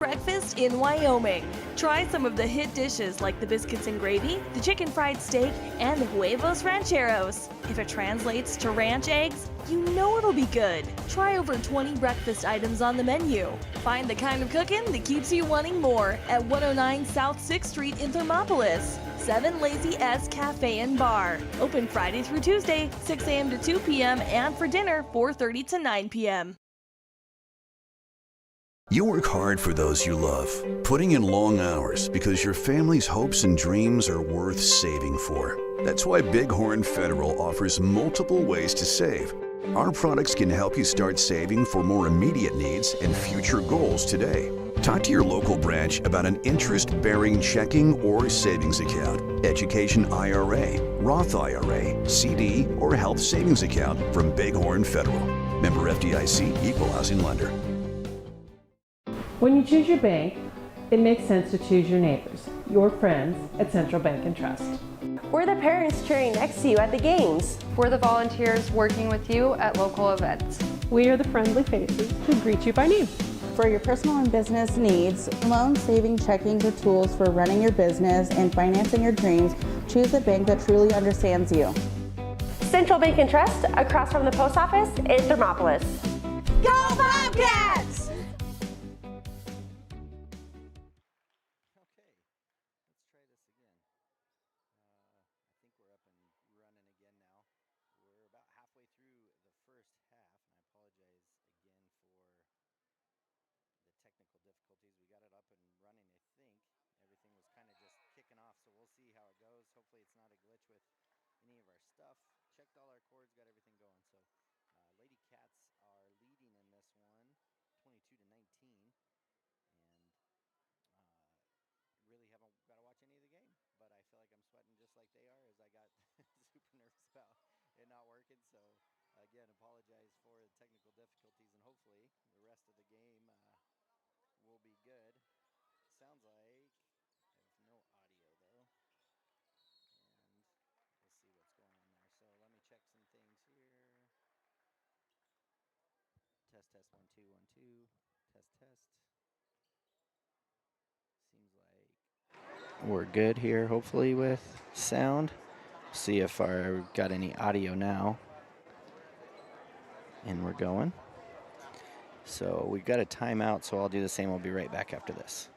Breakfast in Wyoming. Try some of the hit dishes like the biscuits and gravy, the chicken fried steak, and the huevos rancheros. If it translates to ranch eggs, you know it'll be good. Try over 20 breakfast items on the menu. Find the kind of cooking that keeps you wanting more at 109 South 6th Street in Thermopolis. 7 Lazy S Cafe and Bar. Open Friday through Tuesday, 6 a.m. to 2 p.m. and for dinner, 4:30 to 9 p.m. You work hard for those you love, putting in long hours because your family's hopes and dreams are worth saving for. That's why Bighorn Federal offers multiple ways to save. Our products can help you start saving for more immediate needs and future goals today. Talk to your local branch about an interest-bearing checking or savings account, education IRA, Roth IRA, CD, or health savings account from Bighorn Federal. Member FDIC, Equal Housing Lender. When you choose your bank, it makes sense to choose your neighbors, your friends at Central Bank and Trust. We're the parents cheering next to you at the games. We're the volunteers working with you at local events. We are the friendly faces who greet you by name. For your personal and business needs, loan, saving, checking, or tools for running your business and financing your dreams, choose a bank that truly understands you. Central Bank and Trust, across from the post office in Thermopolis. Go Bobcats! Checked all our cords, got everything going. So Lady Cats are leading in this one, 22-19, and really haven't got to watch any of the game. But I feel like I'm sweating just like they are, as I got super nervous about it not working. So again, apologize for the technical difficulties, and hopefully the rest of the game will be good. Sounds like I have no audio though. We'll see what's going on there. So let me check some things here. Test, 1, 2, 1, 2. Test. Seems like we're good here, hopefully, with sound. See if I got any audio now. And we're going. So we've got a timeout, so I'll do the same. I'll be right back after this.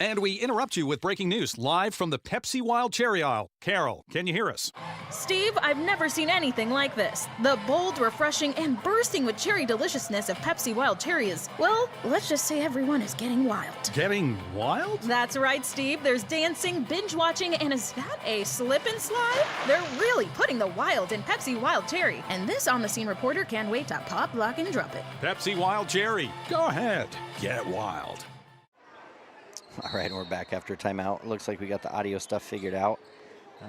And we interrupt you with breaking news live from the Pepsi Wild Cherry aisle. Carol, can you hear us? Steve, I've never seen anything like this. The bold, refreshing, and bursting with cherry deliciousness of Pepsi Wild Cherry is, well, let's just say everyone is getting wild. Getting wild? That's right, Steve. There's dancing, binge-watching, and is that a slip and slide? They're really putting the wild in Pepsi Wild Cherry, and this on-the-scene reporter can't wait to pop, lock, and drop it. Pepsi Wild Cherry. Go ahead. Get wild. All right, we're back after timeout. Looks like we got the audio stuff figured out.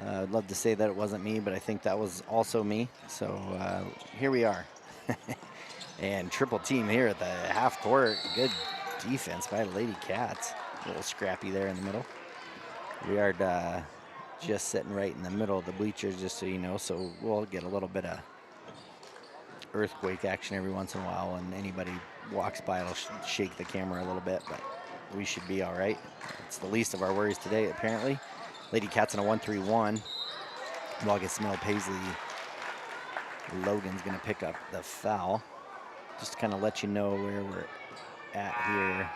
I'd love to say that it wasn't me, but I think that was also me. So here we are. And triple team here at the half court. Good defense by Lady Cats. A little scrappy there in the middle. We are just sitting right in the middle of the bleachers, just so you know. So we'll get a little bit of earthquake action every once in a while. When anybody walks by, it'll shake the camera a little bit, but we should be all right. It's the least of our worries today, apparently. Lady Cats in a 1-3-1. Ball gets Mill Paisley. Logan's going to pick up the foul. Just to kind of let you know where we're at here.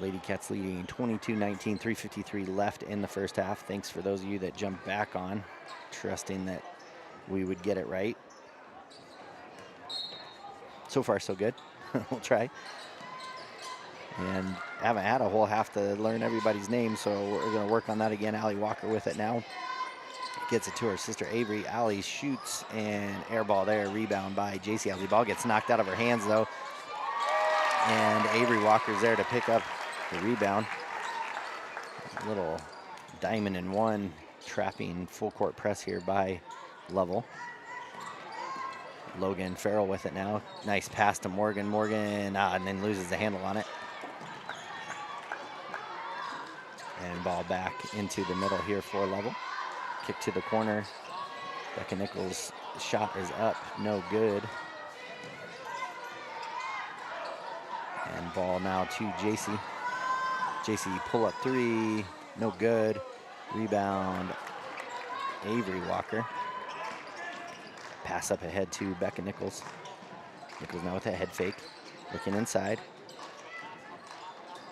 Lady Cats leading 22-19, 3:53 left in the first half. Thanks for those of you that jumped back on, trusting that we would get it right. So far, so good. We'll try. And haven't had a whole half to learn everybody's name, so we're going to work on that again. Allie Walker with it now. Gets it to her sister Avery. Allie shoots and air ball there. Rebound by JC Allie. Ball gets knocked out of her hands though. And Avery Walker's there to pick up the rebound. A little diamond in one trapping full court press here by Lovell. Logan Farrell with it now. Nice pass to Morgan. Morgan and then loses the handle on it. And ball back into the middle here for Lovell. Kick to the corner. Becca Nichols' shot is up, no good. And ball now to JC. JC pull up three, no good. Rebound, Avery Walker. Pass up ahead to Becca Nichols. Nichols now with a head fake, looking inside.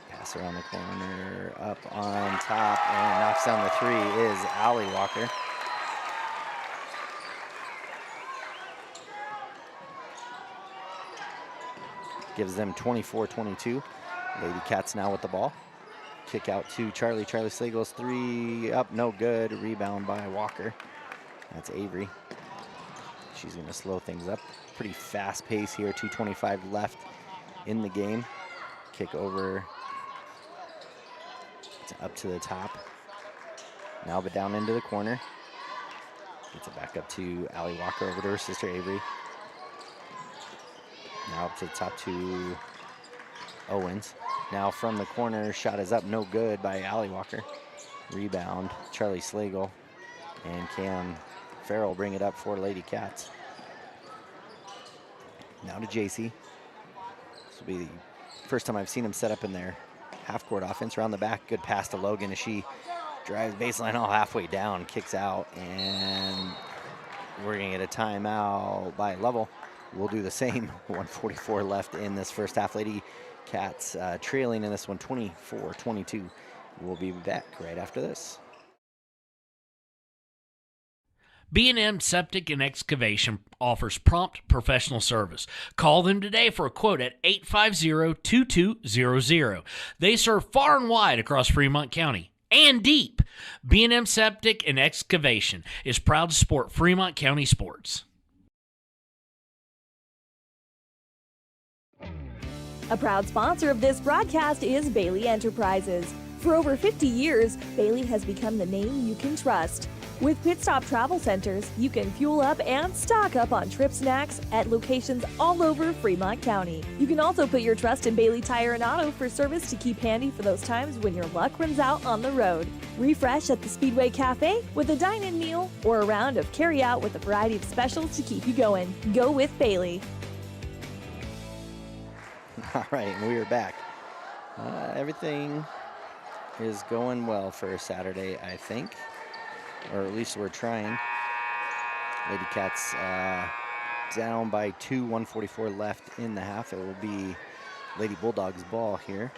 Pass around the corner, up on top, and knocks down the three is Allie Walker. Gives them 24-22. Lady Cats now with the ball. Kick out to Charlie. Charlie Slagle's three up, no good. Rebound by Walker. That's Avery. She's going to slow things up. Pretty fast pace here. 2:25 left in the game. Kick over. It's up to the top. Now but down into the corner. Gets it back up to Allie Walker over to her sister Avery. Now up to the top to Owens. Now from the corner, shot is up, no good by Allie Walker. Rebound, Charlie Slagle and Cam Farrell bring it up for Lady Cats. Now to JC. This will be the first time I've seen him set up in their half-court offense around the back. Good pass to Logan as she drives baseline all halfway down, kicks out, and we're gonna get a timeout by Lovell. We'll do the same. 1:44 left in this first half. Lady Cats trailing in this one 24-22. We'll be back right after this. B&M Septic and Excavation offers prompt professional service. Call them today for a quote at 850-2200. They serve far and wide across Fremont County and deep. B&M Septic and Excavation is proud to support Fremont County sports. A proud sponsor of this broadcast is Bailey Enterprises. For over 50 years, Bailey has become the name you can trust. With Pit Stop Travel Centers, you can fuel up and stock up on trip snacks at locations all over Fremont County. You can also put your trust in Bailey Tire and Auto for service to keep handy for those times when your luck runs out on the road. Refresh at the Speedway Cafe with a dine-in meal or a round of carry-out with a variety of specials to keep you going. Go with Bailey. All right, and we are back. Everything is going well for Saturday, I think. Or at least we're trying. Lady Cats down by 2, 1:44 left in the half. It will be Lady Bulldogs ball here.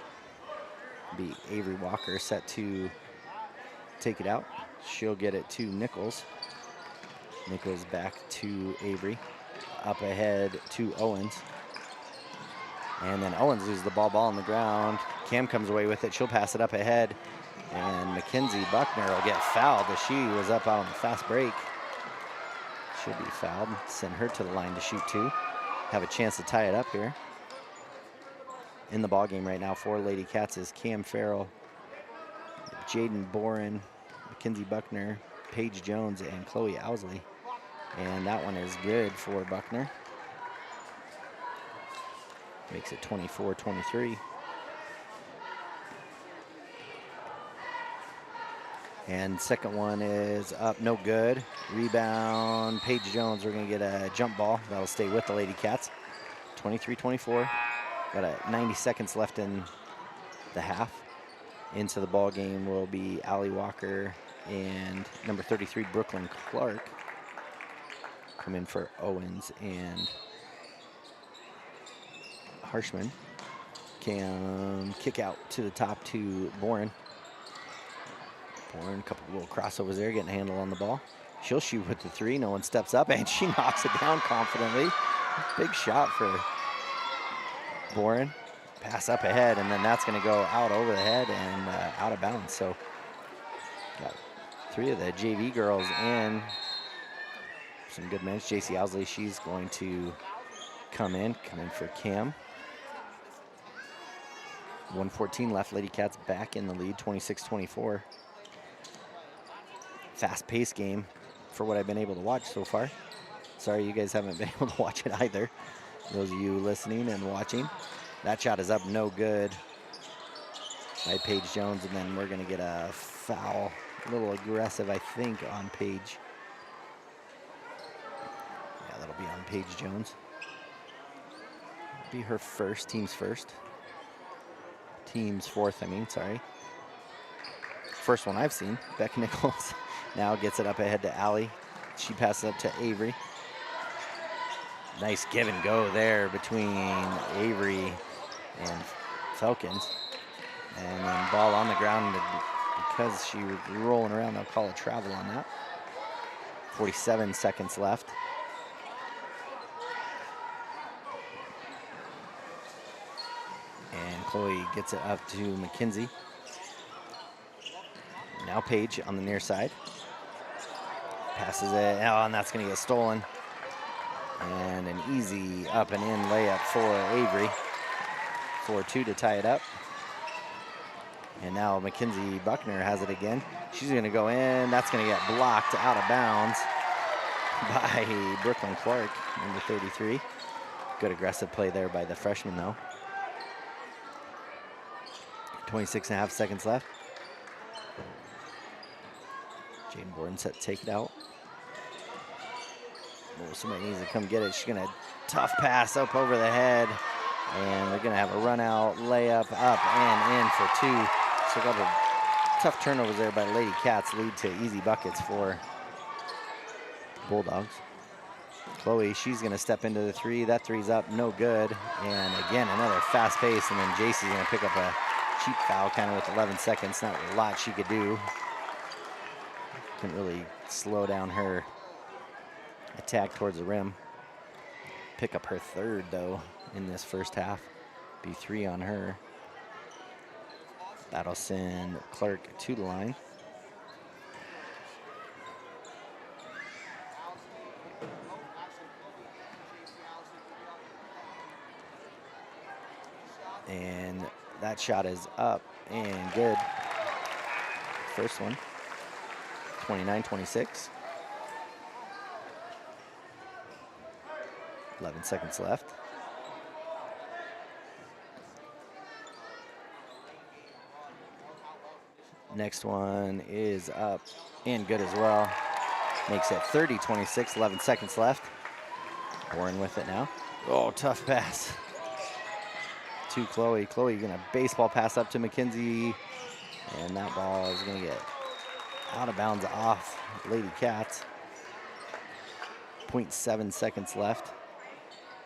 It'll be Avery Walker set to take it out. She'll get it to Nichols. Nichols back to Avery. Up ahead to Owens. And then Owens loses the ball on the ground. Cam comes away with it. She'll pass it up ahead. And Mackenzie Buckner will get fouled as she was up out on the fast break. She'll be fouled. Send her to the line to shoot two. Have a chance to tie it up here. In the ball game right now for Lady Cats is Cam Farrell, Jaden Boren, Mackenzie Buckner, Paige Jones, and Chloe Owsley. And that one is good for Buckner. Makes it 24-23. And second one is up, no good. Rebound, Paige Jones. We're going to get a jump ball. That'll stay with the Lady Cats. 23-24. Got 90 seconds left in the half. Into the ball game will be Allie Walker and number 33, Brooklyn Clark. Come in for Owens and Harshman. Can kick out to the top to Boren. Boren, a couple little crossovers there, getting a handle on the ball. She'll shoot with the three. No one steps up, and she knocks it down confidently. Big shot for Boren. Pass up ahead, and then that's going to go out over the head and out of bounds. So got three of the JV girls in. Some good minutes. JC Owsley, she's going to come in for Cam. 1:14 left. Lady Cats back in the lead, 26-24. Fast-paced game for what I've been able to watch so far. Sorry you guys haven't been able to watch it either. Those of you listening and watching. That shot is up, no good by Paige Jones, and then we're gonna get a foul. A little aggressive, I think, on Paige. Yeah, that'll be on Paige Jones. Be her first, team's first. team's fourth, sorry. First one I've seen. Beck Nichols now gets it up ahead to Allie. She passes up to Avery. Nice give and go there between Avery and Felkins. And then ball on the ground, because she was rolling around, they'll call a travel on that. 47 seconds left. And Chloe gets it up to McKenzie. Now Paige on the near side. Passes it, and that's gonna get stolen. And an easy up and in layup for Avery. 4-2 to tie it up. And now Mackenzie Buckner has it again. She's gonna go in, that's gonna get blocked out of bounds by Brooklyn Clark, number 33. Good aggressive play there by the freshman though. 26.5 seconds left. Jaden Borden set to take it out. Oh, somebody needs to come get it. She's gonna tough pass up over the head. And they're gonna have a run out, layup up and in for 2. So a couple tough turnovers there by the Lady Cats lead to easy buckets for Bulldogs. Chloe, she's gonna step into the 3. That 3's up, no good. And again, another fast pace, and then JC's gonna pick up a cheap foul kind of with 11 seconds. Not a lot she could do. Couldn't really slow down her attack towards the rim. Pick up her 3rd though in this first half. Be 3 on her. That'll send Clark to the line. And that shot is up and good. First one. 29-26. 11 seconds left. Next one is up and good as well. Makes it 30-26, 11 seconds left. Warren with it now. Oh, tough pass to Chloe. Chloe gonna baseball pass up to McKenzie, and that ball is gonna get out of bounds off Lady Cats. 0.7 seconds left.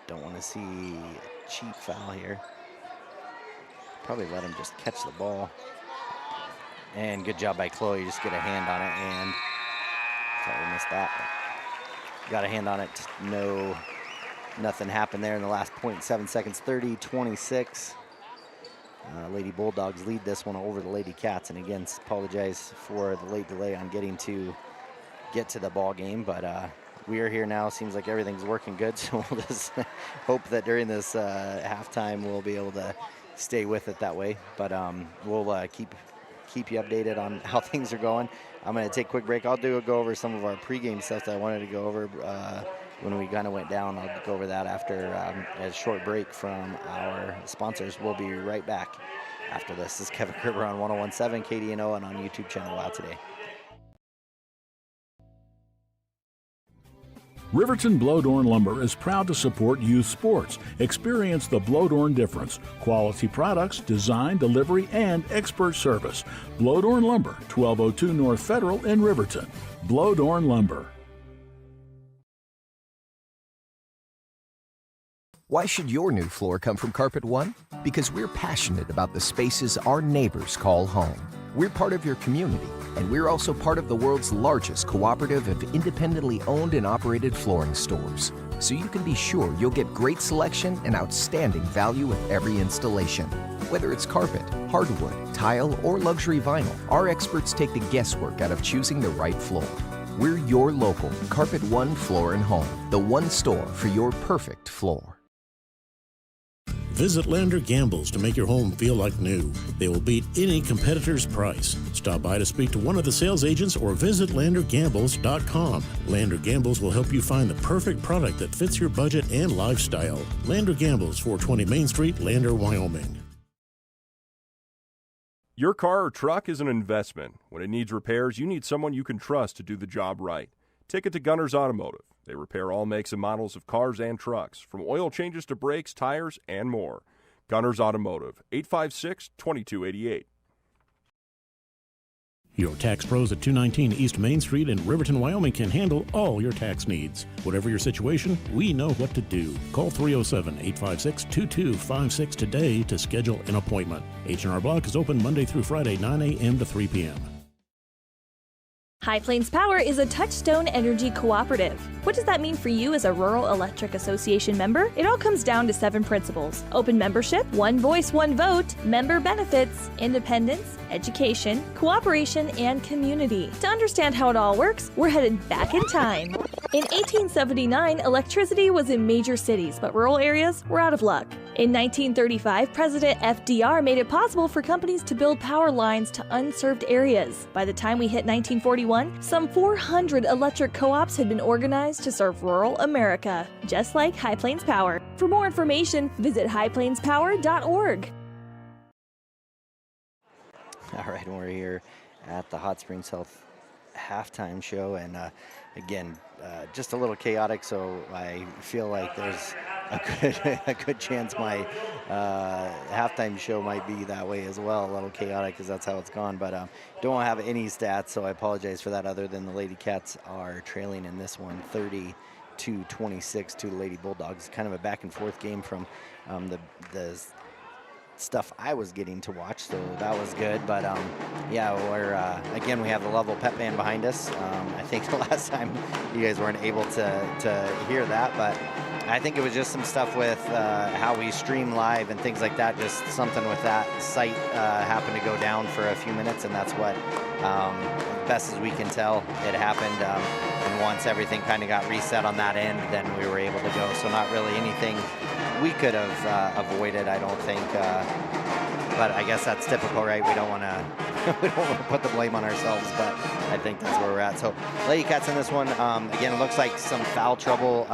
Don't want to see a cheap foul here. Probably let him just catch the ball. And good job by Chloe, just get a hand on it, and sorry, we missed that. Got a hand on it, no, nothing happened there in the last 0.7 seconds, 30-26. Lady Bulldogs lead this one over the Lady Cats, and again, apologize for the late delay on getting to get to the ball game, but we are here now. Seems like everything's working good, so we'll just hope that during this halftime we'll be able to stay with it that way. But we'll keep you updated on how things are going. I'm going to take a quick break. I'll go over some of our pregame stuff that I wanted to go over when we kind of went down. I'll go over that after a short break from our sponsors. We'll be right back after this. This is Kevin Kerber on 101.7 KDNO and on YouTube channel Wow Today. Riverton Blodorn Lumber is proud to support youth sports. Experience the Blodorn difference. Quality products, design, delivery, and expert service. Blodorn Lumber, 1202 North Federal in Riverton. Blodorn Lumber. Why should your new floor come from Carpet One? Because we're passionate about the spaces our neighbors call home. We're part of your community, and we're also part of the world's largest cooperative of independently owned and operated flooring stores. So you can be sure you'll get great selection and outstanding value with every installation. Whether it's carpet, hardwood, tile, or luxury vinyl, our experts take the guesswork out of choosing the right floor. We're your local Carpet One Floor and Home, the one store for your perfect floor. Visit Lander Gambles to make your home feel like new. They will beat any competitor's price. Stop by to speak to one of the sales agents or visit LanderGambles.com. Lander Gambles will help you find the perfect product that fits your budget and lifestyle. Lander Gambles, 420 Main Street, Lander, Wyoming. Your car or truck is an investment. When it needs repairs, you need someone you can trust to do the job right. Take it to Gunner's Automotive. They repair all makes and models of cars and trucks, from oil changes to brakes, tires, and more. Gunners Automotive, 856-2288. Your tax pros at 219 East Main Street in Riverton, Wyoming can handle all your tax needs. Whatever your situation, we know what to do. Call 307-856-2256 today to schedule an appointment. H&R Block is open Monday through Friday, 9 a.m. to 3 p.m. High Plains Power is a Touchstone Energy Cooperative. What does that mean for you as a Rural Electric Association member? It all comes down to 7 principles: open membership, one voice, one vote, member benefits, independence, education, cooperation, and community. To understand how it all works, we're headed back in time. In 1879, electricity was in major cities, but rural areas were out of luck. In 1935, President FDR made it possible for companies to build power lines to unserved areas. By the time we hit 1941, some 400 electric co-ops had been organized to serve rural America, just like High Plains Power. For more information, visit highplainspower.org. All right, and we're here at the Hot Springs Health halftime show, and again, just a little chaotic, so I feel like there's a good chance my halftime show might be that way as well, a little chaotic, because that's how it's gone. But don't have any stats, so I apologize for that, other than the Lady Cats are trailing in this one 30-26 to the Lady Bulldogs. Kind of a back and forth game from the stuff I was getting to watch, so that was good. But yeah, we're again, we have the Lovell Pep Band behind us. I think the last time you guys weren't able to hear that, but I think it was just some stuff with how we stream live and things like that. Just something with that site happened to go down for a few minutes, and that's what, best as we can tell, it happened. And once everything kind of got reset on that end, then we were able to go. So not really anything we could have avoided, I don't think. But I guess that's typical, right? We don't want to put the blame on ourselves, but I think that's where we're at. So Lady Cats in this one, again, it looks like some foul trouble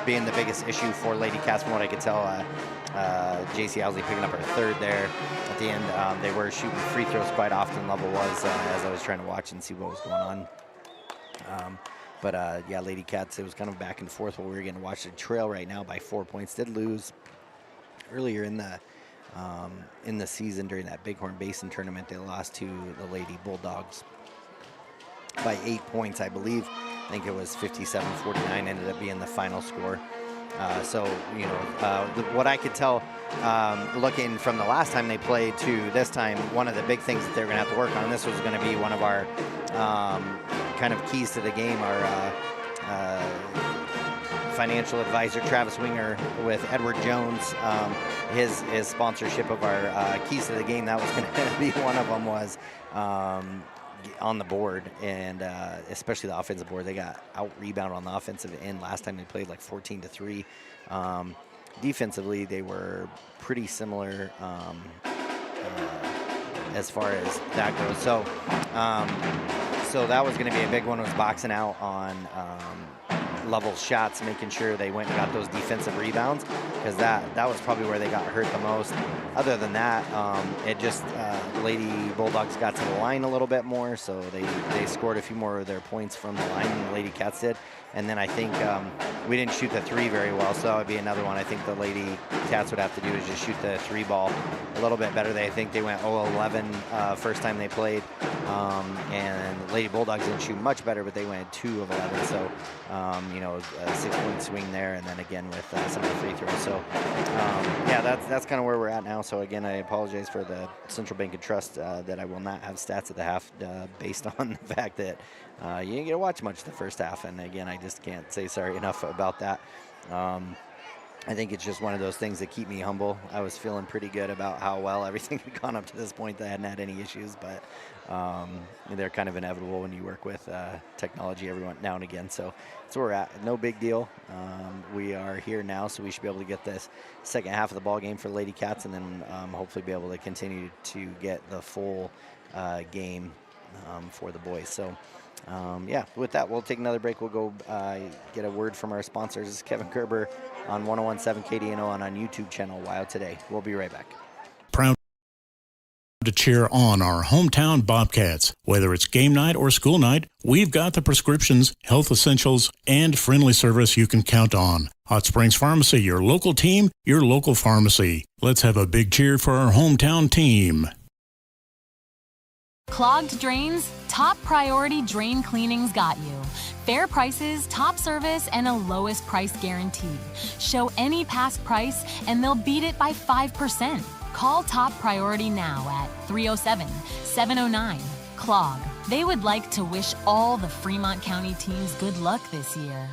being the biggest issue for Lady Cats from what I could tell. JC Owsley picking up her third there at the end. They were shooting free throws quite often, Lovell was, as I was trying to watch and see what was going on. But yeah, Lady Cats, it was kind of back and forth while we were getting to watch the trail right now by 4 points. Did lose earlier in the season during that Bighorn Basin tournament. They lost to the Lady Bulldogs by 8 points, I believe. I think it was 57-49 ended up being the final score. So, you know, what I could tell looking from the last time they played to this time, one of the big things that they're going to have to work on, and this was going to be one of our kind of keys to the game, our financial advisor, Travis Winger, with Edward Jones, his sponsorship of our keys to the game, that was going to be one of them, was on the board, and especially the offensive board. They got out-rebounded on the offensive end last time they played, like 14-3. Defensively, they were pretty similar as far as that goes. So, so that was going to be a big one, was boxing out on Lovell's shots, making sure they went and got those defensive rebounds, because that was probably where they got hurt the most. Other than that, it just Lady Bulldogs got to the line a little bit more, so they scored a few more of their points from the line than the Lady Cats did. And then I think we didn't shoot the three very well, so that would be another one I think the Lady Cats would have to do, is just shoot the three ball a little bit better. I think they went 0-11 first time they played, and the Lady Bulldogs didn't shoot much better, but they went 2 of 11. So, you know, a 6-point swing there, and then again with some of the free throws. So, yeah, that's kind of where we're at now. So again, I apologize for the Central Bank and Trust that I will not have stats at the half based on the fact that you didn't get to watch much of the first half. And again, I just can't say sorry enough about that. I think it's just one of those things that keep me humble. I was feeling pretty good about how well everything had gone up to this point. That I hadn't had any issues, but they're kind of inevitable when you work with technology every now and again. So that's where we're at. No big deal. We are here now, so we should be able to get this second half of the ball game for Lady Cats, and then hopefully be able to continue to get the full game for the boys. So. Yeah, with that, we'll take another break. We'll go get a word from our sponsors. This is Kevin Gerber on 101.7 KDNO and on YouTube channel Wild Today. We'll be right back. Proud to cheer on our hometown Bobcats. Whether it's game night or school night, we've got the prescriptions, health essentials, and friendly service you can count on. Hot Springs Pharmacy, your local team, your local pharmacy. Let's have a big cheer for our hometown team. Clogged drains? Top Priority Drain Cleaning's got you. Fair prices, top service, and a lowest price guarantee. Show any past price and they'll beat it by 5%. Call Top Priority now at 307-709-CLOG. They would like to wish all the Fremont County teams good luck this year.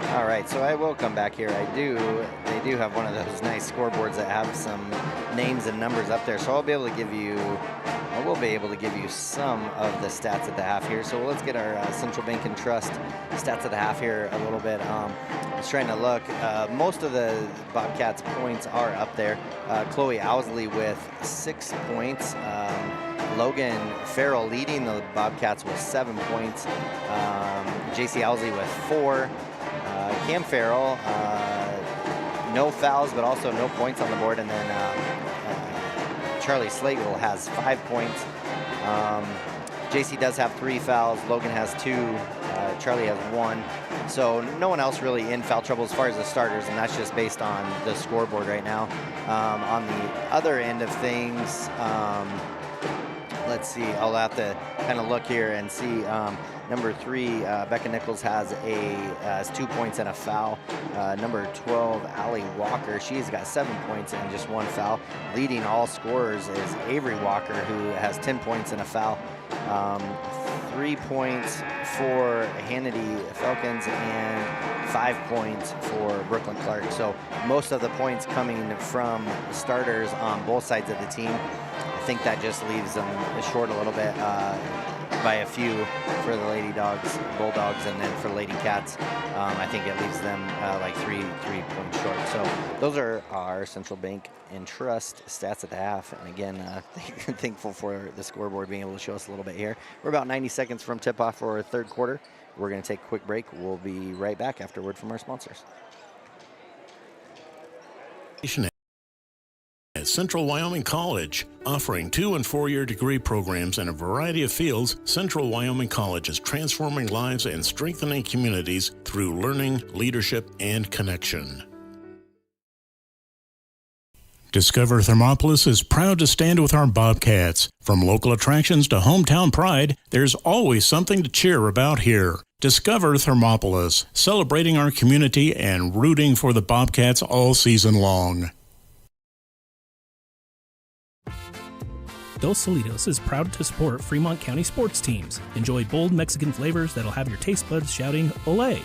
All right, so I will come back here. They do have one of those nice scoreboards that have some names and numbers up there, so I will be able to give you some of the stats at the half here. So let's get our Central Bank and Trust stats at the half here a little bit. I was trying to look. Most of the Bobcats points are up there. Chloe Owsley with 6 points. Logan Farrell leading the Bobcats with 7 points. JC Owsley with 4. Cam Farrell, no fouls, but also no points on the board. And then Charlie Slagle has 5 points. JC does have 3 fouls. Logan has 2. Charlie has 1. So no one else really in foul trouble as far as the starters, and that's just based on the scoreboard right now. On the other end of things, let's see, I'll have to kind of look here and see. Number 3, Becca Nichols has 2 points and a foul. Number 12, Allie Walker, she's got 7 points and just 1 foul. Leading all scorers is Avery Walker, who has 10 points and a foul. 3 points for Hannity Falcons and 5 points for Brooklyn Clark. So most of the points coming from starters on both sides of the team. I think that just leaves them short a little bit by a few for the Lady Bulldogs, and then for Lady Cats, I think it leaves them like 3 points short. So those are our Central Bank and Trust stats at the half. And again, thankful for the scoreboard being able to show us a little bit here. We're about 90 seconds from tip-off for our third quarter. We're going to take a quick break. We'll be right back after word from our sponsors. At Central Wyoming College, offering 2- and 4-year degree programs in a variety of fields, Central Wyoming College is transforming lives and strengthening communities through learning, leadership, and connection. Discover Thermopolis is proud to stand with our Bobcats. From local attractions to hometown pride, there's always something to cheer about here. Discover Thermopolis, celebrating our community and rooting for the Bobcats all season long. Dos Solitos is proud to support Fremont County sports teams. Enjoy bold Mexican flavors that'll have your taste buds shouting, "Olé!"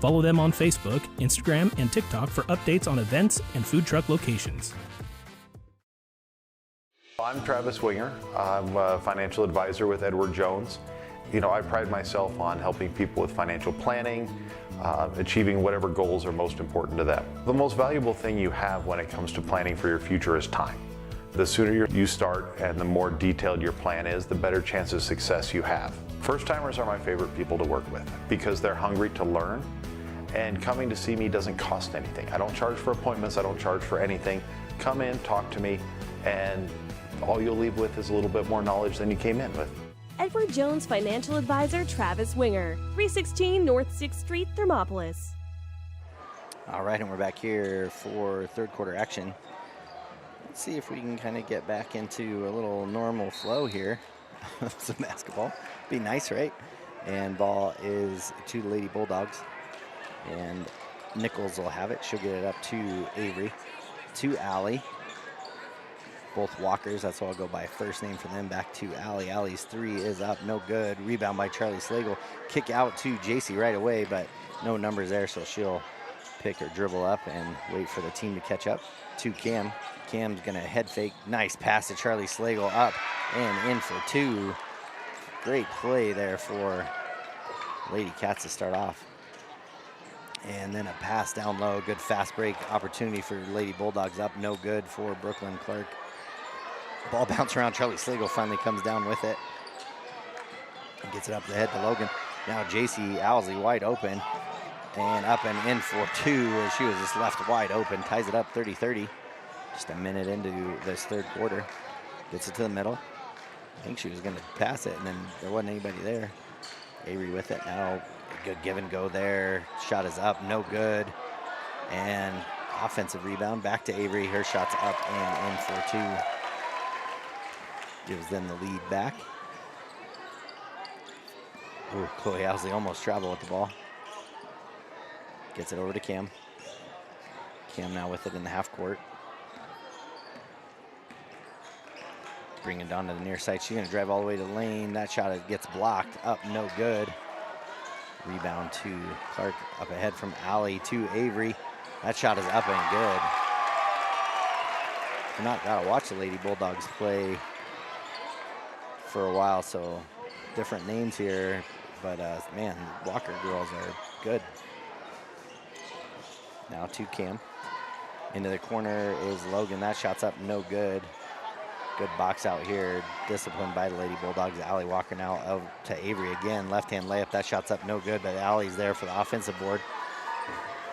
Follow them on Facebook, Instagram, and TikTok for updates on events and food truck locations. I'm Travis Winger. I'm a financial advisor with Edward Jones. You know, I pride myself on helping people with financial planning, achieving whatever goals are most important to them. The most valuable thing you have when it comes to planning for your future is time. The sooner you start and the more detailed your plan is, the better chance of success you have. First-timers are my favorite people to work with because they're hungry to learn, and coming to see me doesn't cost anything. I don't charge for appointments, I don't charge for anything. Come in, talk to me, and all you'll leave with is a little bit more knowledge than you came in with. Edward Jones Financial Advisor Travis Winger, 316 North 6th Street, Thermopolis. All right, and we're back here for third quarter action. Let's see if we can kind of get back into a little normal flow here. Some basketball. Be nice, right? And ball is to the Lady Bulldogs. And Nichols will have it. She'll get it up to Avery. To Allie. Both Walkers, that's what I'll go by first name for them. Back to Allie. Allie's 3 is up, no good. Rebound by Charlie Slagle. Kick out to JC right away, but no numbers there, so she'll pick or dribble up and wait for the team to catch up. To Cam. Cam's gonna head fake. Nice pass to Charlie Slagle, up and in for 2. Great play there for Lady Cats to start off. And then a pass down low. Good fast break opportunity for Lady Bulldogs, up, no good for Brooklyn Clark. Ball bounce around. Charlie Slagle finally comes down with it and gets it up the head to Logan. Now JC Owsley wide open and up and in for 2 as she was just left wide open. Ties it up 30-30. Just a minute into this third quarter. Gets it to the middle. I think she was going to pass it, and then there wasn't anybody there. Avery with it now. good give and go there. Shot is up, no good. And offensive rebound back to Avery. Her shot's up and in for 2. Gives them the lead back. Ooh, Chloe Owsley almost traveled with the ball. Gets it over to Cam. Cam now with it in the half court. Bring it down to the near side. She's gonna drive all the way to the lane. That shot gets blocked, up, no good. Rebound to Clark, up ahead from Allie to Avery. That shot is up and good. I've not gotta watch the Lady Bulldogs play for a while, so different names here, but man, Walker girls are good. Now to Cam. Into the corner is Logan. That shot's up, no good. Good box out here, disciplined by the Lady Bulldogs. Allie Walker now out to Avery again. Left-hand layup, that shot's up, no good, but Allie's there for the offensive board.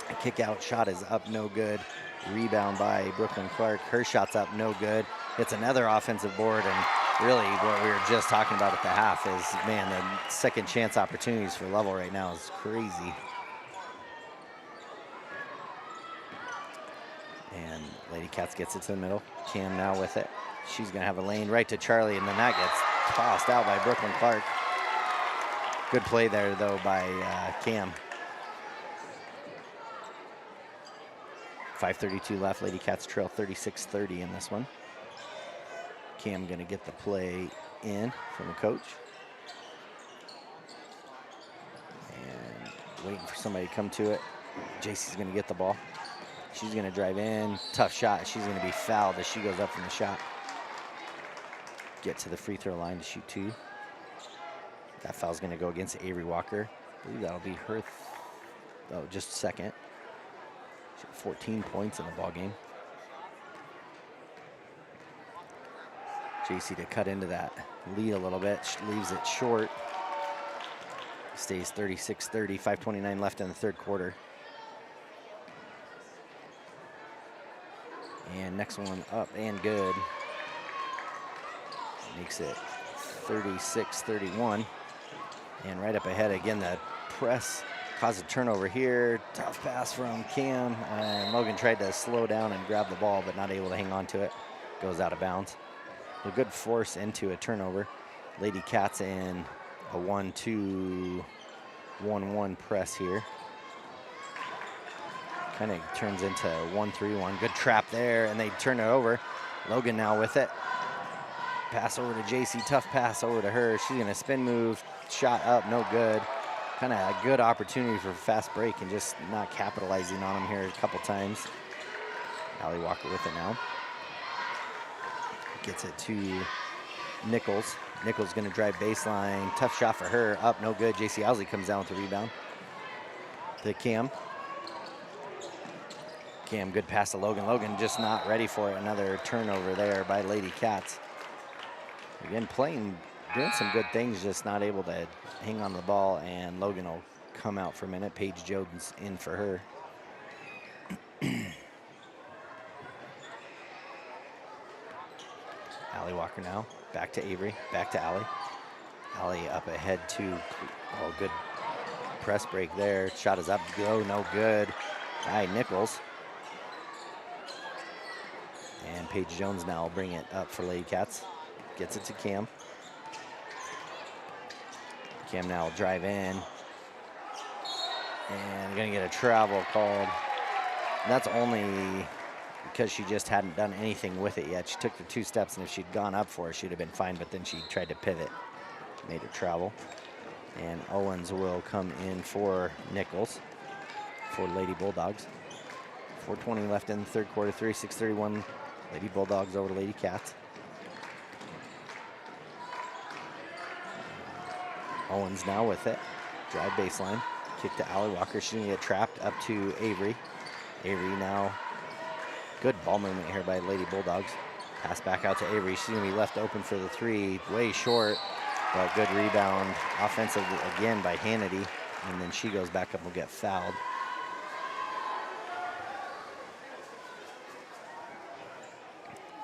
A kick out shot is up, no good. Rebound by Brooklyn Clark. Her shot's up, no good. It's another offensive board, and really what we were just talking about at the half is, man, the second chance opportunities for Lovell right now is crazy. And Lady Cats gets it to the middle. Cam now with it. She's gonna have a lane right to Charlie, and then that gets tossed out by Brooklyn Clark. Good play there though by Cam. 5:32 left, Lady Cats trail 36-30 in this one. Cam gonna get the play in from the coach. And waiting for somebody to come to it. JC's gonna get the ball. She's gonna drive in, tough shot. She's gonna be fouled as she goes up from the shot. Get to the free throw line to shoot 2. That foul's gonna go against Avery Walker. I believe that'll be her, just a second. She had 14 points in the ball game. JC to cut into that lead a little bit, leaves it short. Stays 36-30, 5:29 left in the third quarter. And next one up and good. Makes it 36-31. And right up ahead again, the press caused a turnover here. Tough pass from Cam. And Logan tried to slow down and grab the ball, but not able to hang on to it. Goes out of bounds. A good force into a turnover. Lady Cats in a 1-2-1-1 press here. Kind of turns into 1-3-1. Good trap there, and they turn it over. Logan now with it. Pass over to JC, tough pass over to her. She's gonna spin move, shot up, no good. Kind of a good opportunity for a fast break and just not capitalizing on them here a couple times. Allie Walker with it now. Gets it to Nichols. Nichols gonna drive baseline, tough shot for her, up, no good. JC Owsley comes down with the rebound. To Cam. Cam, good pass to Logan. Logan just not ready for it. Another turnover there by Lady Cats. Again, doing some good things, just not able to hang on to the ball, and Logan will come out for a minute. Paige Jones in for her. Allie Walker now, back to Avery, back to Allie. Allie up ahead to, good press break there. Shot is up, go, no good. By Nichols. And Paige Jones now will bring it up for Lady Cats. Gets it to Cam. Cam now will drive in. And gonna get a travel called. And that's only because she just hadn't done anything with it yet. She took the 2 steps, and if she'd gone up for it, she'd have been fine, but then she tried to pivot. Made her travel. And Owens will come in for Nichols for Lady Bulldogs. 4:20 left in the third quarter, 36-31. Lady Bulldogs over to Lady Cats. Owens now with it. Drive baseline. Kick to Allie Walker. She's going to get trapped up to Avery. Avery now. Good ball movement here by Lady Bulldogs. Pass back out to Avery. She's going to be left open for the 3. Way short, but good rebound. Offensive again by Hannity. And then she goes back up and will get fouled.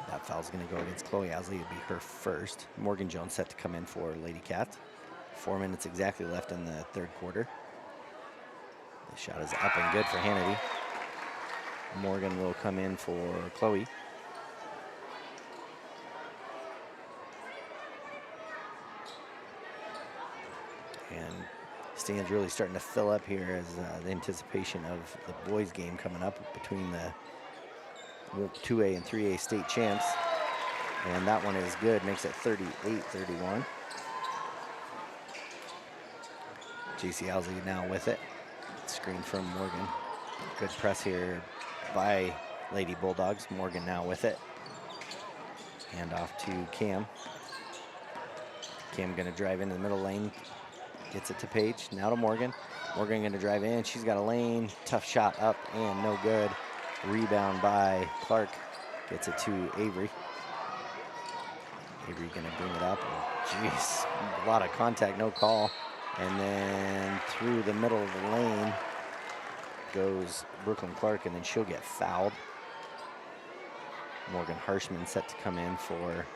That foul's going to go against Chloe Owsley. It'd be her first. Morgan Jones set to come in for Lady Cats. 4 minutes exactly left in the third quarter. The shot is up and good for Hannity. Morgan will come in for Chloe. And stands really starting to fill up here as the anticipation of the boys game coming up between the 2A and 3A state champs. And that one is good, makes it 38-31. JC Owsley now with it. Screen from Morgan. Good press here by Lady Bulldogs. Morgan now with it. Hand off to Cam. Cam gonna drive into the middle lane. Gets it to Paige, now to Morgan. Morgan gonna drive in, she's got a lane. Tough shot up and no good. Rebound by Clark. Gets it to Avery. Avery gonna bring it up. Jeez, a lot of contact, no call. And then through the middle of the lane goes Brooklyn Clark, and then she'll get fouled. Morgan Harshman set to come in for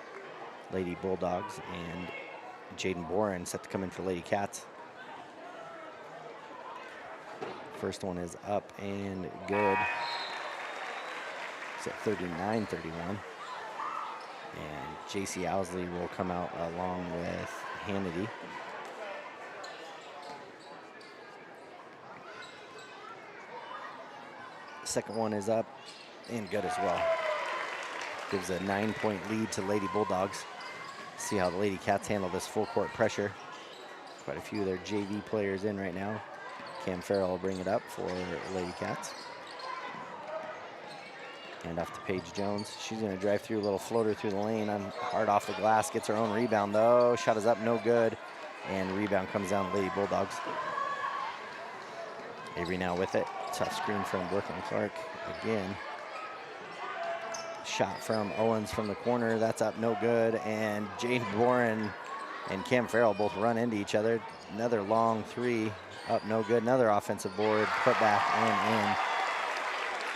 Lady Bulldogs, and Jaden Boren set to come in for Lady Cats. First one is up and good. It's at 39-31. And JC Owsley will come out along with Hannity. Second one is up and good as well. Gives a 9-point lead to Lady Bulldogs. See how the Lady Cats handle this full court pressure. Quite a few of their JV players in right now. Cam Farrell will bring it up for Lady Cats. Hand off to Paige Jones. She's gonna drive through a little floater through the lane. Hard off the glass, gets her own rebound though. Shot is up, no good. And rebound comes down to Lady Bulldogs. Avery now with it. Tough screen from Brooklyn Clark again. Shot from Owens from the corner, that's up, no good. And Jane Boren and Cam Farrell both run into each other. Another long three, up, no good. Another offensive board, put back and in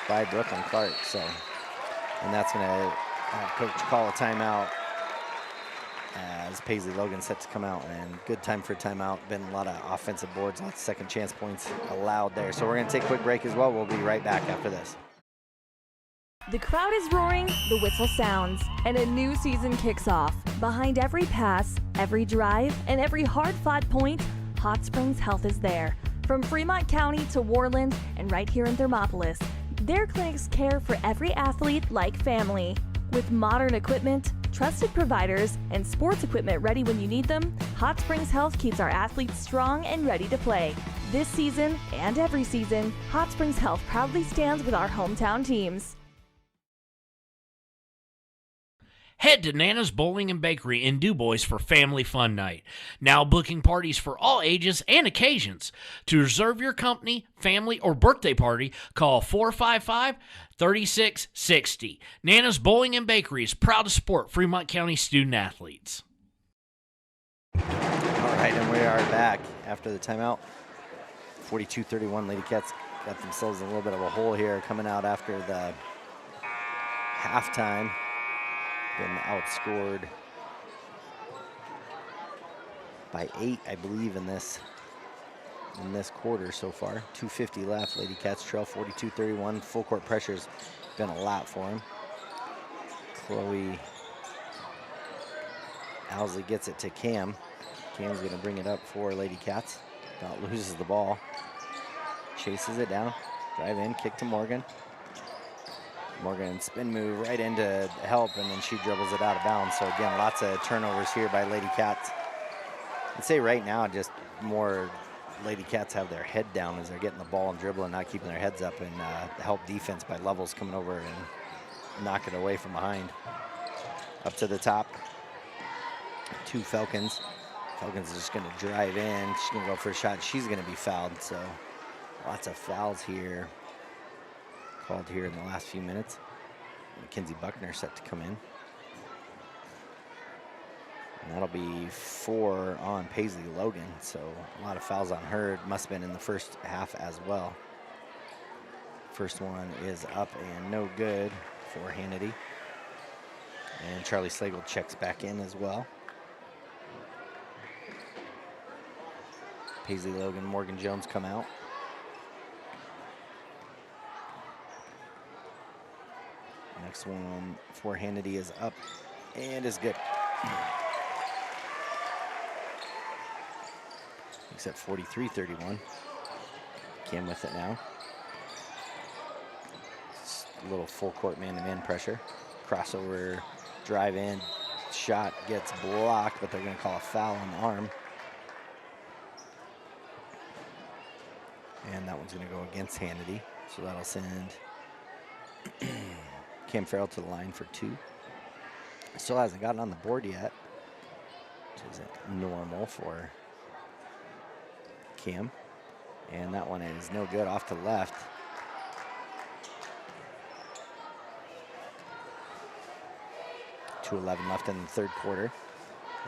by Brooklyn Clark. So, and that's gonna have coach call a timeout as Paisley Logan set to come out. And good time for a timeout. Been a lot of offensive boards, lots of second chance points allowed there. So we're gonna take a quick break as well. We'll be right back after this. The crowd is roaring, the whistle sounds, and a new season kicks off. Behind every pass, every drive, and every hard-fought point, Hot Springs Health is there. From Fremont County to Worland and right here in Thermopolis, their clinics care for every athlete like family. With modern equipment, trusted providers, and sports equipment ready when you need them, Hot Springs Health keeps our athletes strong and ready to play. This season and every season, Hot Springs Health proudly stands with our hometown teams. Head to Nana's Bowling and Bakery in DuBois for Family Fun Night. Now booking parties for all ages and occasions. To reserve your company, family, or birthday party, call 455-3660. Nana's Bowling and Bakery is proud to support Fremont County student athletes. All right, and we are back after the timeout. 42-31, Lady Cats got themselves in a little bit of a hole here coming out after the halftime. Been outscored by 8, I believe, in this quarter so far. 2:50 left. Lady Cats trail 42-31. Full court pressure's been a lot for them. Chloe Owsley gets it to Cam. Cam's gonna bring it up for Lady Cats. About loses the ball. Chases it down. Drive in, kick to Morgan. Morgan spin move right into help, and then she dribbles it out of bounds. So again, lots of turnovers here by Lady Cats. I'd say right now, just more Lady Cats have their head down as they're getting the ball and dribbling, not keeping their heads up, and help defense by Lovell's coming over and knocking it away from behind. Up to the top, two Falcons. Falcons is just gonna drive in. She's gonna go for a shot. She's gonna be fouled, so lots of fouls here. Called here in the last few minutes. Mackenzie Buckner set to come in. And that'll be 4 on Paisley Logan, so a lot of fouls on her. Must have been in the first half as well. First one is up and no good for Hannity. And Charlie Slagle checks back in as well. Paisley Logan, Morgan Jones come out. Next one for Hannity is up and is good. Makes it 43-31. Cam with it now. Just a little full court man-to-man pressure. Crossover, drive in, shot gets blocked, but they're going to call a foul on the arm. And that one's going to go against Hannity. So that'll send Cam Farrell to the line for 2. Still hasn't gotten on the board yet, which isn't normal for Cam. And that one is no good, off to the left. .2:11 left in the third quarter.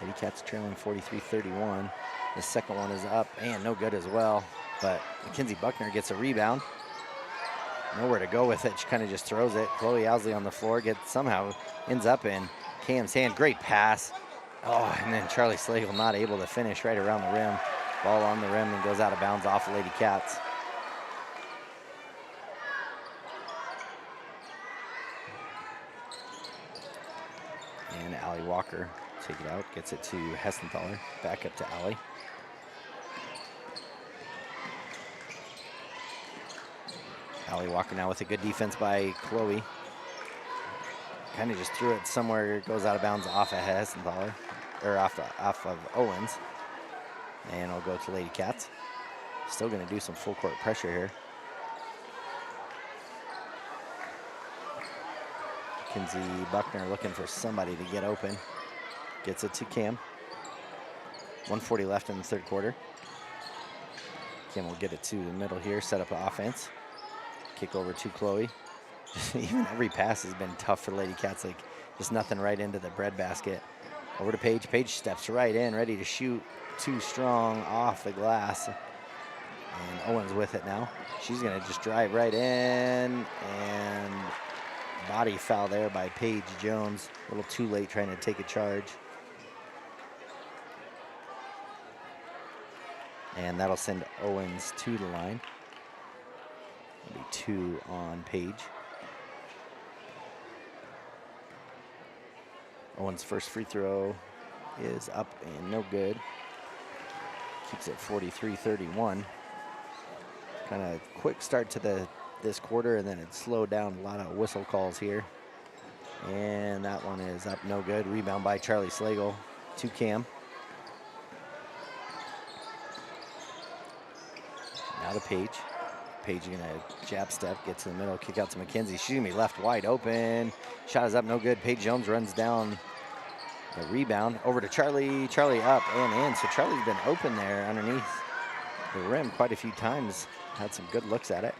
Lady Cats trailing 43-31. The second one is up and no good as well. But Mackenzie Buckner gets a rebound. Nowhere to go with it. She kind of just throws it. Chloe Owsley on the floor somehow ends up in Cam's hand. Great pass. Oh, and then Charlie Slagle not able to finish right around the rim. Ball on the rim and goes out of bounds off of Lady Cats. And Allie Walker take it out, gets it to Hessenthaler. Back up to Allie. Allie Walker now with a good defense by Chloe. Kind of just threw it somewhere, it goes out of bounds off of Hessenthaler, or off of Owens. And it'll go to Lady Cats. Still going to do some full court pressure here. Mackenzie Buckner looking for somebody to get open. Gets it to Cam. 1:40 left in the third quarter. Cam will get it to the middle here, set up an offense. Kick over to Chloe. Even every pass has been tough for Lady Cats, like just nothing right into the breadbasket. Over to Paige. Paige steps right in, ready to shoot. Too strong off the glass. And Owens with it now. She's going to just drive right in, and body foul there by Paige Jones. A little too late trying to take a charge. And that'll send Owens to the line. That'll be 2 on Paige. Owens' first free throw is up and no good. Keeps it 43-31. Kind of quick start to this quarter, and then it slowed down. A lot of whistle calls here. And that one is up, no good. Rebound by Charlie Slagle to Cam. Now to Paige. Paige gonna jab step, get to the middle, kick out to Mackenzie. She's gonna be left wide open. Shot is up, no good. Paige Jones runs down the rebound. Over to Charlie. Charlie up and in. So Charlie's been open there underneath the rim quite a few times. Had some good looks at it.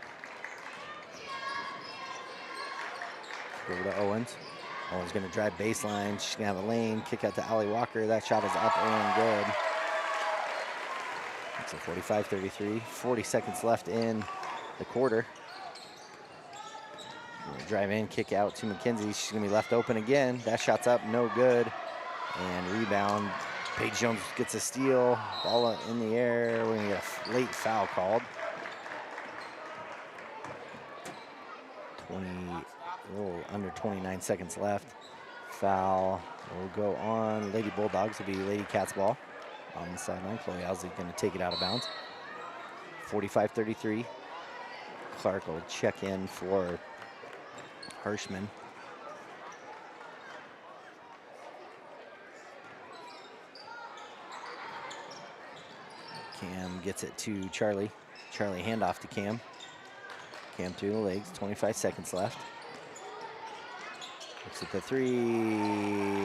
Over to Owens. Owens gonna drive baseline. She's gonna have a lane. Kick out to Allie Walker. That shot is up and good. It's a 45-33. 40 seconds left in the quarter. Drive in, kick out to Mackenzie. She's gonna be left open again. That shot's up, no good. And rebound. Paige Jones gets a steal. Ball in the air. We're gonna get a late foul called. A little under 29 seconds left. Foul will go on Lady Bulldogs. It'll be Lady Cats ball on the sideline. Chloe Owsley gonna take it out of bounds. 45-33. Clark will check in for Hirschman. Cam gets it to Charlie. Charlie handoff to Cam. Cam through the legs, 25 seconds left. Looks at the 3,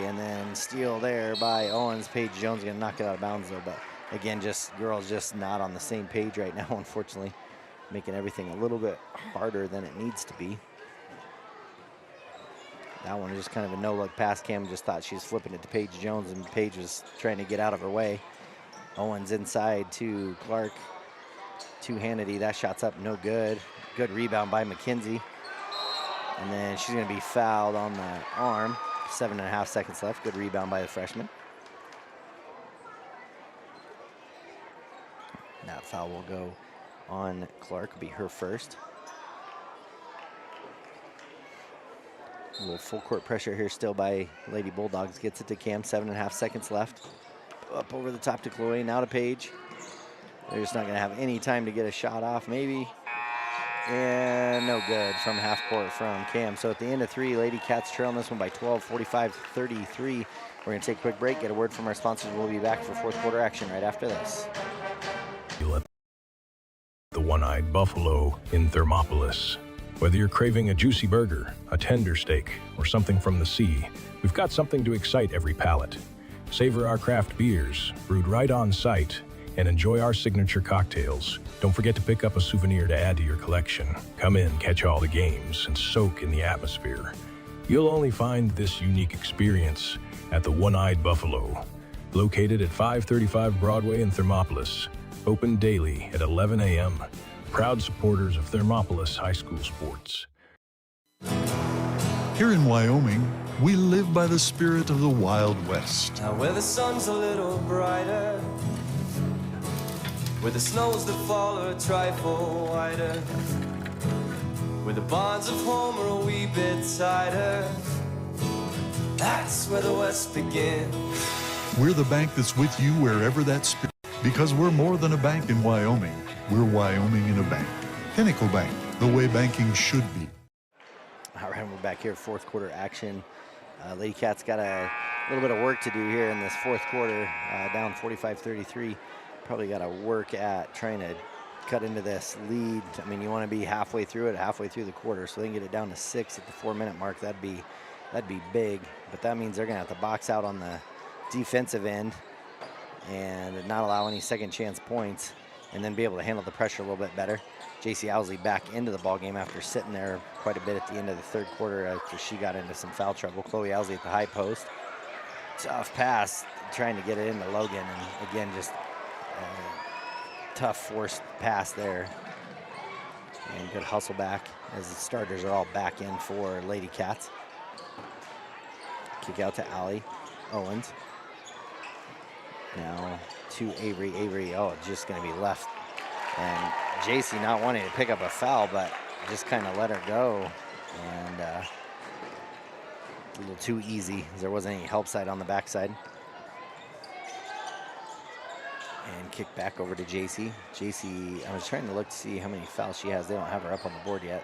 and then steal there by Owens. Paige Jones gonna knock it out of bounds though, but again, girls just not on the same page right now, unfortunately. Making everything a little bit harder than it needs to be. That one was just kind of a no-look pass. Cam just thought she was flipping it to Paige Jones, and Paige was trying to get out of her way. Owens inside to Clark, to Hannity. That shot's up, no good. Good rebound by Mackenzie. And then she's going to be fouled on the arm. 7.5 seconds left. Good rebound by the freshman. That foul will go on Clark, be her first. A little full court pressure here still by Lady Bulldogs. Gets it to Cam, 7.5 seconds left. Up over the top to Chloe, now to Paige. They're just not going to have any time to get a shot off, maybe. And no good from half court from Cam. So at the end of 3, Lady Cats trailing this one by 12, 45-33. We're going to take a quick break, get a word from our sponsors. We'll be back for fourth quarter action right after this. The One-Eyed Buffalo in Thermopolis. Whether you're craving a juicy burger, a tender steak, or something from the sea, we've got something to excite every palate. Savor our craft beers, brewed right on site, and enjoy our signature cocktails. Don't forget to pick up a souvenir to add to your collection. Come in, catch all the games, and soak in the atmosphere. You'll only find this unique experience at the One-Eyed Buffalo, located at 535 Broadway in Thermopolis. Open daily at 11 a.m. Proud supporters of Thermopolis High School sports. Here in Wyoming, we live by the spirit of the Wild West. Now where the sun's a little brighter, where the snows that fall are a trifle wider, where the bonds of home are a wee bit tighter, that's where the West begins. We're the bank that's with you wherever that spirit, because we're more than a bank in Wyoming. We're Wyoming in a bank. Pinnacle Bank, the way banking should be. All right, we're back here, fourth quarter action. Lady Cats got a little bit of work to do here in this fourth quarter, down 45-33. Probably got to work at trying to cut into this lead. I mean, you want to be halfway through the quarter, so they can get it down to 6 at the 4-minute mark. That'd be big, but that means they're going to have to box out on the defensive end and not allow any second chance points, and then be able to handle the pressure a little bit better. JC Owsley back into the ball game after sitting there quite a bit at the end of the third quarter after she got into some foul trouble. Chloe Owsley at the high post. Tough pass, trying to get it into Logan, and again, just tough forced pass there. And good hustle back as the starters are all back in for Lady Cats. Kick out to Allie Owens. Now to Avery. Avery, just going to be left. And JC not wanting to pick up a foul, but just kind of let her go. And a little too easy, as there wasn't any help side on the backside. And kick back over to JC. JC, I was trying to look to see how many fouls she has. They don't have her up on the board yet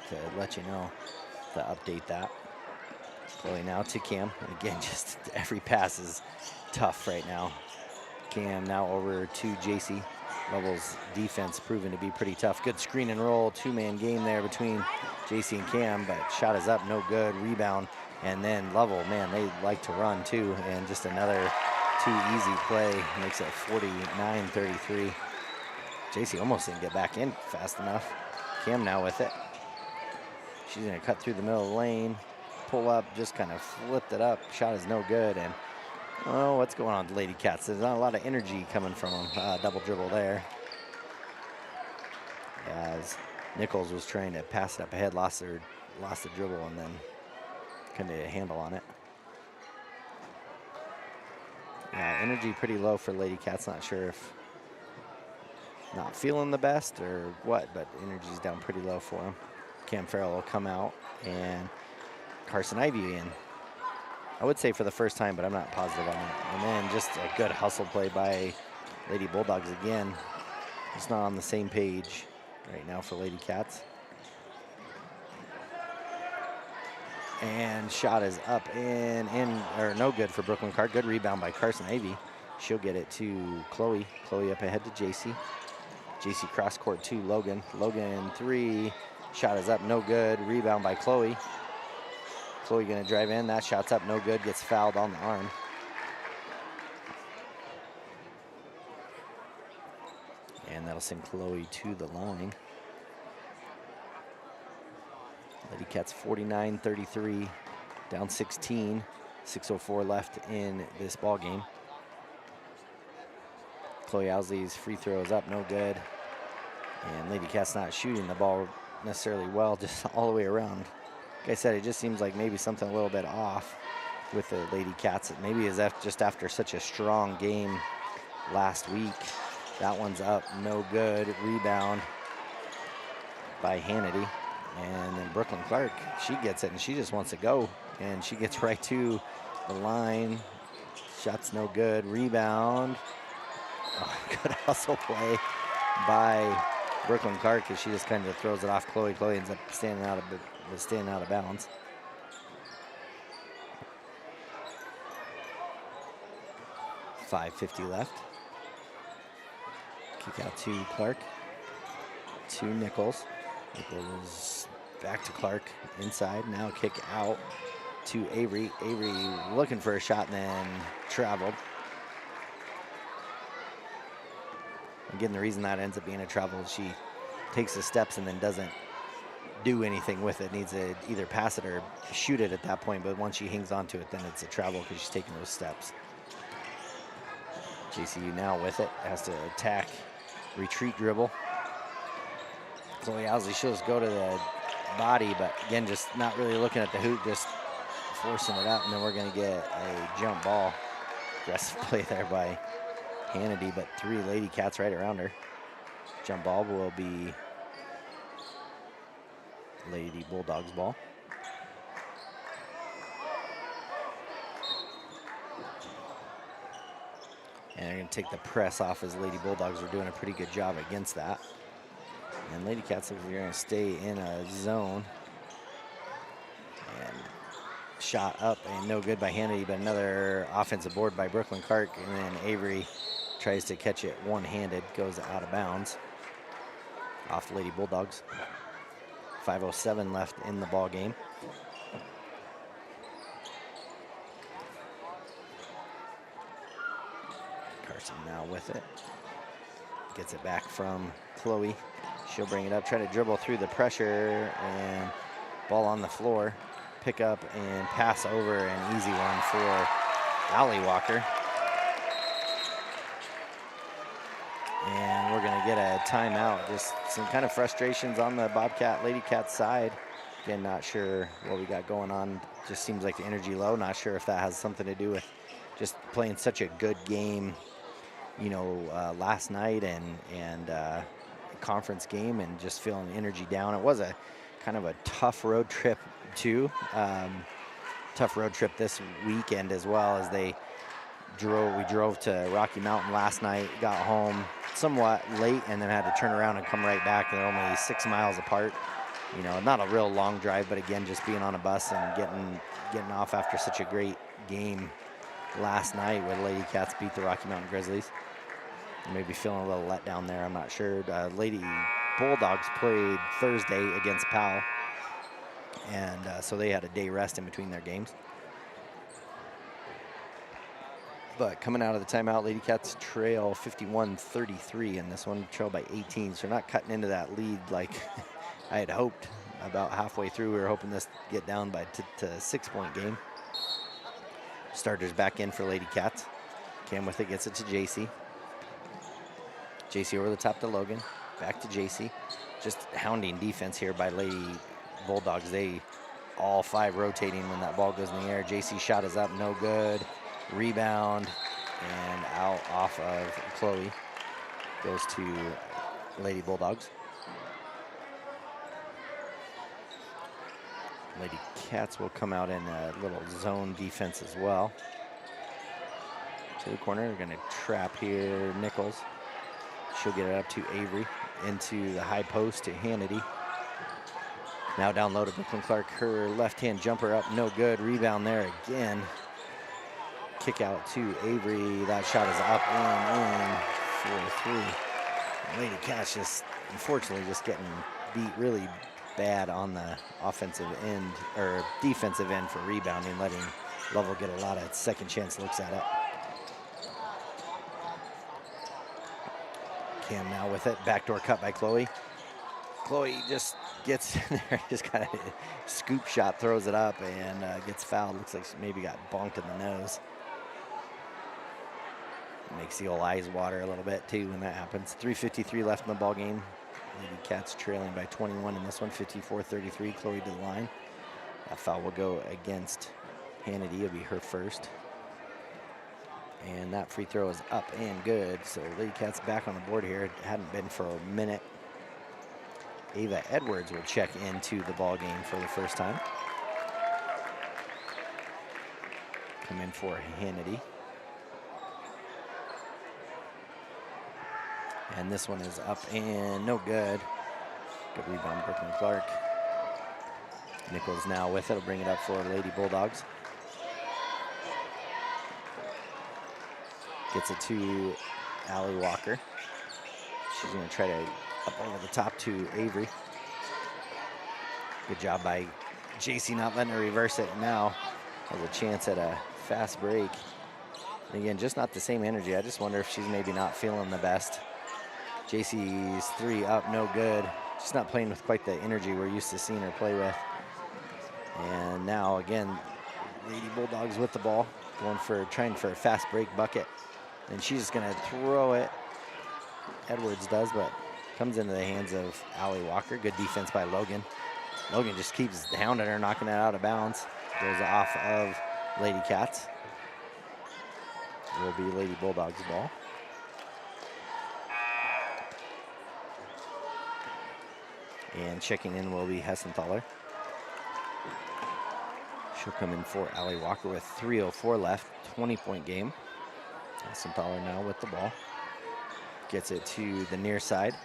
to let you know, to update that. Chloe now to Cam. And again, just every pass is tough right now. Cam now over to JC. Lovell's defense proven to be pretty tough. Good screen and roll, two-man game there between JC and Cam, but shot is up, no good. Rebound, and then Lovell, man, they like to run too, and just another too easy play makes it 49-33. JC almost didn't get back in fast enough. Cam now with it. She's gonna cut through the middle of the lane, pull up, just kind of flipped it up. Shot is no good, and oh, what's going on with Lady Cats? There's not a lot of energy coming from them. Double dribble there. As Nichols was trying to pass it up ahead, lost the dribble, and then couldn't get a handle on it. Energy pretty low for Lady Cats. Not sure if not feeling the best or what, but energy's down pretty low for them. Cam Farrell will come out, and Carson Ivey in. I would say for the first time, but I'm not positive on that. And then just a good hustle play by Lady Bulldogs again. It's not on the same page right now for Lady Cats. And shot is up and or no good for Brooklyn Card. Good rebound by Carson Ivey. She'll get it to Chloe. Chloe up ahead to JC. JC cross court to Logan. Logan three. Shot is up, no good. Rebound by Chloe. Chloe gonna drive in, that shot's up, no good, gets fouled on the arm. And that'll send Chloe to the line. Lady Cats 49-33, down 16, 6:04 left in this ball game. Chloe Owsley's free throw is up, no good. And Lady Cats not shooting the ball necessarily well, just all the way around. Like I said, it just seems like maybe something a little bit off with the Lady Cats. Maybe is just after such a strong game last week. That one's up, no good. Rebound by Hannity. And then Brooklyn Clark, she gets it, and she just wants to go. And she gets right to the line. Shot's no good. Rebound. Oh, good hustle play by Brooklyn Clark as she just kind of throws it off Chloe. Chloe ends up standing out of bounds. .550 left. Kick out to Clark. To Nichols. Nichols back to Clark inside. Now kick out to Avery. Avery looking for a shot and then traveled. Again, the reason that ends up being a travel is she takes the steps and then doesn't do anything with it. Needs to either pass it or shoot it at that point, but once she hangs onto it, then it's a travel because she's taking those steps. JCU now with it, has to attack, retreat dribble. Chloe Owsley, she'll just go to the body, but again, just not really looking at the hoop, just forcing it out, and then we're gonna get a jump ball. Aggressive play there by Hannity, but 3 Lady Cats right around her. Jump ball will be Lady Bulldogs ball. And they're gonna take the press off as Lady Bulldogs are doing a pretty good job against that. And Lady Cats are gonna stay in a zone. And shot up and no good by Hannity, but another offensive board by Brooklyn Clark, and then Avery tries to catch it one-handed, goes out of bounds off the Lady Bulldogs. 5:07 left in the ball game. Carson now with it. Gets it back from Chloe. She'll bring it up, try to dribble through the pressure, and ball on the floor. Pick up and pass over, an easy one for Allie Walker. And we're gonna get a timeout. Just some kind of frustrations on the Bobcat Lady Cat side. Again, not sure what we got going on. Just seems like the energy low. Not sure if that has something to do with just playing such a good game, you know, last night and conference game, and just feeling the energy down. It was a kind of a tough road trip too. Tough road trip this weekend as well, as we drove to Rocky Mountain last night, got home somewhat late, and then had to turn around and come right back. They're only 6 miles apart. You know, not a real long drive, but again, just being on a bus and getting off after such a great game last night where the Lady Cats beat the Rocky Mountain Grizzlies. Maybe feeling a little let down there, I'm not sure. Lady Bulldogs played Thursday against Powell, and so they had a day rest in between their games. But coming out of the timeout, Lady Cats trail 51-33 in this one, trail by 18, so they're not cutting into that lead like I had hoped. About halfway through, we were hoping this get down by to a 6-point game. Starters back in for Lady Cats. Cam with it, gets it to JC. JC over the top to Logan, back to JC. Just hounding defense here by Lady Bulldogs. They all 5 rotating when that ball goes in the air. JC shot is up, no good. Rebound and out off of Chloe. Goes to Lady Bulldogs. Lady Cats will come out in a little zone defense as well. To the corner, they're gonna trap here Nichols. She'll get it up to Avery, into the high post to Hannity. Now down low to Brooklyn Clark, her left-hand jumper up, no good. Rebound there again. Kick out to Avery, that shot is up and in for 3. Lady Cats just, unfortunately, just getting beat really bad on the offensive end, or defensive end for rebounding, letting Lovell get a lot of second chance looks at it. Cam now with it, backdoor cut by Chloe. Chloe just gets in there, just kind of scoop shot, throws it up, and gets fouled. Looks like she maybe got bonked in the nose. Makes the old eyes water a little bit too when that happens. 3:53 left in the ball game. Lady Cats trailing by 21 in this one, 54-33. Chloe to the line. That foul will go against Hannity. It'll be her first. And that free throw is up and good. So Lady Cats back on the board here. It hadn't been for a minute. Ava Edwards will check into the ball game for the first time. Come in for Hannity. And this one is up and no good. Good rebound, Brooklyn Clark. Nichols now with it, will bring it up for Lady Bulldogs. Gets it to Allie Walker. She's gonna try to up over the top to Avery. Good job by JC not letting her reverse it. Now has a chance at a fast break. And again, just not the same energy. I just wonder if she's maybe not feeling the best. JC's 3 up, no good. Just not playing with quite the energy we're used to seeing her play with. And now again, Lady Bulldogs with the ball, trying for a fast break bucket. And she's just gonna throw it. Edwards does, but comes into the hands of Allie Walker. Good defense by Logan. Logan just keeps hounding her, knocking it out of bounds. Goes off of Lady Cats. Will be Lady Bulldogs ball. And checking in will be Hessenthaler. She'll come in for Allie Walker with 3:04 left, 20-point game. Hessenthaler now with the ball. Gets it to the near side.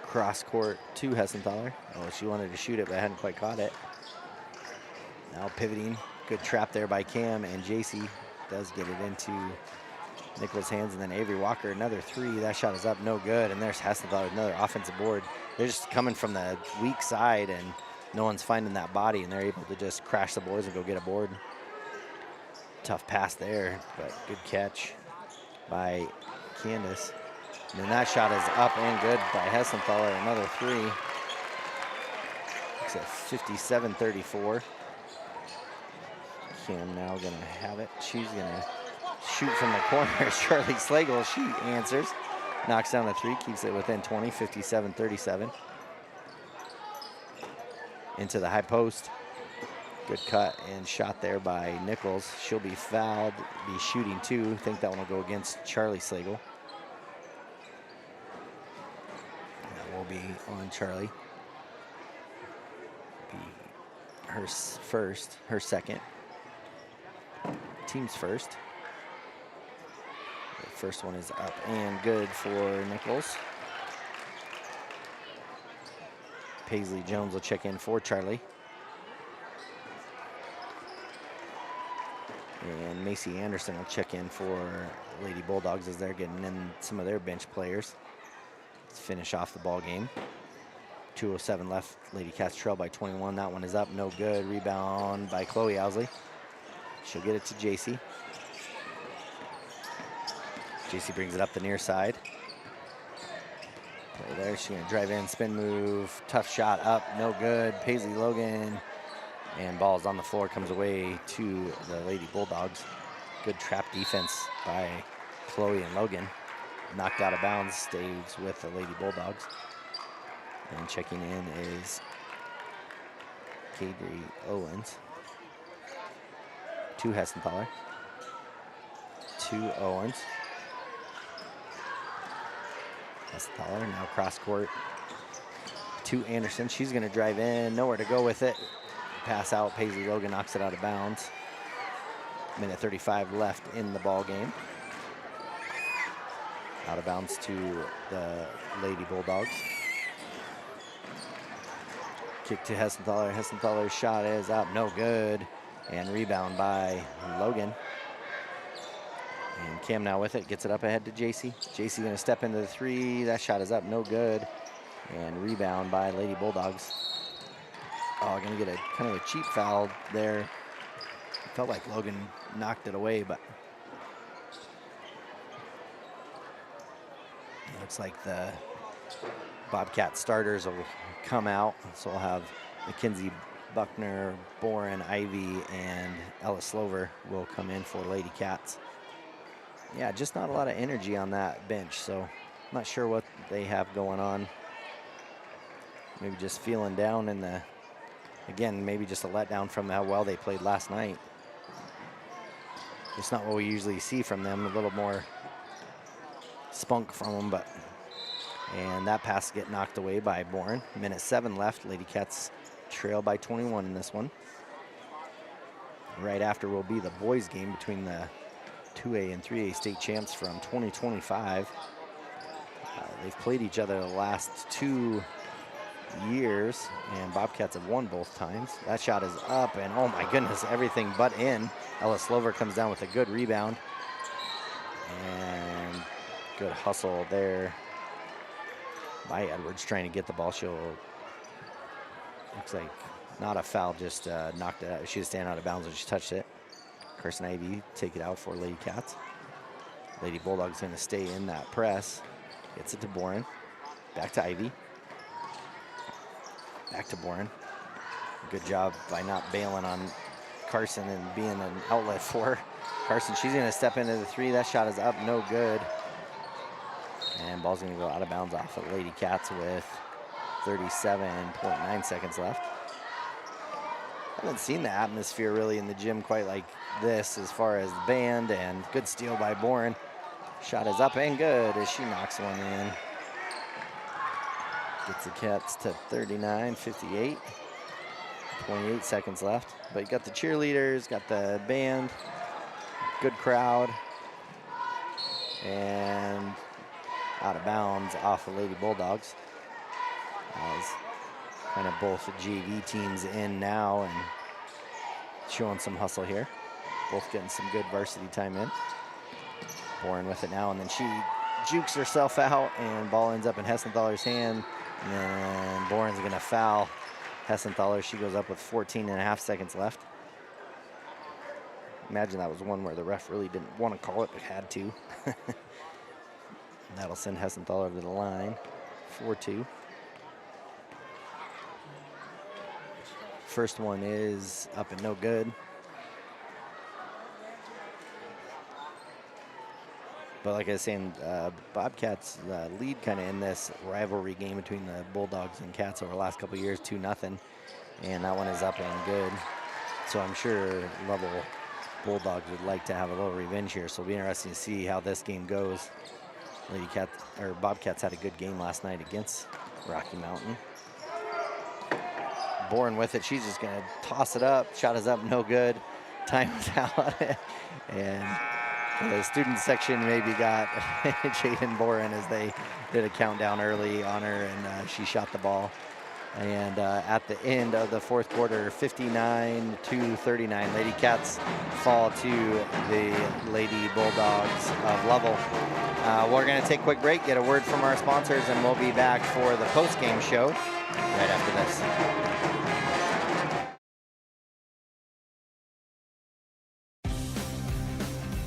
Cross court to Hessenthaler. Oh, she wanted to shoot it, but hadn't quite caught it. Now pivoting. Good trap there by Cam, and JC does get it into Nichols' hands, and then Avery Walker, another 3. That shot is up, no good, and there's Hessenthaler, another offensive board. They're just coming from the weak side, and no one's finding that body, and they're able to just crash the boards and go get a board. Tough pass there, but good catch by Candace. And then that shot is up and good by Hessenthaler, another 3. It's at 57-34. Cam now gonna have it. She's gonna shoot from the corner. Charlie Slagle, she answers. Knocks down a 3, keeps it within 20, 57-37. Into the high post. Good cut and shot there by Nichols. She'll be fouled, be shooting 2. Think that one will go against Charlie Slagle. That will be on Charlie. Be her first, her second. Team's first. The first one is up and good for Nichols. Paisley Jones will check in for Charlie. And Macy Anderson will check in for Lady Bulldogs as they're getting in some of their bench players. Let's finish off the ball game. 2:07 left. Lady Cats trail by 21. That one is up, no good. Rebound by Chloe Owsley. She'll get it to JC. JC brings it up the near side. Play there, she's gonna drive in, spin move, tough shot up, no good. Paisley Logan, and ball's on the floor, comes away to the Lady Bulldogs. Good trap defense by Chloe and Logan. Knocked out of bounds, stays with the Lady Bulldogs. And checking in is Kadri Owens. To Hessenthaler. To Owens. Hessenthaler now cross court to Anderson. She's going to drive in, nowhere to go with it. Pass out, Paisley Logan knocks it out of bounds. Minute 35 left in the ball game. Out of bounds to the Lady Bulldogs. Kick to Hessenthaler. Hessenthaler's shot is up, no good. And rebound by Logan. And Cam now with it, gets it up ahead to JC. JC gonna step into the 3. That shot is up, no good. And rebound by Lady Bulldogs. Oh, gonna get a kind of a cheap foul there. It felt like Logan knocked it away, but it looks like the Bobcat starters will come out. So we'll have Mackenzie Buckner, Boren, Ivy, and Ella Slover will come in for Lady Cats. Yeah, just not a lot of energy on that bench, so I'm not sure what they have going on. Maybe just feeling down in the, again, maybe just a letdown from how well they played last night. It's not what we usually see from them, a little more spunk from them, but And that pass get knocked away by Bourne. Minute 7 left. Lady Cats trail by 21 in this one. Right after will be the boys game between the 2A and 3A state champs from 2025. They've played each other the last 2 years, and Bobcats have won both times. That shot is up, and oh my goodness, everything but in. Ella Slover comes down with a good rebound. And good hustle there by Edwards trying to get the ball. She'll, looks like not a foul, just knocked it out. She was standing out of bounds when she touched it. Carson Ivy take it out for Lady Cats. Lady Bulldogs going to stay in that press. Gets it to Boren. Back to Ivy. Back to Boren. Good job by not bailing on Carson and being an outlet for her. Carson, she's going to step into the 3. That shot is up, no good. And ball's going to go out of bounds off of Lady Cats with 37.9 seconds left. Haven't seen the atmosphere really in the gym quite like this as far as the band, and good steal by Boren. Shot is up and good as she knocks one in. Gets the Cats to 39-58. 28 seconds left. But you got the cheerleaders, got the band, good crowd, and out of bounds off of Lady Bulldogs. As kind of both JV teams in now and showing some hustle here. Both getting some good varsity time in. Boren with it now, and then she jukes herself out, and ball ends up in Hessenthaler's hand. And then Boren's gonna foul Hessenthaler. She goes up with 14.5 seconds left. Imagine that was one where the ref really didn't want to call it, but had to. That'll send Hessenthaler to the line. 4-2. First one is up and no good. But like I was saying, Bobcats lead kind of in this rivalry game between the Bulldogs and Cats over the last couple of years, 2-0. And that one is up and good. So I'm sure Lovell Bulldogs would like to have a little revenge here. So it'll be interesting to see how this game goes. Bobcats had a good game last night against Rocky Mountain. Boren with it, she's just gonna toss it up. Shot is up, no good. Timeout out. And the student section maybe got Jaden Boren as they did a countdown early on her, and she shot the ball. And at the end of the fourth quarter, 59-39, Lady Cats fall to the Lady Bulldogs of Lovell. We're going to take a quick break, get a word from our sponsors, and we'll be back for the post-game show right after this.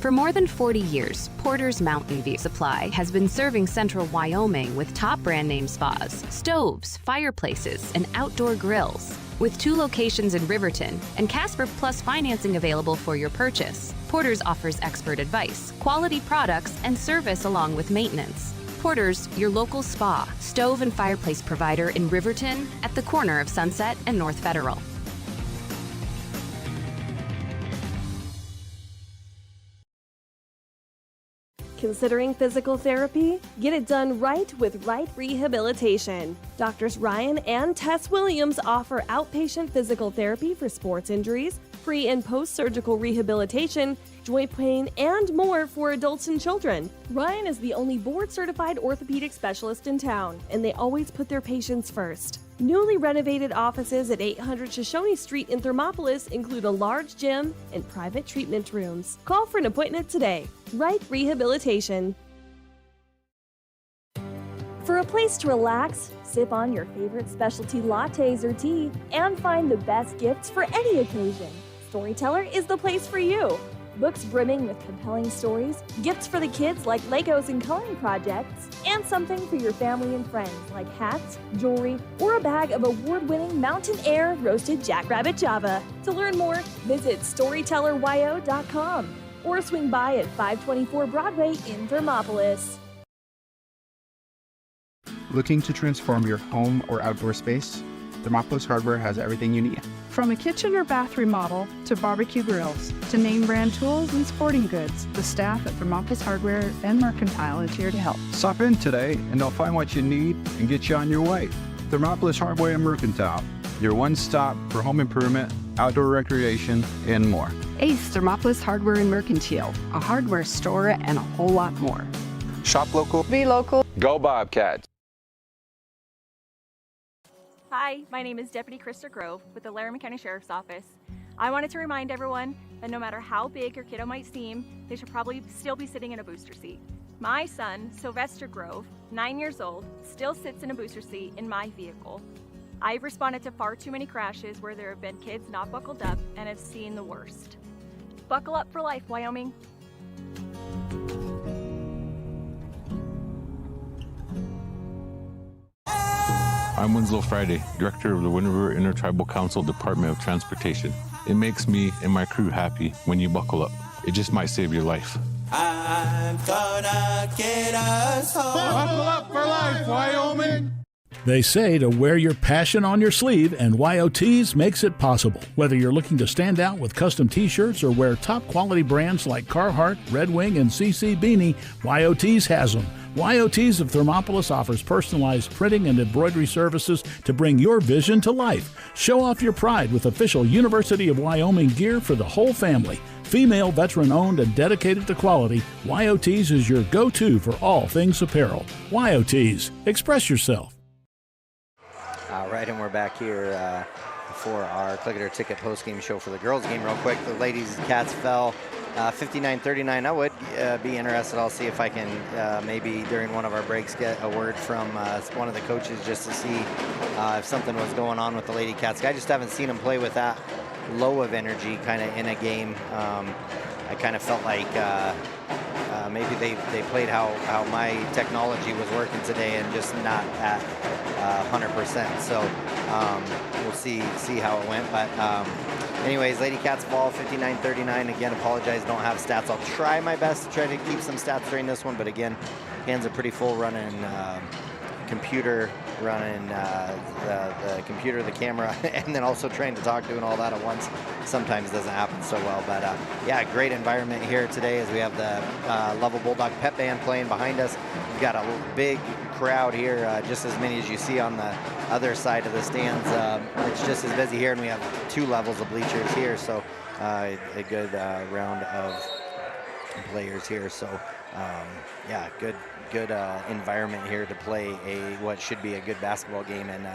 For more than 40 years, Porter's Mountain View Supply has been serving central Wyoming with top brand name spas, stoves, fireplaces, and outdoor grills. With 2 locations in Riverton and Casper Plus financing available for your purchase, Porter's offers expert advice, quality products, and service along with maintenance. Porter's, your local spa, stove, and fireplace provider in Riverton at the corner of Sunset and North Federal. Considering physical therapy? Get it done right with Right Rehabilitation. Doctors Ryan and Tess Williams offer outpatient physical therapy for sports injuries, pre- and post-surgical rehabilitation, joint pain, and more for adults and children. Ryan is the only board-certified orthopedic specialist in town, and they always put their patients first. Newly renovated offices at 800 Shoshone Street in Thermopolis include a large gym and private treatment rooms. Call for an appointment today. Right Rehabilitation. For a place to relax, sip on your favorite specialty lattes or tea, and find the best gifts for any occasion, Storyteller is the place for you. Books brimming with compelling stories, gifts for the kids like Legos and coloring projects, and something for your family and friends like hats, jewelry, or a bag of award-winning Mountain Air roasted jackrabbit java. To learn more, visit StorytellerYO.com or swing by at 524 Broadway in Thermopolis. Looking to transform your home or outdoor space? Thermopolis Hardware has everything you need. From a kitchen or bath remodel to barbecue grills to name brand tools and sporting goods, the staff at Thermopolis Hardware and Mercantile is here to help. Stop in today and they'll find what you need and get you on your way. Thermopolis Hardware and Mercantile, your one-stop for home improvement, outdoor recreation, and more. Ace Thermopolis Hardware and Mercantile, a hardware store and a whole lot more. Shop local. Be local. Go Bobcats. Hi, my name is Deputy Krista Grove with the Laramie County Sheriff's Office. I wanted to remind everyone that no matter how big your kiddo might seem, they should probably still be sitting in a booster seat. My son, Sylvester Grove, 9 years old, still sits in a booster seat in my vehicle. I've responded to far too many crashes where there have been kids not buckled up and have seen the worst. Buckle up for life, Wyoming. I'm Winslow Friday, Director of the Wind River Intertribal Council Department of Transportation. It makes me and my crew happy when you buckle up. It just might save your life. I'm gonna get us home. Buckle up for life, Wyoming! They say to wear your passion on your sleeve, and YOTs makes it possible. Whether you're looking to stand out with custom t-shirts or wear top quality brands like Carhartt, Red Wing, and CC Beanie, YOTs has them. YOTs of Thermopolis offers personalized printing and embroidery services to bring your vision to life. Show off your pride with official University of Wyoming gear for the whole family. Female, veteran-owned, and dedicated to quality, YOTs is your go-to for all things apparel. YOTs, express yourself. All right, and we're back here for our Click It or Ticket post-game show for the girls game. Real quick, the ladies' Cats fell 59-39. I would be interested. I'll see if I can maybe during one of our breaks get a word from one of the coaches just to see if something was going on with the Lady Cats. I just haven't seen them play with that low of energy kind of in a game. I kind of felt like maybe they played how my technology was working today and just not at 100%. So we'll see how it went. But anyways, Lady Cats fall 59-39. Again, apologize, don't have stats. I'll try my best to try to keep some stats during this one. But again, hands are pretty full running computer, running the computer, the camera, and then also trying to talk, doing all that at once sometimes doesn't happen so well. But yeah, great environment here today as we have the Lovell Bulldog pep band playing behind us. We've got a big crowd here, just as many as you see on the other side of the stands. It's just as busy here, and we have 2 levels of bleachers here, so a good round of players here. So yeah, good environment here to play what should be a good basketball game, and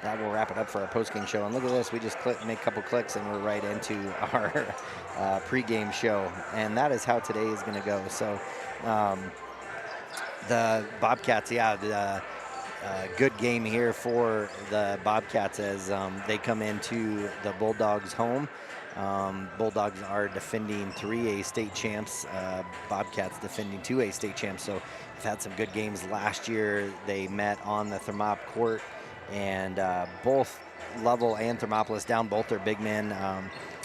that will wrap it up for our post-game show. And look at this, we just make a couple clicks and we're right into our pre-game show, and that is how today is going to go. So the Bobcats, yeah, good game here for the Bobcats as they come into the Bulldogs home. Bulldogs are defending 3A state champs, Bobcats defending 2A state champs. So they've had some good games last year. They met on the Thermop court, and both Lovell and Thermopolis down both their big men.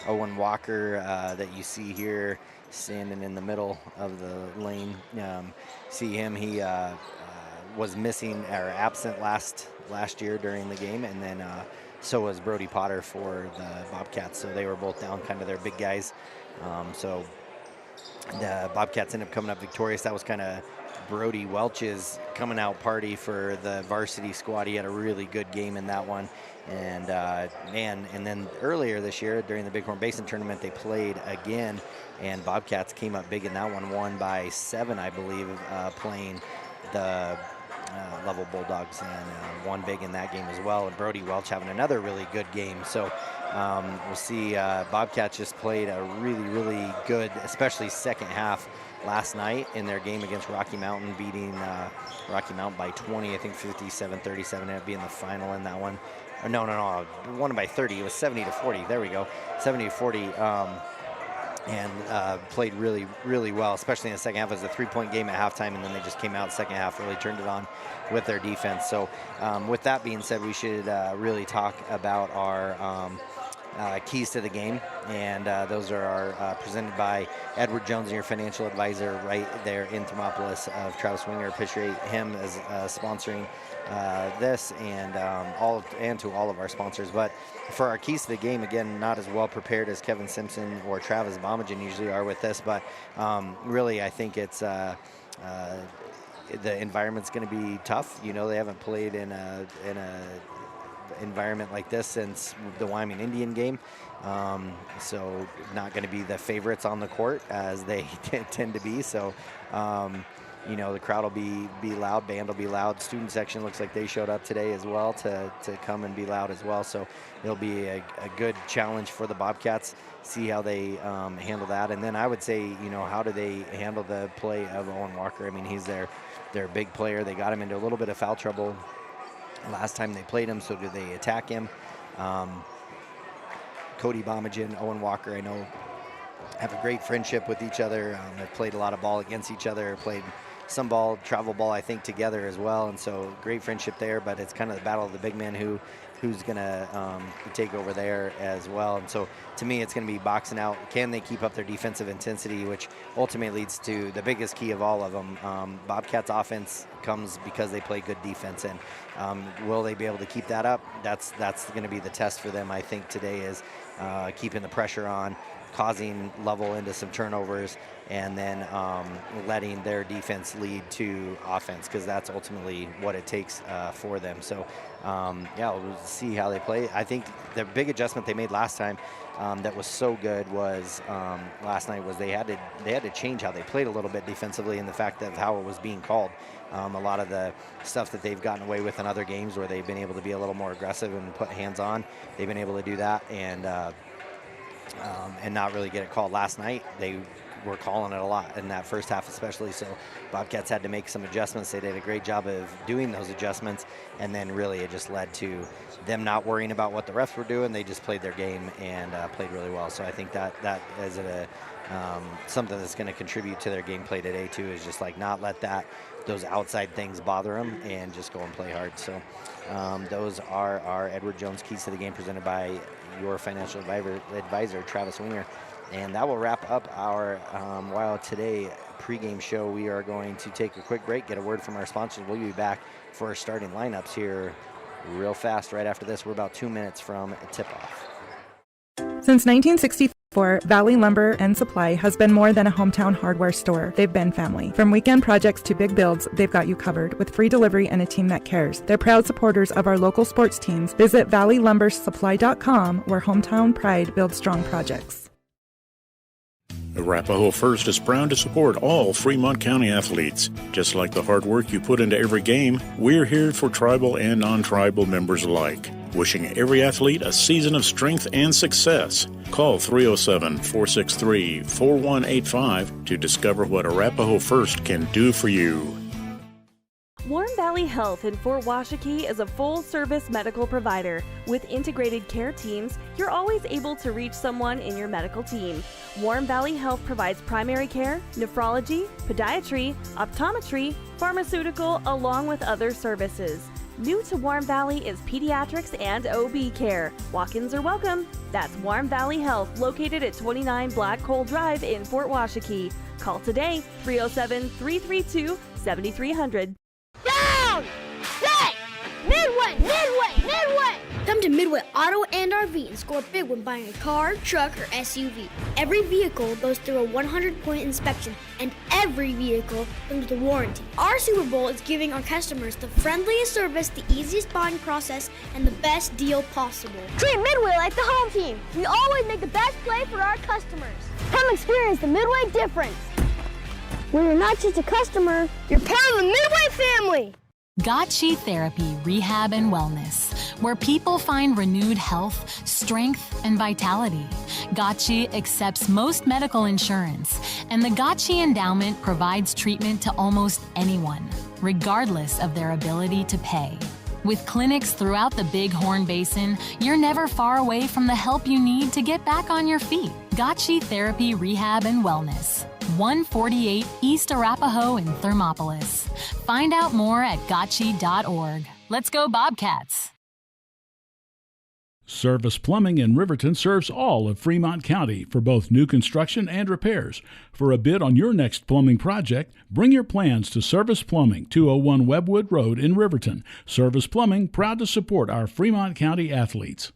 Owen Walker that you see here standing in the middle of the lane. See him, he was missing or absent last year during the game, and then so was Brody Potter for the Bobcats. So they were both down kind of their big guys. So the Bobcats ended up coming up victorious. That was kind of Brody Welch's coming out party for the varsity squad. He had a really good game in that one. And man, and then earlier this year during the Bighorn Basin tournament, they played again, and Bobcats came up big in that one, won by 7, I believe, playing the Lovell Bulldogs, and won big in that game as well. And Brody Welch having another really good game. So we'll see. Bobcats just played a really good, especially second half last night in their game against Rocky Mountain, beating Rocky Mountain by 20, I think 57-37, ended up being the final in that one. Or no, won by 30. It was 70-40. There we go, 70-40. And played really well, especially in the second half. It was a 3-point game at halftime, and then they just came out second half, really turned it on with their defense. So with that being said, we should really talk about our keys to the game, and those are presented by Edward Jones, your financial advisor right there in Thermopolis, of Travis Winger. Appreciate him as sponsoring this, and to all of our sponsors. But for our keys to the game, again, not as well prepared as Kevin Simpson or Travis Bomagen usually are with this, but really I think it's the environment's going to be tough. You know, they haven't played in a environment like this since the Wyoming Indian game, so not going to be the favorites on the court as they tend to be. So you know, the crowd will be loud, band will be loud. Student section looks like they showed up today as well to come and be loud as well. So it'll be a good challenge for the Bobcats. See how they handle that. And then I would say, you know, how do they handle the play of Owen Walker? I mean, he's their big player. They got him into a little bit of foul trouble last time they played him, so do they attack him? Cody Bomagen, Owen Walker, I know, have a great friendship with each other. They've played a lot of ball against each other, played some ball, travel ball, I think, together as well. And so great friendship there, but it's kind of the battle of the big man who's going to take over there as well. And so to me, it's going to be boxing out. Can they keep up their defensive intensity, which ultimately leads to the biggest key of all of them. Bobcats offense comes because they play good defense, and will they be able to keep that up? That's going to be the test for them, I think, today, is keeping the pressure on, causing Lovell into some turnovers, and then letting their defense lead to offense, because that's ultimately what it takes for them. So yeah, we'll see how they play. I think the big adjustment they made last time that was so good was last night was they had to change how they played a little bit defensively, and the fact of how it was being called. A lot of the stuff that they've gotten away with in other games where they've been able to be a little more aggressive and put hands on, they've been able to do that and not really get it called. Last night they were calling it a lot in that first half especially, so Bobcats had to make some adjustments. They did a great job of doing those adjustments, and then really it just led to them not worrying about what the refs were doing. They just played their game and played really well. So I think that is something that's going to contribute to their gameplay today too, is just like not let those outside things bother them and just go and play hard. So those are our Edward Jones keys to the game, presented by your financial advisor, Travis Winger. And that will wrap up our Wild Today pregame show. We are going to take a quick break, get a word from our sponsors. We'll be back for our starting lineups here real fast right after this. We're about 2 minutes from tip-off. Since 1964, Valley Lumber and Supply has been more than a hometown hardware store. They've been family. From weekend projects to big builds, they've got you covered with free delivery and a team that cares. They're proud supporters of our local sports teams. Visit valleylumbersupply.com, where hometown pride builds strong projects. Arapahoe First is proud to support all Fremont County athletes. Just like the hard work you put into every game, we're here for tribal and non-tribal members alike. Wishing every athlete a season of strength and success. Call 307-463-4185 to discover what Arapahoe First can do for you. Warm Valley Health in Fort Washakie is a full-service medical provider. With integrated care teams, you're always able to reach someone in your medical team. Warm Valley Health provides primary care, nephrology, podiatry, optometry, pharmaceutical, along with other services. New to Warm Valley is pediatrics and OB care. Walk-ins are welcome. That's Warm Valley Health, located at 29 Black Coal Drive in Fort Washakie. Call today, 307-332-7300. Down! Set! Midway! Midway! Midway! Come to Midway Auto and RV and score big when buying a car, truck, or SUV. Every vehicle goes through a 100-point inspection, and every vehicle comes with a warranty. Our Super Bowl is giving our customers the friendliest service, the easiest buying process, and the best deal possible. Treat Midway like the home team. We always make the best play for our customers. Come experience the Midway difference, where you're not just a customer, you're part of the Midway family. Gotchi Therapy, Rehab and Wellness, where people find renewed health, strength, and vitality. Gotchi accepts most medical insurance, and the Gotchi Endowment provides treatment to almost anyone, regardless of their ability to pay. With clinics throughout the Bighorn Basin, you're never far away from the help you need to get back on your feet. Gotchi Therapy, Rehab and Wellness, 148 East Arapahoe in Thermopolis. Find out more at gotchi.org. Let's go Bobcats! Service Plumbing in Riverton serves all of Fremont County for both new construction and repairs. For a bid on your next plumbing project, bring your plans to Service Plumbing, 201 Webwood Road in Riverton. Service Plumbing, proud to support our Fremont County athletes.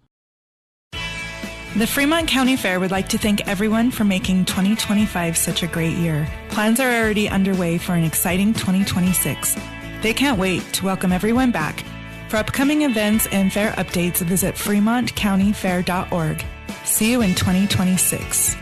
The Fremont County Fair would like to thank everyone for making 2025 such a great year. Plans are already underway for an exciting 2026. They can't wait to welcome everyone back. For upcoming events and fair updates, visit fremontcountyfair.org. See you in 2026.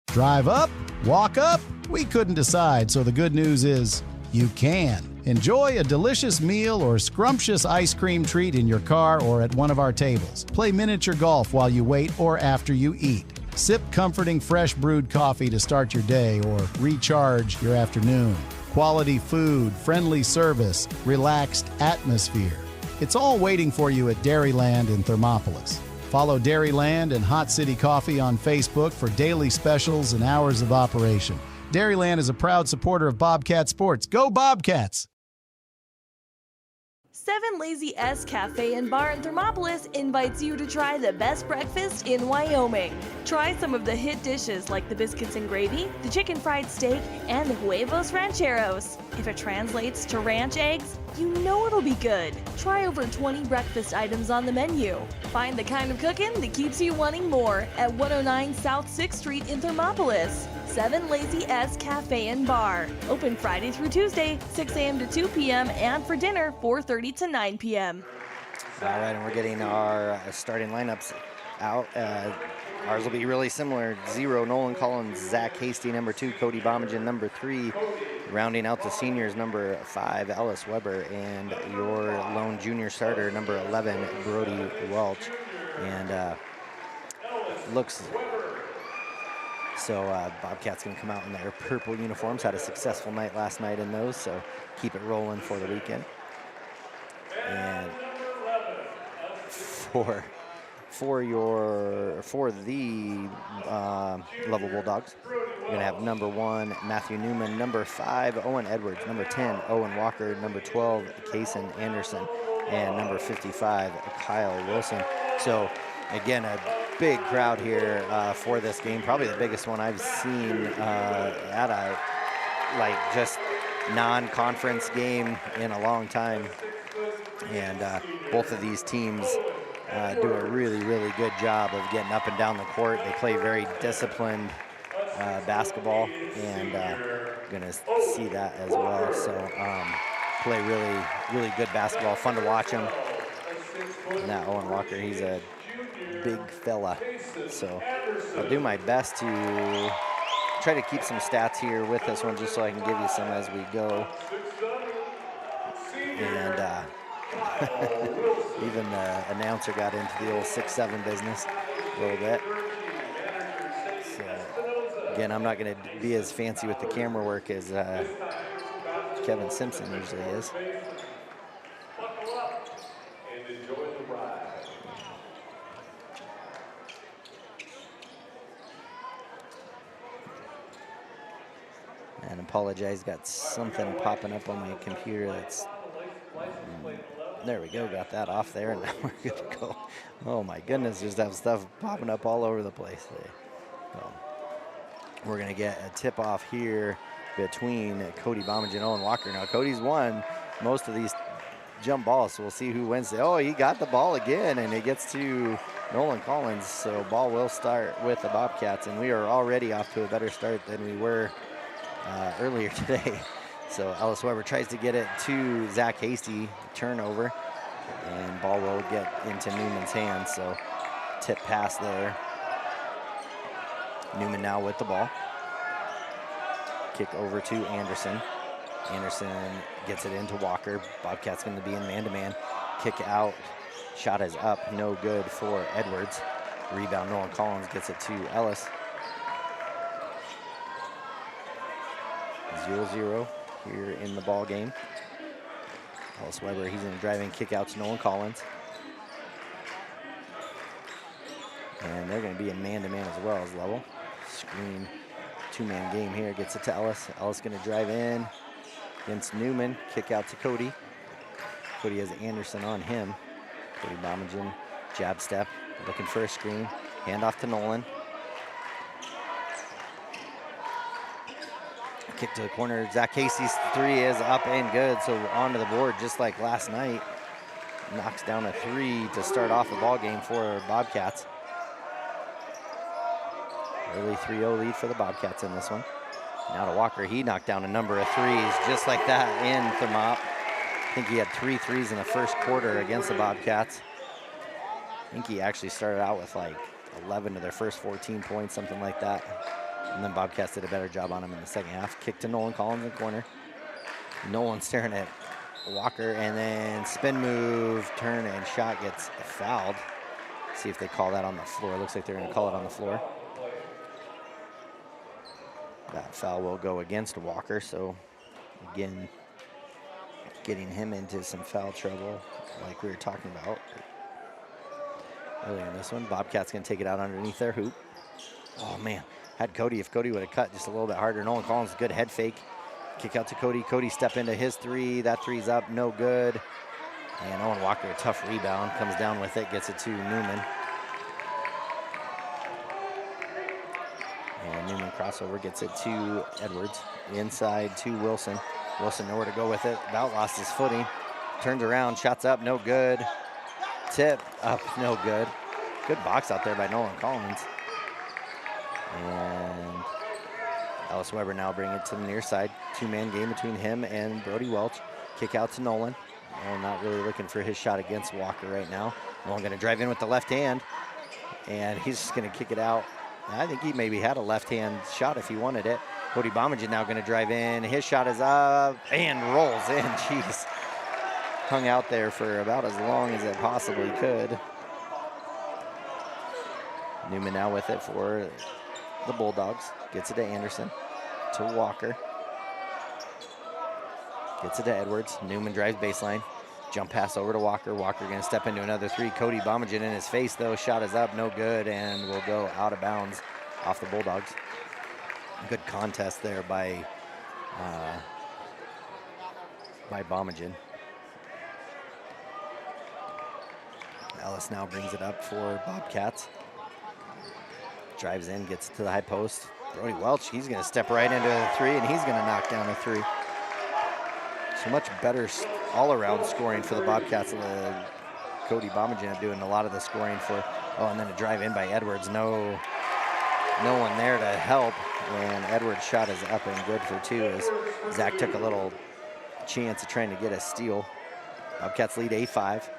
Drive up? Walk up? We couldn't decide, so the good news is you can. Enjoy a delicious meal or scrumptious ice cream treat in your car or at one of our tables. Play miniature golf while you wait or after you eat. Sip comforting fresh brewed coffee to start your day or recharge your afternoon. Quality food, friendly service, relaxed atmosphere. It's all waiting for you at Dairyland in Thermopolis. Follow Dairyland and Hot City Coffee on Facebook for daily specials and hours of operation. Dairyland is a proud supporter of Bobcat Sports. Go Bobcats! 7 Lazy S Cafe and Bar in Thermopolis invites you to try the best breakfast in Wyoming. Try some of the hit dishes like the biscuits and gravy, the chicken fried steak, and the huevos rancheros. If it translates to ranch eggs, you know it'll be good. Try over 20 breakfast items on the menu. Find the kind of cooking that keeps you wanting more at 109 South 6th Street in Thermopolis. 7 Lazy S Cafe and Bar. Open Friday through Tuesday, 6 a.m. to 2 p.m. and for dinner, 4:30 to 9 p.m. All right, and we're getting our starting lineups out. Ours will be really similar. 0, Nolan Collins, Zach Hasty, number 2, Cody Bomagen, number 3. Rounding out the seniors, number 5, Ellis Weber, and your lone junior starter, number 11, Brody Welch. And looks so Bobcats going to come out in their purple uniforms. Had a successful night last night in those, so keep it rolling for the weekend. And for the Lovell Bulldogs, you're going to have number 1, Matthew Newman, number 5, Owen Edwards, number 10, Owen Walker, number 12, Kaysen Anderson, and number 55, Kyle Wilson. So again, a big crowd here for this game, probably the biggest one I've seen at a just non-conference game in a long time. And both of these teams do a really, really good job of getting up and down the court. They play very disciplined basketball, and going to see that as well. So play really, really good basketball. Fun to watch them. And that Owen Walker, he's a big fella. So I'll do my best to try to keep some stats here with this one, just so I can give you some as we go. And even the announcer got into the old 6-7 business a little bit. So again, I'm not going to be as fancy with the camera work as Kevin Simpson usually is. And apologize, got something popping up on my computer that's there we go, got that off there, and now we're good to go. Oh my goodness, just have stuff popping up all over the place there. Well, we're gonna get a tip off here between Cody Bomagen and Owen Walker. Now Cody's won most of these jump balls, so we'll see who wins. Oh, he got the ball again, and it gets to Nolan Collins, so ball will start with the Bobcats, and we are already off to a better start than we were earlier today. So Ellis Weber tries to get it to Zach Hasty, turnover, and ball will get into Newman's hands. So tip pass there. Newman now with the ball. Kick over to Anderson. Anderson gets it into Walker. Bobcat's going to be in man-to-man. Kick out. Shot is up. No good for Edwards. Rebound, Nolan Collins gets it to Ellis. 0-0 here in the ball game. Ellis Weber, he's going to drive in, kick out to Nolan Collins. And they're going to be in man-to-man as well as Lovell. Screen, two-man game here, gets it to Ellis. Ellis going to drive in against Newman, kick out to Cody. Cody has Anderson on him. Cody Bomagen Jab step, looking for a screen. Hand off to Nolan. Kick to the corner. Zach Casey's three is up and good. So onto the board just like last night. Knocks down a three to start off the ball game for Bobcats. Early 3-0 lead for the Bobcats in this one. Now to Walker. He knocked down a number of threes just like that in Thermop. I think he had 3 threes in the first quarter against the Bobcats. I think he actually started out with like 11 of their first 14 points, something like that. And then Bobcats did a better job on him in the second half. Kick to Nolan Collins in the corner. Nolan staring at Walker, and then spin move, turn, and shot gets fouled. See if they call that on the floor. Looks like they're going to call it on the floor. That foul will go against Walker, so again, getting him into some foul trouble like we were talking about earlier in this one. Bobcats going to take it out underneath their hoop. Oh, man. Had Cody. If Cody would have cut just a little bit harder. Nolan Collins, good head fake. Kick out to Cody. Cody step into his three. That three's up, no good. And Owen Walker, a tough rebound, comes down with it, gets it to Newman. And Newman crossover, gets it to Edwards. Inside to Wilson. Wilson nowhere to go with it. About lost his footing. Turns around, shots up, no good. Tip up, no good. Good box out there by Nolan Collins. And Ellis Weber now bringing it to the near side. Two-man game between him and Brody Welch. Kick out to Nolan. Nolan not really looking for his shot against Walker right now. Nolan going to drive in with the left hand. And he's just going to kick it out. I think he maybe had a left-hand shot if he wanted it. Cody Bomagen now going to drive in. His shot is up and rolls in. Jeez. Hung out there for about as long as it possibly could. Newman now with it for the Bulldogs. Gets it to Anderson. To Walker. Gets it to Edwards. Newman drives baseline. Jump pass over to Walker. Walker going to step into another three. Cody Bomagen in his face, though. Shot is up, no good, and will go out of bounds off the Bulldogs. Good contest there by Bomagen. Ellis now brings it up for Bobcats. Drives in, gets it to the high post. Brody Welch, he's going to step right into the three, and he's going to knock down a three. So much better all-around scoring for the Bobcats. Cody Bomagen doing a lot of the scoring for, and then a drive in by Edwards. No one there to help, and Edwards' shot is up and good for two as Zach took a little chance of trying to get a steal. Bobcats lead 8-5 to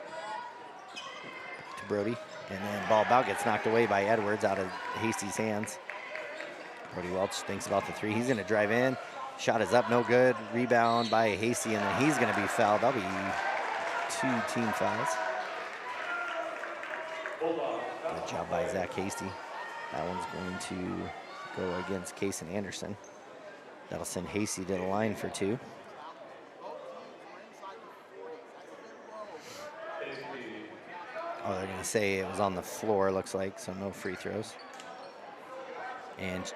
Brody, and then ball about gets knocked away by Edwards out of Hasty's hands. Brody Welch thinks about the three. He's going to drive in. Shot is up, no good. Rebound by Hasty, and then he's going to be fouled. That'll be 2 team fouls. Good job by Zach Hasty. That one's going to go against Kason Anderson. That'll send Hasty to the line for 2. Oh, they're going to say it was on the floor, looks like, so no free throws. And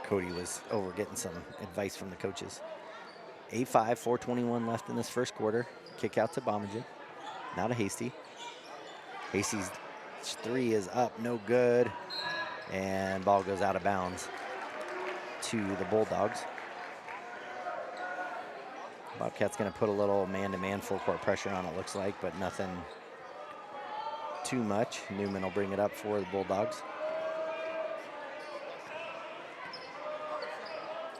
Cody was over getting some advice from the coaches. 8-5, 4:21 left in this first quarter. Kick out to Bomagen. Now to Hasty. Hasty's three is up, no good. And ball goes out of bounds to the Bulldogs. Bobcats going to put a little man-to-man full court pressure on it, looks like, but nothing too much. Newman will bring it up for the Bulldogs.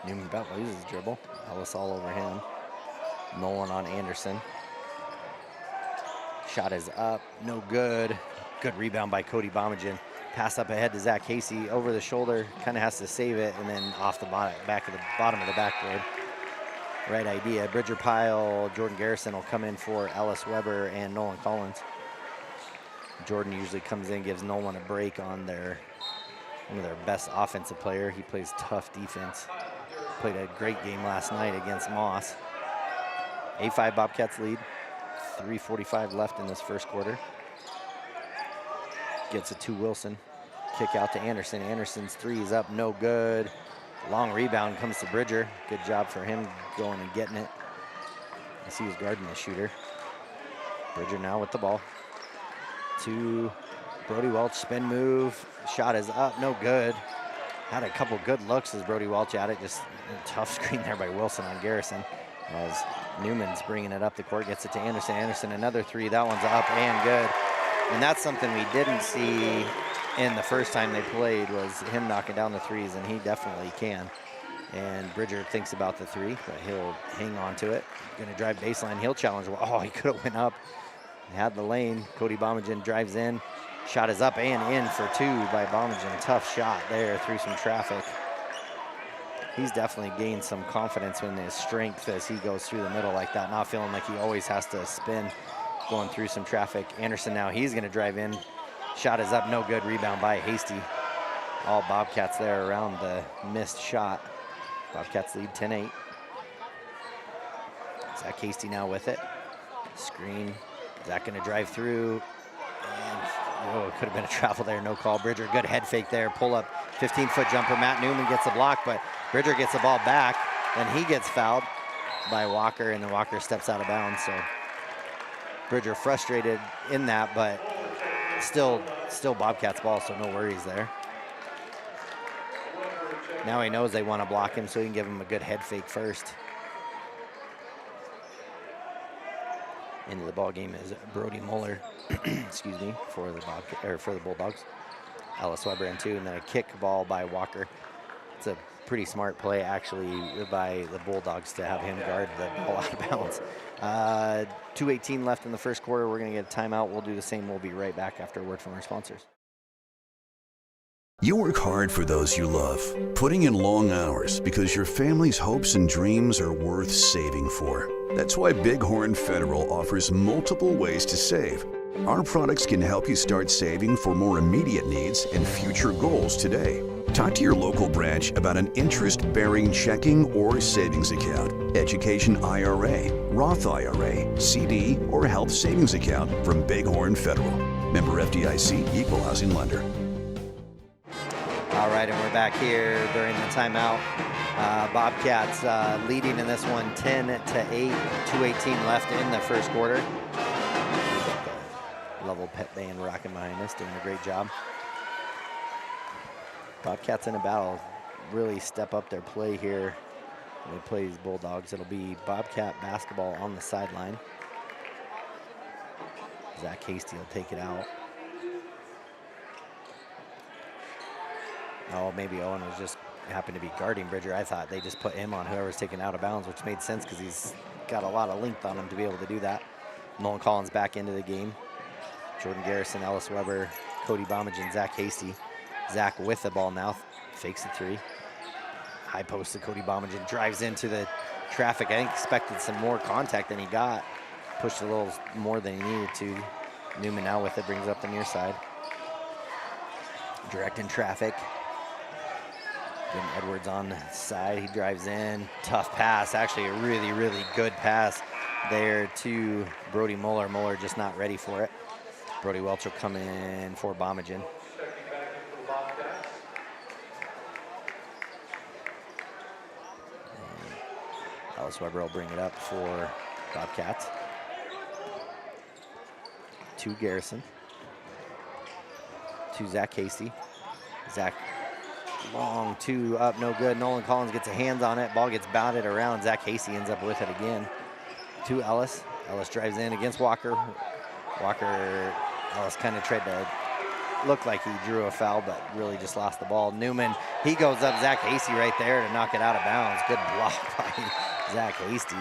Newman about loses his dribble. Ellis all over him. Nolan on Anderson. Shot is up, no good. Good rebound by Cody Bomagen. Pass up ahead to Zach Hasty, over the shoulder, kind of has to save it, and then off the bottom of the backboard. Right idea. Bridger Pyle, Jordan Garrison will come in for Ellis Weber and Nolan Collins. Jordan usually comes in, gives Nolan a break on one of their best offensive player. He plays tough defense. Played a great game last night against Moss. 8-5 Bobcats lead. 3:45 left in this first quarter. Gets it to Wilson. Kick out to Anderson. Anderson's three is up, no good. Long rebound comes to Bridger. Good job for him going and getting it. As he was guarding the shooter. Bridger now with the ball. To Brody Welch spin move. Shot is up, no good. Had a couple good looks as Brody Welch at it. Just a tough screen there by Wilson on Garrison. As Newman's bringing it up the court, gets it to Anderson. Anderson, another three. That one's up and good. And that's something we didn't see in the first time they played, was him knocking down the threes, and he definitely can. And Bridger thinks about the three, but he'll hang on to it. Gonna drive baseline, he'll challenge. Oh, he could have went up. He had the lane. Cody Bomagen drives in. Shot is up and in for two by Bomagen. Tough shot there through some traffic. He's definitely gained some confidence in his strength as he goes through the middle like that, not feeling like he always has to spin going through some traffic. Anderson now, he's gonna drive in. Shot is up, no good. Rebound by Hasty. All Bobcats there around the missed shot. Bobcats lead 10-8. Zach Hasty now with it. Screen. Zach gonna drive through. And, oh, it could have been a travel there, no call. Bridger, good head fake there. Pull up, 15-foot jumper. Matt Newman gets the block, but Bridger gets the ball back. Then he gets fouled by Walker, and then Walker steps out of bounds. So Bridger frustrated in that, but still Bobcats ball, so no worries there. Now he knows they want to block him, so he can give him a good head fake first. Into the ball game is Brody Muller, excuse me, for the Bulldogs. Ellis Weber in two, and then a kick ball by Walker. It's a pretty smart play actually by the Bulldogs to have him guard the ball out of bounds. 2:18 left in the first quarter. We're going to get a timeout. We'll do the same. We'll be right back after a word from our sponsors. You work hard for those you love, putting in long hours because your family's hopes and dreams are worth saving for. That's why Bighorn Federal offers multiple ways to save. Our products can help you start saving for more immediate needs and future goals today. Talk to your local branch about an interest-bearing checking or savings account, education IRA, Roth IRA, CD, or health savings account from Bighorn Federal. Member FDIC, Equal Housing Lender. All right, and we're back here during the timeout. Bobcats leading in this one 10-8, 2:18 left in the first quarter. Lovell Pep Band rocking behind us, doing a great job. Bobcats in a battle really step up their play here when they play these Bulldogs. It'll be Bobcat basketball on the sideline. Zach Hasty will take it out. Oh, maybe Owen was just happened to be guarding Bridger. I thought they just put him on whoever's taken out of bounds, which made sense because he's got a lot of length on him to be able to do that. Nolan Collins back into the game. Jordan Garrison, Ellis Weber, Cody Bomagen, Zach Hasty. Zach with the ball now, fakes the three. High post to Cody Bomagen, drives into the traffic. I think expected some more contact than he got. Pushed a little more than he needed to. Newman now with it, brings it up the near side. Direct in traffic. Getting Edwards on the side, he drives in. Tough pass, actually a really, really good pass there to Brody Muller. Muller just not ready for it. Brody Welch will come in for Bomagen. Ellis Weber will bring it up for Bobcats. To Garrison. To Zach Hasty. Zach long two up, no good. Nolan Collins gets a hands on it. Ball gets batted around. Zach Hasty ends up with it again. To Ellis. Ellis drives in against Walker. Ellis kind of tried to look like he drew a foul, but really just lost the ball. Newman, he goes up. Zach Hasty right there to knock it out of bounds. Good block by Zach Hasty.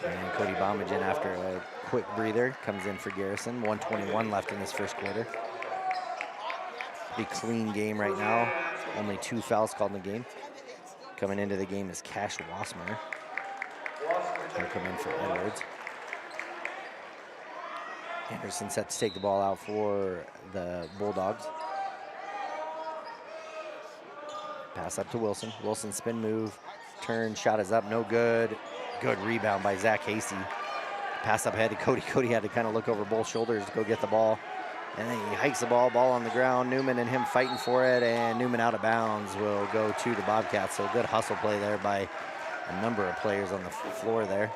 And Cody Bomagen, after a quick breather, comes in for Garrison. 1:21 left in this first quarter. Pretty clean game right now. Only 2 fouls called in the game. Coming into the game is Cash Wassmer. He'll come in for Edwards. Anderson set to take the ball out for the Bulldogs. Pass up to Wilson. Wilson spin move. Turn, shot is up, no good. Good rebound by Zach Hasty. Pass up ahead to Cody. Cody had to kind of look over both shoulders to go get the ball. And then he hikes the ball on the ground. Newman and him fighting for it, and Newman out of bounds will go to the Bobcats. So good hustle play there by a number of players on the floor there.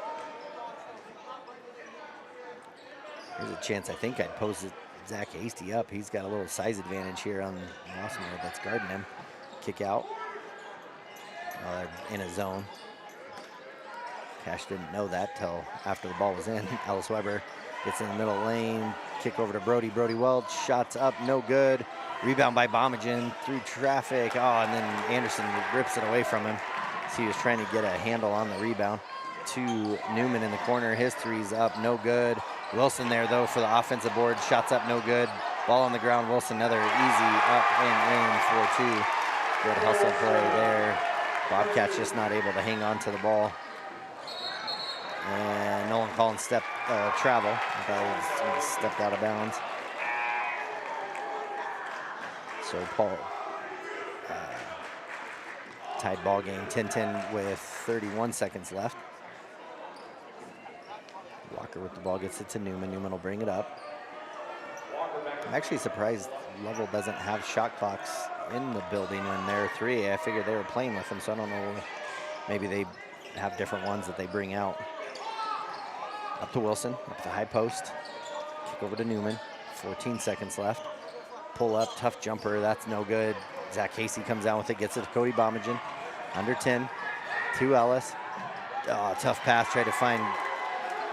Here's a chance I think I'd post Zach Hasty up. He's got a little size advantage here on Rossmore that's guarding him. Kick out. They're in a zone. Cash didn't know that till after the ball was in. Ellis Weber gets in the middle lane. Kick over to Brody. Brody Welch. Shots up, no good. Rebound by Bomagen through traffic. Oh, and then Anderson rips it away from him. So he was trying to get a handle on the rebound. To Newman in the corner. His three's up, no good. Wilson there, though, for the offensive board. Shots up, no good. Ball on the ground. Wilson, another easy up and in for two. Good hustle play there. Bobcats just not able to hang on to the ball. And Nolan Collins travel. I thought he stepped out of bounds. So Paul tied ball game 10-10 with 31 seconds left. Walker with the ball gets it to Newman. Newman will bring it up. I'm actually surprised Lovell doesn't have shot clocks in the building when they're three. I figured they were playing with them, so I don't know. Maybe they have different ones that they bring out. Up to Wilson, up to the high post. Kick over to Newman. 14 seconds left. Pull up, tough jumper. That's no good. Zach Casey comes down with it, gets it to Cody Bomagen. Under 10 to Ellis. Oh, tough pass. Try to find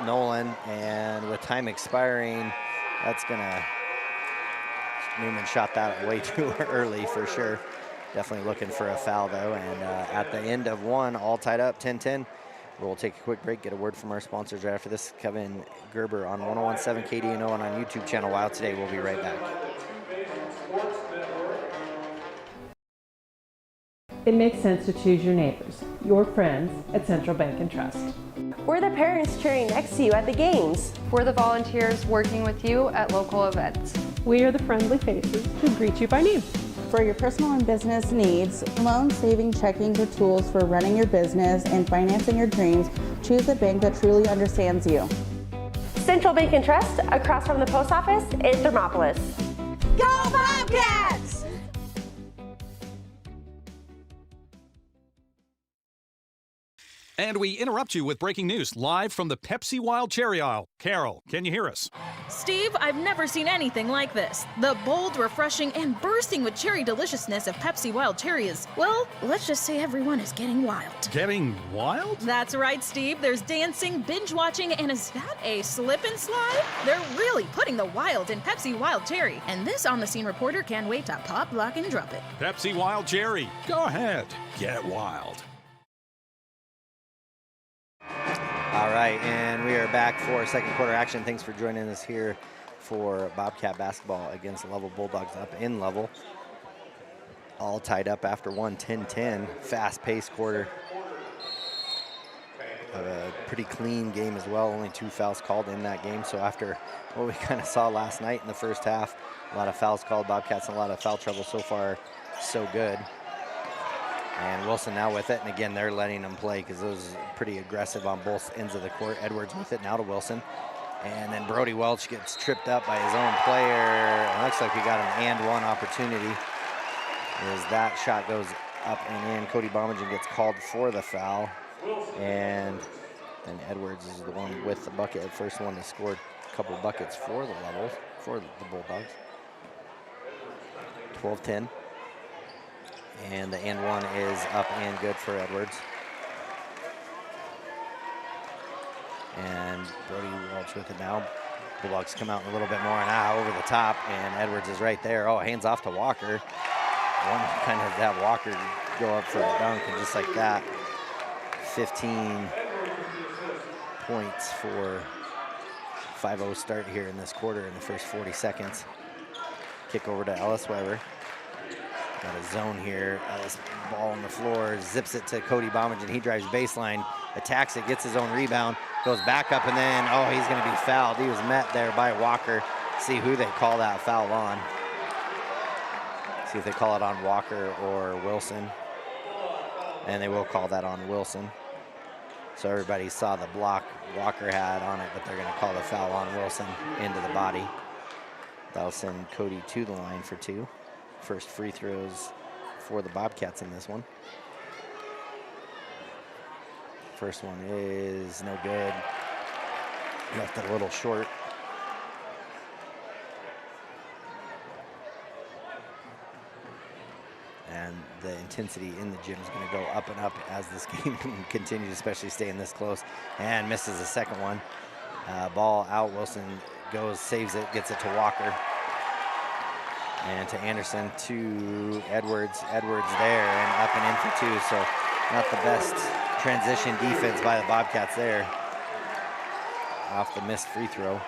Nolan, and with time expiring, that's gonna, Newman shot that way too early for sure. Definitely looking for a foul though, and at the end of one, all tied up, 10-10. We'll take a quick break, get a word from our sponsors right after this. Kevin Gerber on 101.7 KDNO and on YouTube channel Wild Today. We'll be right back. It makes sense to choose your neighbors, your friends at Central Bank and Trust. We're the parents cheering next to you at the games. We're the volunteers working with you at local events. We are the friendly faces who greet you by name. For your personal and business needs, loan, saving, checking, or tools for running your business and financing your dreams, choose a bank that truly understands you. Central Bank and Trust, across from the post office in Thermopolis. Go Bobcats! And we interrupt you with breaking news live from the Pepsi Wild Cherry aisle. Carol, can you hear us? Steve, I've never seen anything like this. The bold, refreshing, and bursting with cherry deliciousness of Pepsi Wild Cherry is, well, let's just say everyone is getting wild. Getting wild? That's right, Steve. There's dancing, binge-watching, and is that a slip and slide? They're really putting the wild in Pepsi Wild Cherry, and this on-the-scene reporter can't wait to pop, lock, and drop it. Pepsi Wild Cherry. Go ahead. Get wild. All right, and we are back for second quarter action. Thanks for joining us here for Bobcat basketball against Lovell Bulldogs up in Lovell. All tied up after one, 10-10. Fast-paced quarter. A pretty clean game as well. Only 2 fouls called in that game. So after what we kind of saw last night in the first half, a lot of fouls called. Bobcats in a lot of foul trouble so far. So good. And Wilson now with it, and again, they're letting them play because it was pretty aggressive on both ends of the court. Edwards with it now to Wilson. And then Brody Welch gets tripped up by his own player. It looks like we got an and one opportunity as that shot goes up and in. Cody Bomagen gets called for the foul. And then Edwards is the one with the bucket, the first one to score a couple of buckets for the Levels, for the Bulldogs. 12-10. And the and one is up and good for Edwards. And Brody Welch with it now. Bulldogs come out a little bit more and over the top, and Edwards is right there. Oh, hands off to Walker. One kind of have Walker go up for a dunk, and just like that, 15 points for 5-0 start here in this quarter in the first 40 seconds. Kick over to Ellis Weber. Got a zone here. Ellis ball on the floor, zips it to Cody Bomagen. He drives baseline, attacks it, gets his own rebound, goes back up, and then, oh, he's going to be fouled. He was met there by Walker. See who they call that foul on. See if they call it on Walker or Wilson. And they will call that on Wilson. So everybody saw the block Walker had on it, but they're going to call the foul on Wilson into the body. That'll send Cody to the line for 2. First free throws for the Bobcats in this one. First one is no good. Left it a little short. and the intensity in the gym is going to go up and up as this game continues, especially staying this close, and misses the second one. Ball out, Wilson goes, saves it, gets it to Walker, and to Anderson, to Edwards. Edwards there, and up and in for two, so not the best transition defense by the Bobcats there. Off the missed free throw.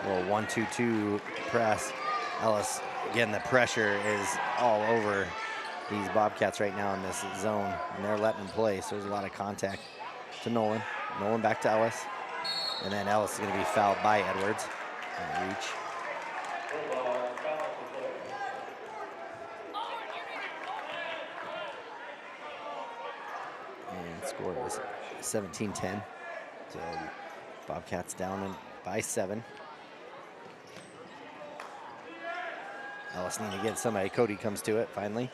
A little 1-2-2 press. Ellis, again, the pressure is all over these Bobcats right now in this zone, and they're letting them play, so there's a lot of contact to Nolan. Nolan back to Ellis, and then Ellis is going to be fouled by Edwards. Reach. And score is 17-10. So Bobcats down by 7. Ellis needing to get somebody. Cody comes to it finally.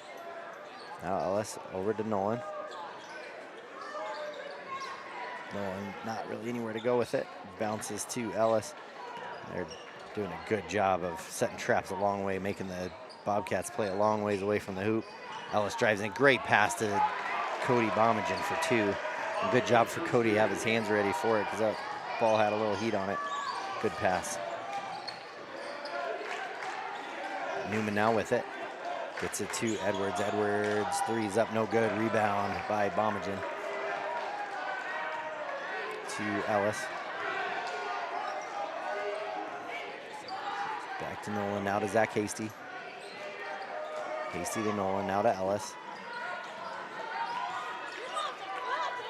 Now Ellis over to Nolan. Nolan not really anywhere to go with it. Bounces to Ellis. They're doing a good job of setting traps a long way, making the Bobcats play a long ways away from the hoop. Ellis drives in, great pass to Cody Bomagen for 2. And good job for Cody to have his hands ready for it because that ball had a little heat on it. Good pass. Newman now with it. Gets it to Edwards. Edwards, three's up, no good. Rebound by Bomagen. To Ellis. Back to Nolan, now to Zach Hasty. Hasty to Nolan, now to Ellis.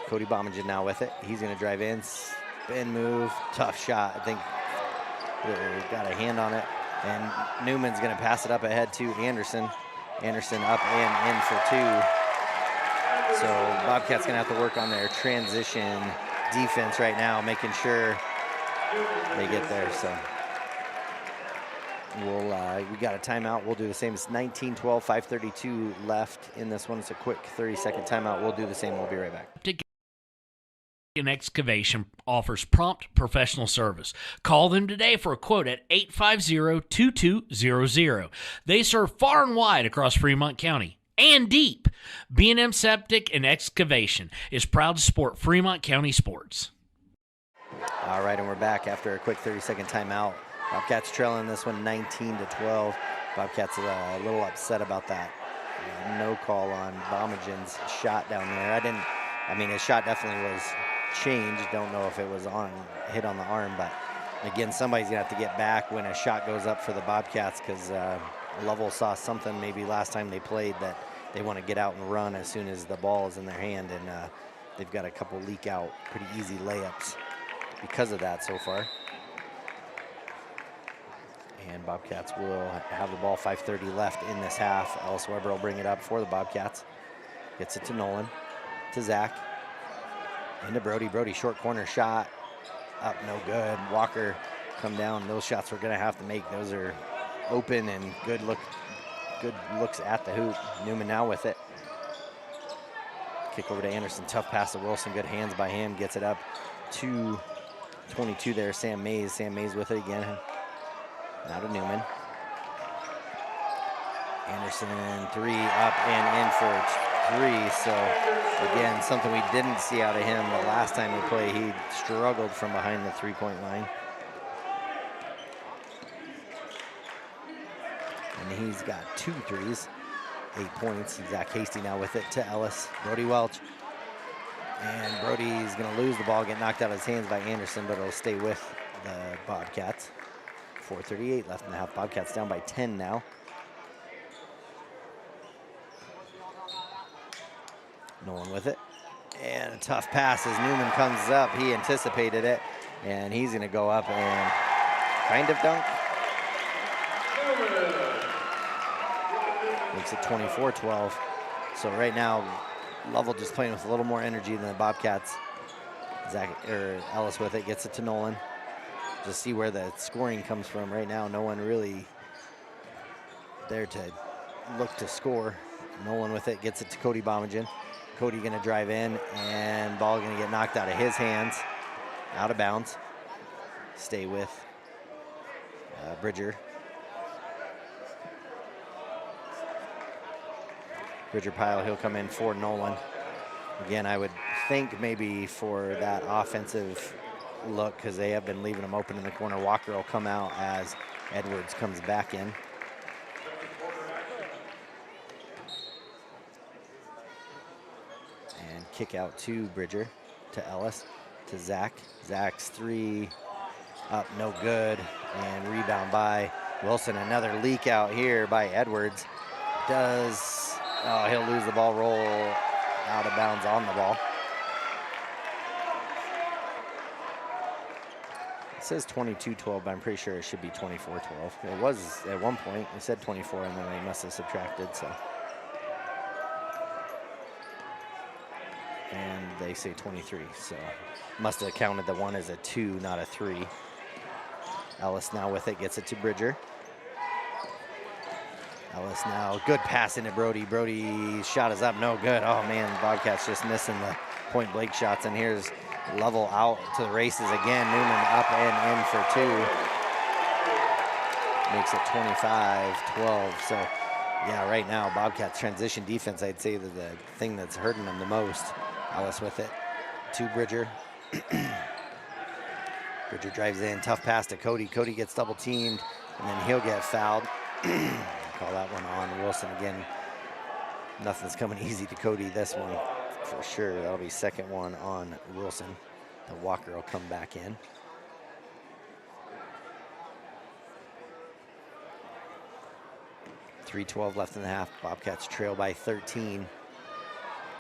Cody Bomagen now with it. He's gonna drive in, spin move, tough shot. I think got a hand on it. And Newman's gonna pass it up ahead to Anderson. Anderson up and in for 2. So Bobcats gonna have to work on their transition defense right now, making sure they get there. So we got a timeout. We'll do the same. It's 19-12, 5:32 left in this one. It's a quick 30-second timeout. We'll do the same. We'll be right back. Excavation offers prompt professional service. Call them today for a quote at 850-2200. They serve far and wide across Fremont County and deep. B&M Septic and Excavation is proud to support Fremont County sports. All right, and we're back after a quick 30-second timeout. Bobcats trailing this one 19-12. Bobcats a little upset about that. No call on Bomagen's shot down there. His shot definitely was changed. Don't know if it was hit on the arm, but again, somebody's gonna have to get back when a shot goes up for the Bobcats, because Lovell saw something maybe last time they played that they want to get out and run as soon as the ball is in their hand, and they've got a couple leak out pretty easy layups because of that so far. And Bobcats will have the ball, 5:30 left in this half. Ellis Weber will bring it up for the Bobcats. Gets it to Nolan, to Zach. Into Brody. Brody, short corner shot. Up, no good. Walker come down. Those shots we're going to have to make. Those are open and good looks at the hoop. Newman now with it. Kick over to Anderson. Tough pass to Wilson. Good hands by him. Gets it up to 22 there. Sam Mays. Sam Mays with it again. Now to Newman. Anderson, 3 up and in for 3. So again, something we didn't see out of him the last time we played. He struggled from behind the 3-point line. And he's got 2 threes, 8 points. Zach Hasty now with it to Ellis. Brody Welch. And Brody's gonna lose the ball, get knocked out of his hands by Anderson, but it'll stay with the Bobcats. 4:38 left in the half. Bobcats down by 10 now. Nolan with it. And a tough pass as Newman comes up. He anticipated it, and he's going to go up and kind of dunk. Makes it 24-12. So right now, Lovell just playing with a little more energy than the Bobcats. Ellis with it, gets it to Nolan. Just see where the scoring comes from right now. No one really there to look to score. Nolan with it, gets it to Cody Bomagen. Cody gonna drive in, and ball gonna get knocked out of his hands, out of bounds. Stay with Bridger. Bridger Pyle, he'll come in for Nolan. Again, I would think maybe for that offensive look, because they have been leaving him open in the corner. Walker will come out as Edwards comes back in. And kick out to Bridger, to Ellis, to Zach. Zach's three up, no good, and rebound by Wilson. Another leak out here by Edwards. He'll lose the ball, roll out of bounds on the ball. It says 22-12, but I'm pretty sure it should be 24-12. It was at one point, it said 24, and then they must have subtracted, so. And they say 23, so must have counted the one as a 2, not a 3. Ellis now with it, gets it to Bridger. Ellis now, good pass into Brody. Brody's shot is up, no good. Oh man, Bobcats just missing the point blank shots, and here's Lovell out to the races again. Newman up and in for 2. Makes it 25-12. So yeah, right now, Bobcats transition defense, I'd say that the thing that's hurting them the most. Ellis with it to Bridger. Bridger drives in, tough pass to Cody. Cody gets double teamed, and then he'll get fouled. Call that one on Wilson again. Nothing's coming easy to Cody this one for sure. That'll be second one on Wilson. The Walker will come back in. .312 left in the half. Bobcats trail by 13.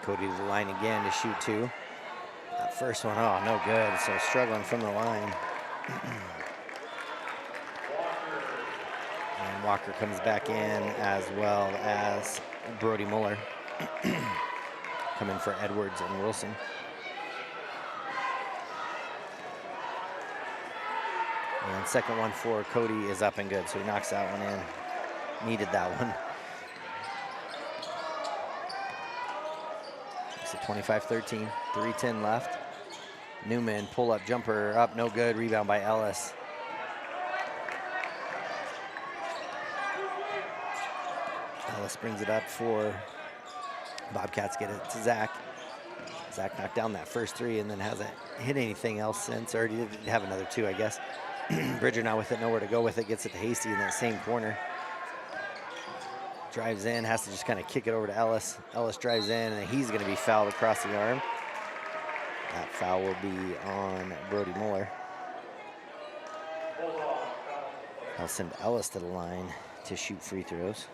Cody to the line again to shoot 2. That first one, oh, no good. So struggling from the line. And Walker comes back in, as well as Brody Muller. Coming for Edwards and Wilson. And second one for Cody is up and good, so he knocks that one in. Needed that one. It's a 25-13, 3:10 left. Newman, pull-up jumper up, no good. Rebound by Ellis. Ellis brings it up for Bobcats, get it to Zach. Zach knocked down that first 3 and then hasn't hit anything else since, or he did have another 2, I guess. Bridger now with it, nowhere to go with it, gets it to Hasty in that same corner. Drives in, has to just kind of kick it over to Ellis. Ellis drives in, and he's going to be fouled across the arm. That foul will be on Brody Muller. I'll send Ellis to the line to shoot free throws.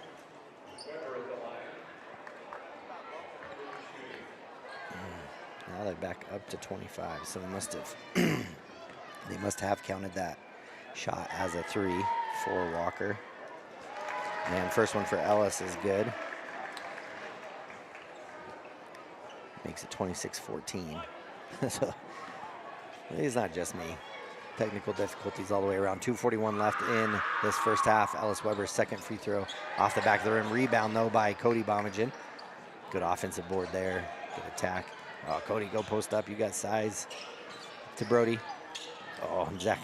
Now they're back up to 25, so they must have counted that shot as a 3 for Walker. And first one for Ellis is good. Makes it 26-14. So it's not just me. Technical difficulties all the way around. 2:41 left in this first half. Ellis Weber's second free throw off the back of the rim. Rebound though by Cody Bomagen. Good offensive board there. Good attack. Oh, Cody, go post up. You got size. To Brody. Oh, Zach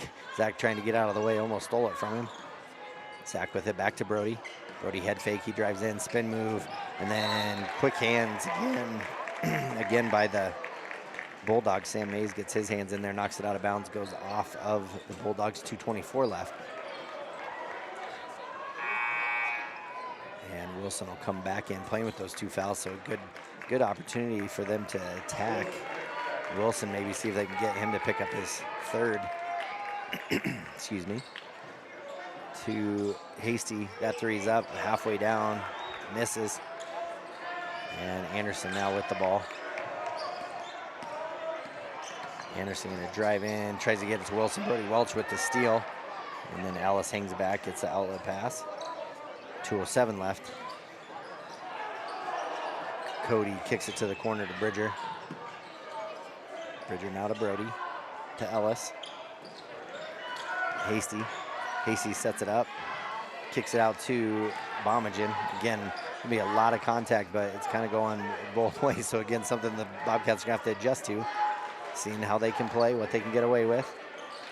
trying to get out of the way. Almost stole it from him. Zach with it back to Brody. Brody head fake. He drives in. Spin move. And then quick hands again. Again by the Bulldogs. Sam Mays gets his hands in there. Knocks it out of bounds. Goes off of the Bulldogs. 2:24 left. And Wilson will come back in playing with those 2 fouls. So good opportunity for them to attack Wilson, maybe see if they can get him to pick up his 3rd. Excuse me. To Hasty, that 3's up, halfway down, misses. And Anderson now with the ball. Anderson gonna drive in, tries to get it to Wilson. Brody Welch with the steal. And then Ellis hangs back, gets the outlet pass. 2:07 left. Cody kicks it to the corner to Bridger. Bridger now to Brody, to Ellis. Hasty sets it up, kicks it out to Bomagen. Again, gonna be a lot of contact, but it's kind of going both ways. So again, something the Bobcats are gonna have to adjust to. Seeing how they can play, what they can get away with.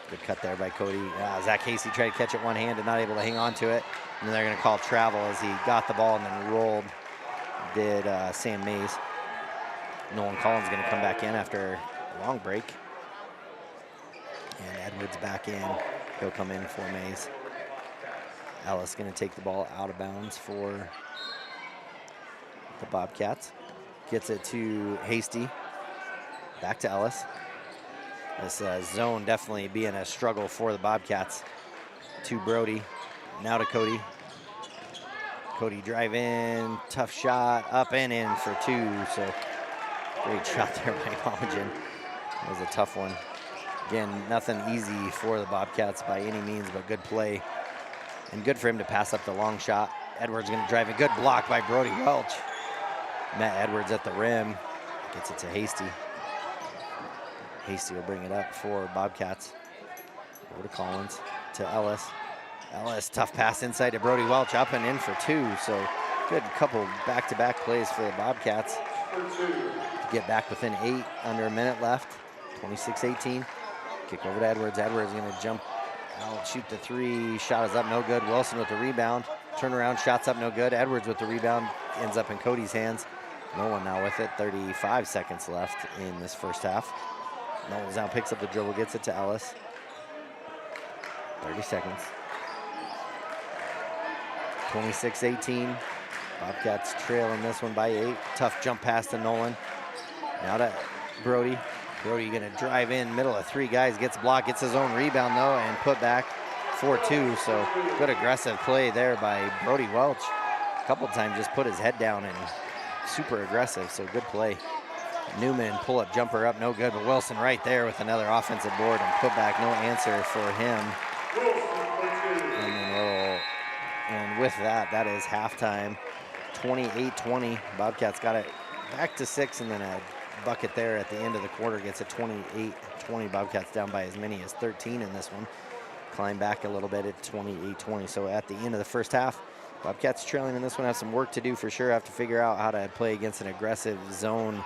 Good cut there by Cody. Zach Hasty tried to catch it one-handed, not able to hang on to it. And then they're gonna call travel as he got the ball and then rolled did Sam Mays. Nolan Collins going to come back in after a long break. And Edwards back in. He'll come in for Mays. Ellis going to take the ball out of bounds for the Bobcats. Gets it to Hasty. Back to Ellis. This zone definitely being a struggle for the Bobcats. To Brody. Now to Cody. Cody drive in. Tough shot. Up and in for 2. So great shot there by Momagen. That was a tough one. Again, nothing easy for the Bobcats by any means, but good play. And good for him to pass up the long shot. Edwards going to drive a good block by Brody Welch. Matt Edwards at the rim. Gets it to Hasty. Hasty will bring it up for Bobcats. Over to Collins, to Ellis. Ellis, tough pass inside to Brody Welch, up and in for 2. So good couple back-to-back plays for the Bobcats. To get back within 8, under a minute left. 26-18. Kick over to Edwards. Edwards going to jump out, shoot the 3. Shot is up, no good. Wilson with the rebound. Turnaround, shots up, no good. Edwards with the rebound, ends up in Cody's hands. Nolan now with it. 35 seconds left in this first half. Nolan now picks up the dribble, gets it to Ellis. 30 seconds. 26-18. Bobcats trailing this one by 8. Tough jump pass to Nolan. Now to Brody. Brody gonna drive in, middle of 3 guys, gets blocked, gets his own rebound though, and put back 4-2. So good aggressive play there by Brody Welch. A couple times just put his head down and super aggressive, so good play. Newman pull-up jumper up, no good, but Wilson right there with another offensive board and put back, no answer for him. And with that, that is halftime. 28-20. Bobcats got it back to 6, and then a bucket there at the end of the quarter gets a 28-20. Bobcats down by as many as 13 in this one. Climb back a little bit at 28-20. So at the end of the first half, Bobcats trailing in this one, have some work to do for sure. Have to figure out how to play against an aggressive zone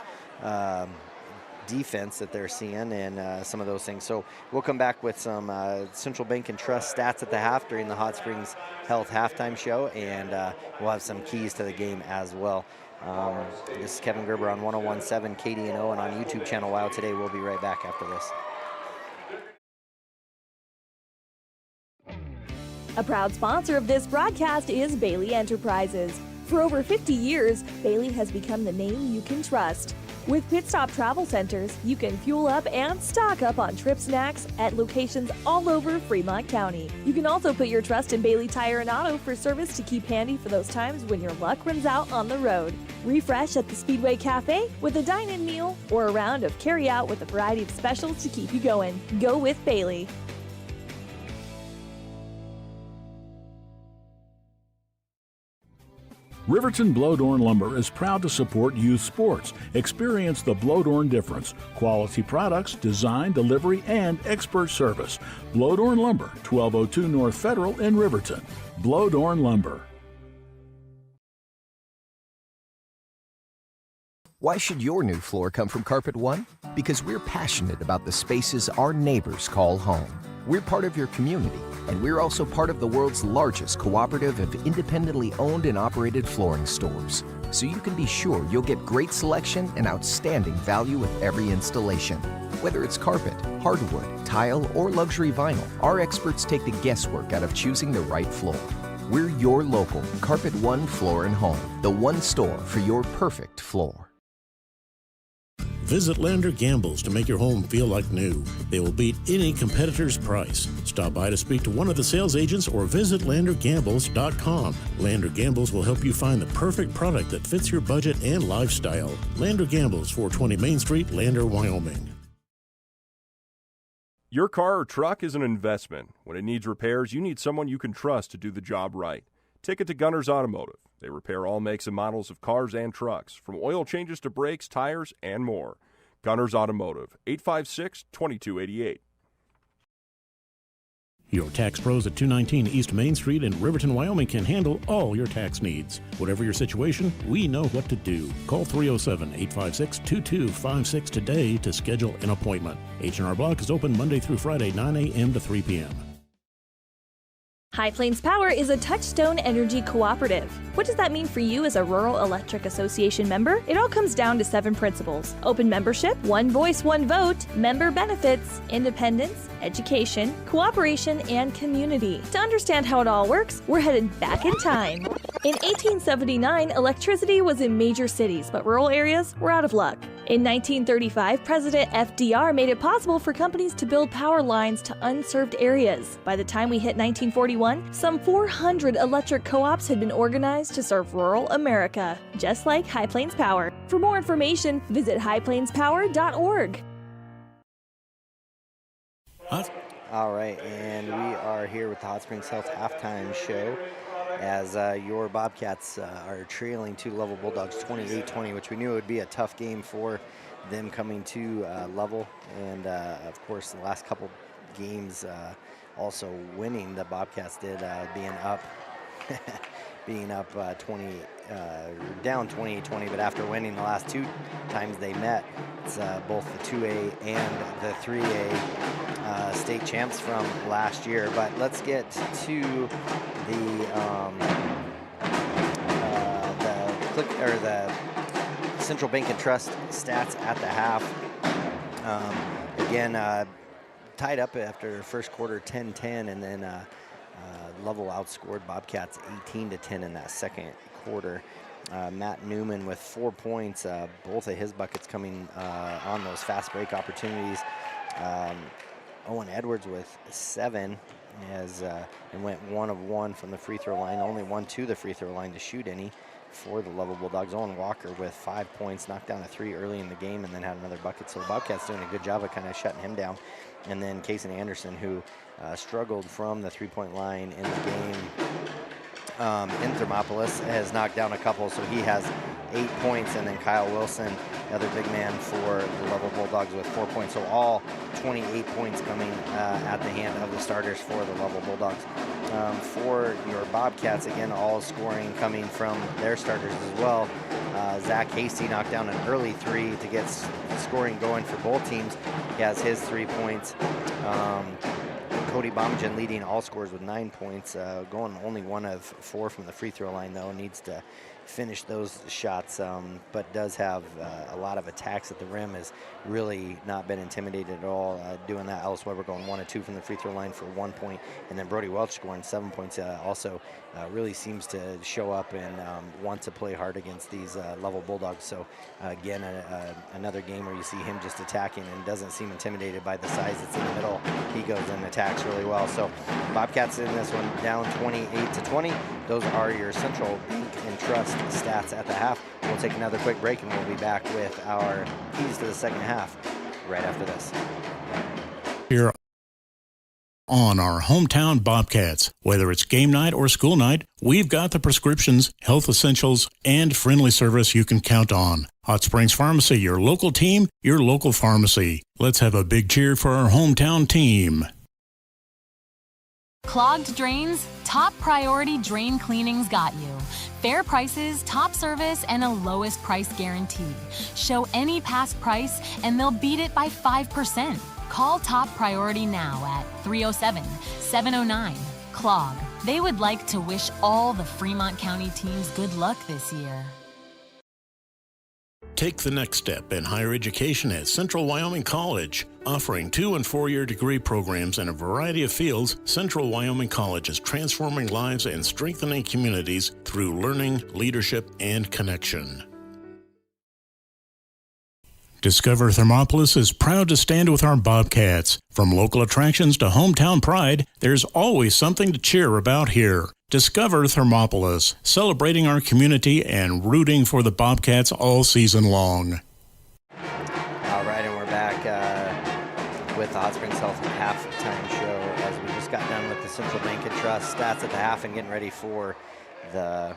defense that they're seeing and some of those things. So we'll come back with some Central Bank and Trust stats at the half during the Hot Springs Health halftime show, and we'll have some keys to the game as well. This is Kevin Gerber on 101.7 KDNO and on YouTube channel Wild Today. We'll be right back after this. A proud sponsor of this broadcast is Bailey Enterprises. For over 50 years, Bailey has become the name you can trust. With Pit Stop Travel Centers, you can fuel up and stock up on trip snacks at locations all over Fremont County. You can also put your trust in Bailey Tire and Auto for service to keep handy for those times when your luck runs out on the road. Refresh at the Speedway Cafe with a dine-in meal or a round of carry-out with a variety of specials to keep you going. Go with Bailey. Riverton Blowdorn Lumber is proud to support youth sports. Experience the Blowdorn difference. Quality products, design, delivery, and expert service. Blowdorn Lumber, 1202 North Federal in Riverton. Blowdorn Lumber. Why should your new floor come from Carpet One? Because we're passionate about the spaces our neighbors call home. We're part of your community, and we're also part of the world's largest cooperative of independently owned and operated flooring stores. So you can be sure you'll get great selection and outstanding value with every installation. Whether it's carpet, hardwood, tile, or luxury vinyl, our experts take the guesswork out of choosing the right floor. We're your local Carpet One Floor and Home, the one store for your perfect floor. Visit Lander Gambles to make your home feel like new. They will beat any competitor's price. Stop by to speak to one of the sales agents or visit LanderGambles.com. Lander Gambles will help you find the perfect product that fits your budget and lifestyle. Lander Gambles, 420 Main Street, Lander, Wyoming. Your car or truck is an investment. When it needs repairs, you need someone you can trust to do the job right. Take it to Gunners Automotive. They repair all makes and models of cars and trucks, from oil changes to brakes, tires, and more. Gunners Automotive, 856-2288. Your tax pros at 219 East Main Street in Riverton, Wyoming can handle all your tax needs. Whatever your situation, we know what to do. Call 307-856-2256 today to schedule an appointment. H&R Block is open Monday through Friday, 9 a.m. to 3 p.m. High Plains Power is a Touchstone Energy cooperative. What does that mean for you as a Rural Electric Association member? It all comes down to 7 principles: open membership, one voice, one vote, member benefits, independence, education, cooperation, and community. To understand how it all works, we're headed back in time. In 1879, electricity was in major cities, but rural areas were out of luck. In 1935, President FDR made it possible for companies to build power lines to unserved areas. By the time we hit 1941, some 400 electric co-ops had been organized to serve rural America, just like High Plains Power. For more information, visit highplainspower.org. All right, and we are here with the Hot Springs Health halftime show as your Bobcats are trailing to Lovell Bulldogs 28-20, which we knew would be a tough game for them coming to Lovell. And, of course, the last couple games also winning, the Bobcats did, being up down 28-20, but after winning the last 2 times they met, it's both the 2A and the 3A state champs from last year. But let's get to the Central Bank and Trust stats at the half. Again, tied up after first quarter 10-10, and then Lovell outscored Bobcats 18-10 in that second quarter. Matt Newman with 4 points, both of his buckets coming on those fast break opportunities. Owen Edwards with 7 and went 1 of 1 from the free throw line, only 1 to the free throw line to shoot any for the Lovell Bulldogs. Owen Walker with 5 points, knocked down a 3 early in the game and then had another bucket. So the Bobcats doing a good job of kind of shutting him down. And then Kason Anderson, who struggled from the three-point line in the game in Thermopolis, has knocked down a couple, so he has 8 points. And then Kyle Wilson, the other big man for the Lovell Bulldogs, with 4 points. So all 28 points coming at the hand of the starters for the Lovell Bulldogs. For your Bobcats, again, all scoring coming from their starters as well. Zach Hasty knocked down an early 3 to get scoring going for both teams. He has his 3 points. Cody Bomagen leading all scorers with 9 points, going only 1 of 4 from the free throw line, though. Needs to finish those shots, but does have a lot of attacks at the rim, has really not been intimidated at all doing that. Ellis Weber going 1 of 2 from the free throw line for 1 point, and then Brody Welch scoring 7 points. Also really seems to show up and want to play hard against these Lovell Bulldogs. So again, another game where you see him just attacking and doesn't seem intimidated by the size that's in the middle. He goes and attacks really well. So Bobcats in this one down 28-20. Those are your Central Bank and Trust stats at the half. We'll take another quick break and we'll be back with our keys to the second half right after this. Here on our hometown Bobcats, whether it's game night or school night, we've got the prescriptions, health essentials, and friendly service you can count on. Hot Springs Pharmacy, your local team, your local pharmacy. Let's have a big cheer for our hometown team. Clogged drains? Top Priority Drain Cleaning's got you. Fair prices, top service, and a lowest price guarantee. Show any past price, and they'll beat it by 5%. Call Top Priority now at 307-709-CLOG. They would like to wish all the Fremont County teams good luck this year. Take the next step in higher education at Central Wyoming College. Offering 2- and 4-year degree programs in a variety of fields, Central Wyoming College is transforming lives and strengthening communities through learning, leadership, and connection. Discover Thermopolis is proud to stand with our Bobcats. From local attractions to hometown pride, there's always something to cheer about here. Discover Thermopolis, celebrating our community and rooting for the Bobcats all season long. All right, and we're back with the Hot Springs Health halftime show as we just got done with the Central Bank and Trust stats at the half and getting ready for the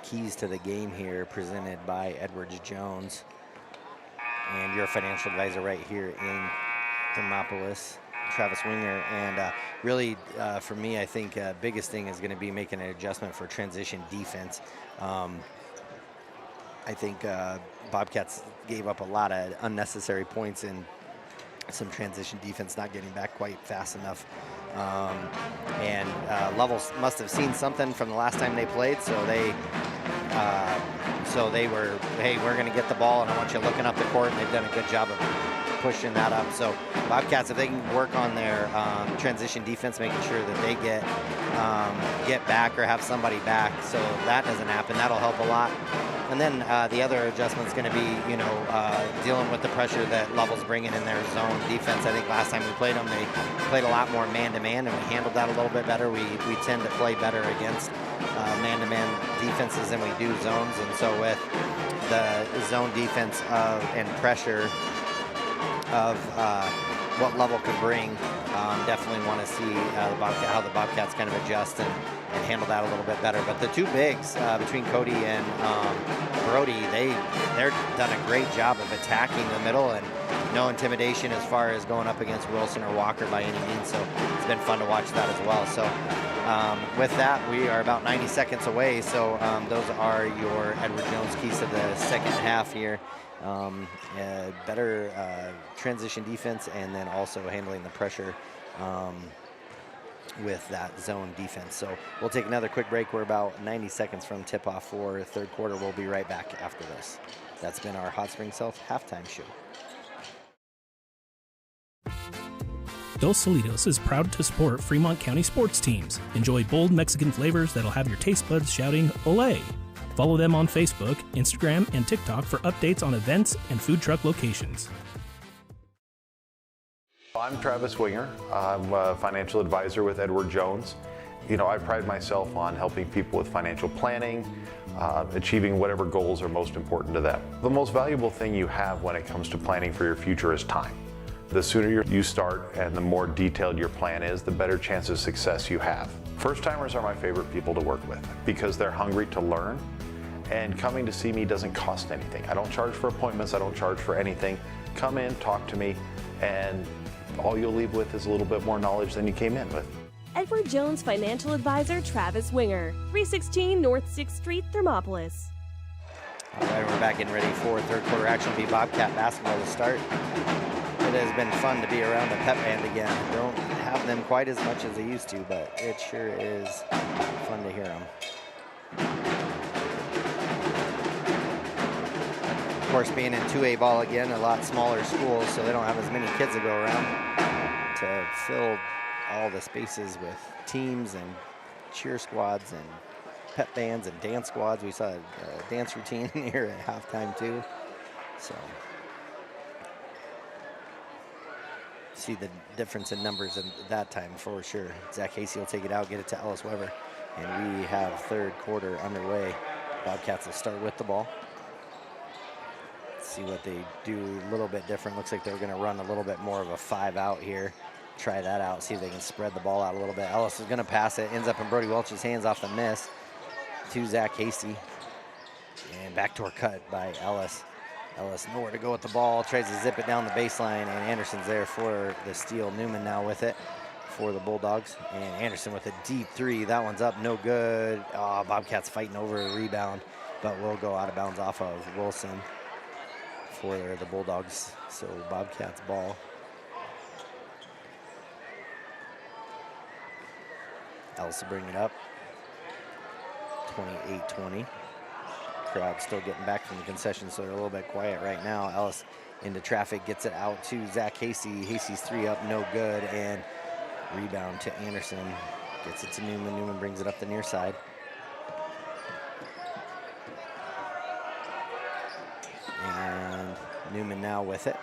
keys to the game here presented by Edwards Jones. And your financial advisor right here in Thermopolis, Travis Winger. And really, for me, I think biggest thing is going to be making an adjustment for transition defense. I think Bobcats gave up a lot of unnecessary points in some transition defense, not getting back quite fast enough And Lovell must have seen something from the last time they played, so they were, hey, we're going to get the ball, and I want you looking up the court, and they've done a good job of pushing that up. So Bobcats, if they can work on their transition defense, making sure that they get back or have somebody back, so that doesn't happen, that'll help a lot. And then the other adjustment's going to be, dealing with the pressure that Lovell's bringing in their zone defense. I think last time we played them, they played a lot more man-to-man, and we handled that a little bit better. We tend to play better against man-to-man defenses than we do zones. And so with the zone defense and pressure of what Lovell could bring, definitely want to see how the Bobcats kind of adjust and handle that a little bit better. But the two bigs between Cody and Brody, they're done a great job of attacking the middle, and no intimidation as far as going up against Wilson or Walker by any means. So it's been fun to watch that as well. So with that, we are about 90 seconds away. So those are your Edward Jones keys to the second half here. Better transition defense, and then also handling the pressure with that zone defense. So we'll take another quick break. We're about 90 seconds from tip-off for third quarter. We'll be right back after this. That's been our Hot Springs Health halftime show. Dos Solitos is proud to support Fremont County sports teams. Enjoy bold Mexican flavors that'll have your taste buds shouting, "Olé!" Follow them on Facebook, Instagram, and TikTok for updates on events and food truck locations. I'm Travis Winger. I'm a financial advisor with Edward Jones. I pride myself on helping people with financial planning, achieving whatever goals are most important to them. The most valuable thing you have when it comes to planning for your future is time. The sooner you start and the more detailed your plan is, the better chance of success you have. First-timers are my favorite people to work with because they're hungry to learn, and coming to see me doesn't cost anything. I don't charge for appointments, I don't charge for anything. Come in, talk to me, and all you'll leave with is a little bit more knowledge than you came in with. Edward Jones Financial Advisor Travis Winger, 316 North 6th Street, Thermopolis. All right, we're back getting ready for third quarter action. Be Bobcat basketball to start. It has been fun to be around the pep band again. I don't have them quite as much as I used to, but it sure is fun to hear them. Of course, being in 2A ball again, a lot smaller schools, so they don't have as many kids to go around to fill all the spaces with teams and cheer squads and pep bands and dance squads. We saw a dance routine here at halftime too. So see the difference in numbers at that time for sure. Zach Hasey will take it out, get it to Ellis Weber, and we have third quarter underway. Bobcats will start with the ball. See what they do a little bit different. Looks like they're going to run a little bit more of a 5 out here. Try that out, see if they can spread the ball out a little bit. Ellis is going to pass it, ends up in Brody Welch's hands off the miss to Zach Hasty. And backdoor cut by Ellis. Ellis nowhere to go with the ball, tries to zip it down the baseline, and Anderson's there for the steal. Newman now with it for the Bulldogs. And Anderson with a deep three. That one's up, no good. Oh, Bobcats fighting over a rebound, but will go out of bounds off of Wilson for the Bulldogs. So Bobcats ball. Ellis will bring it up. 28-20. Crowd still getting back from the concession, so they're a little bit quiet right now. Ellis into traffic, gets it out to Zach Hasty. Hasty's three up, no good, and rebound to Anderson. Gets it to Newman. Newman brings it up the near side. And Newman now with it.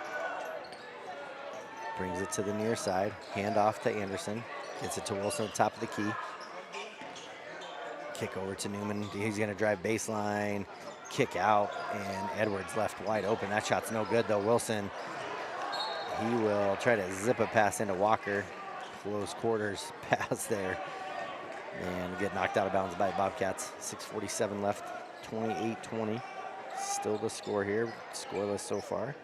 Brings it to the near side. Hand off to Anderson. Gets it to Wilson at the top of the key. Kick over to Newman. He's going to drive baseline. Kick out. And Edwards left wide open. That shot's no good, though. Wilson, he will try to zip a pass into Walker. Close quarters pass there. And get knocked out of bounds by Bobcats. 6:47 left. 28-20. Still the score here. Scoreless so far.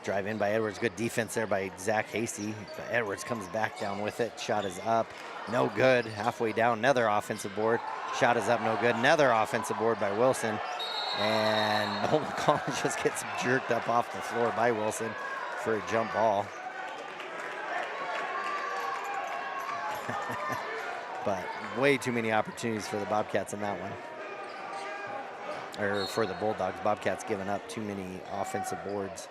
Drive in by Edwards. Good defense there by Zach Hasty. But Edwards comes back down with it. Shot is up. No good. Halfway down. Another offensive board. Shot is up. No good. Another offensive board by Wilson. And Nolan Collins just gets jerked up off the floor by Wilson for a jump ball. But way too many opportunities for the Bobcats in that one. Or for the Bulldogs. Bobcats giving up too many offensive boards.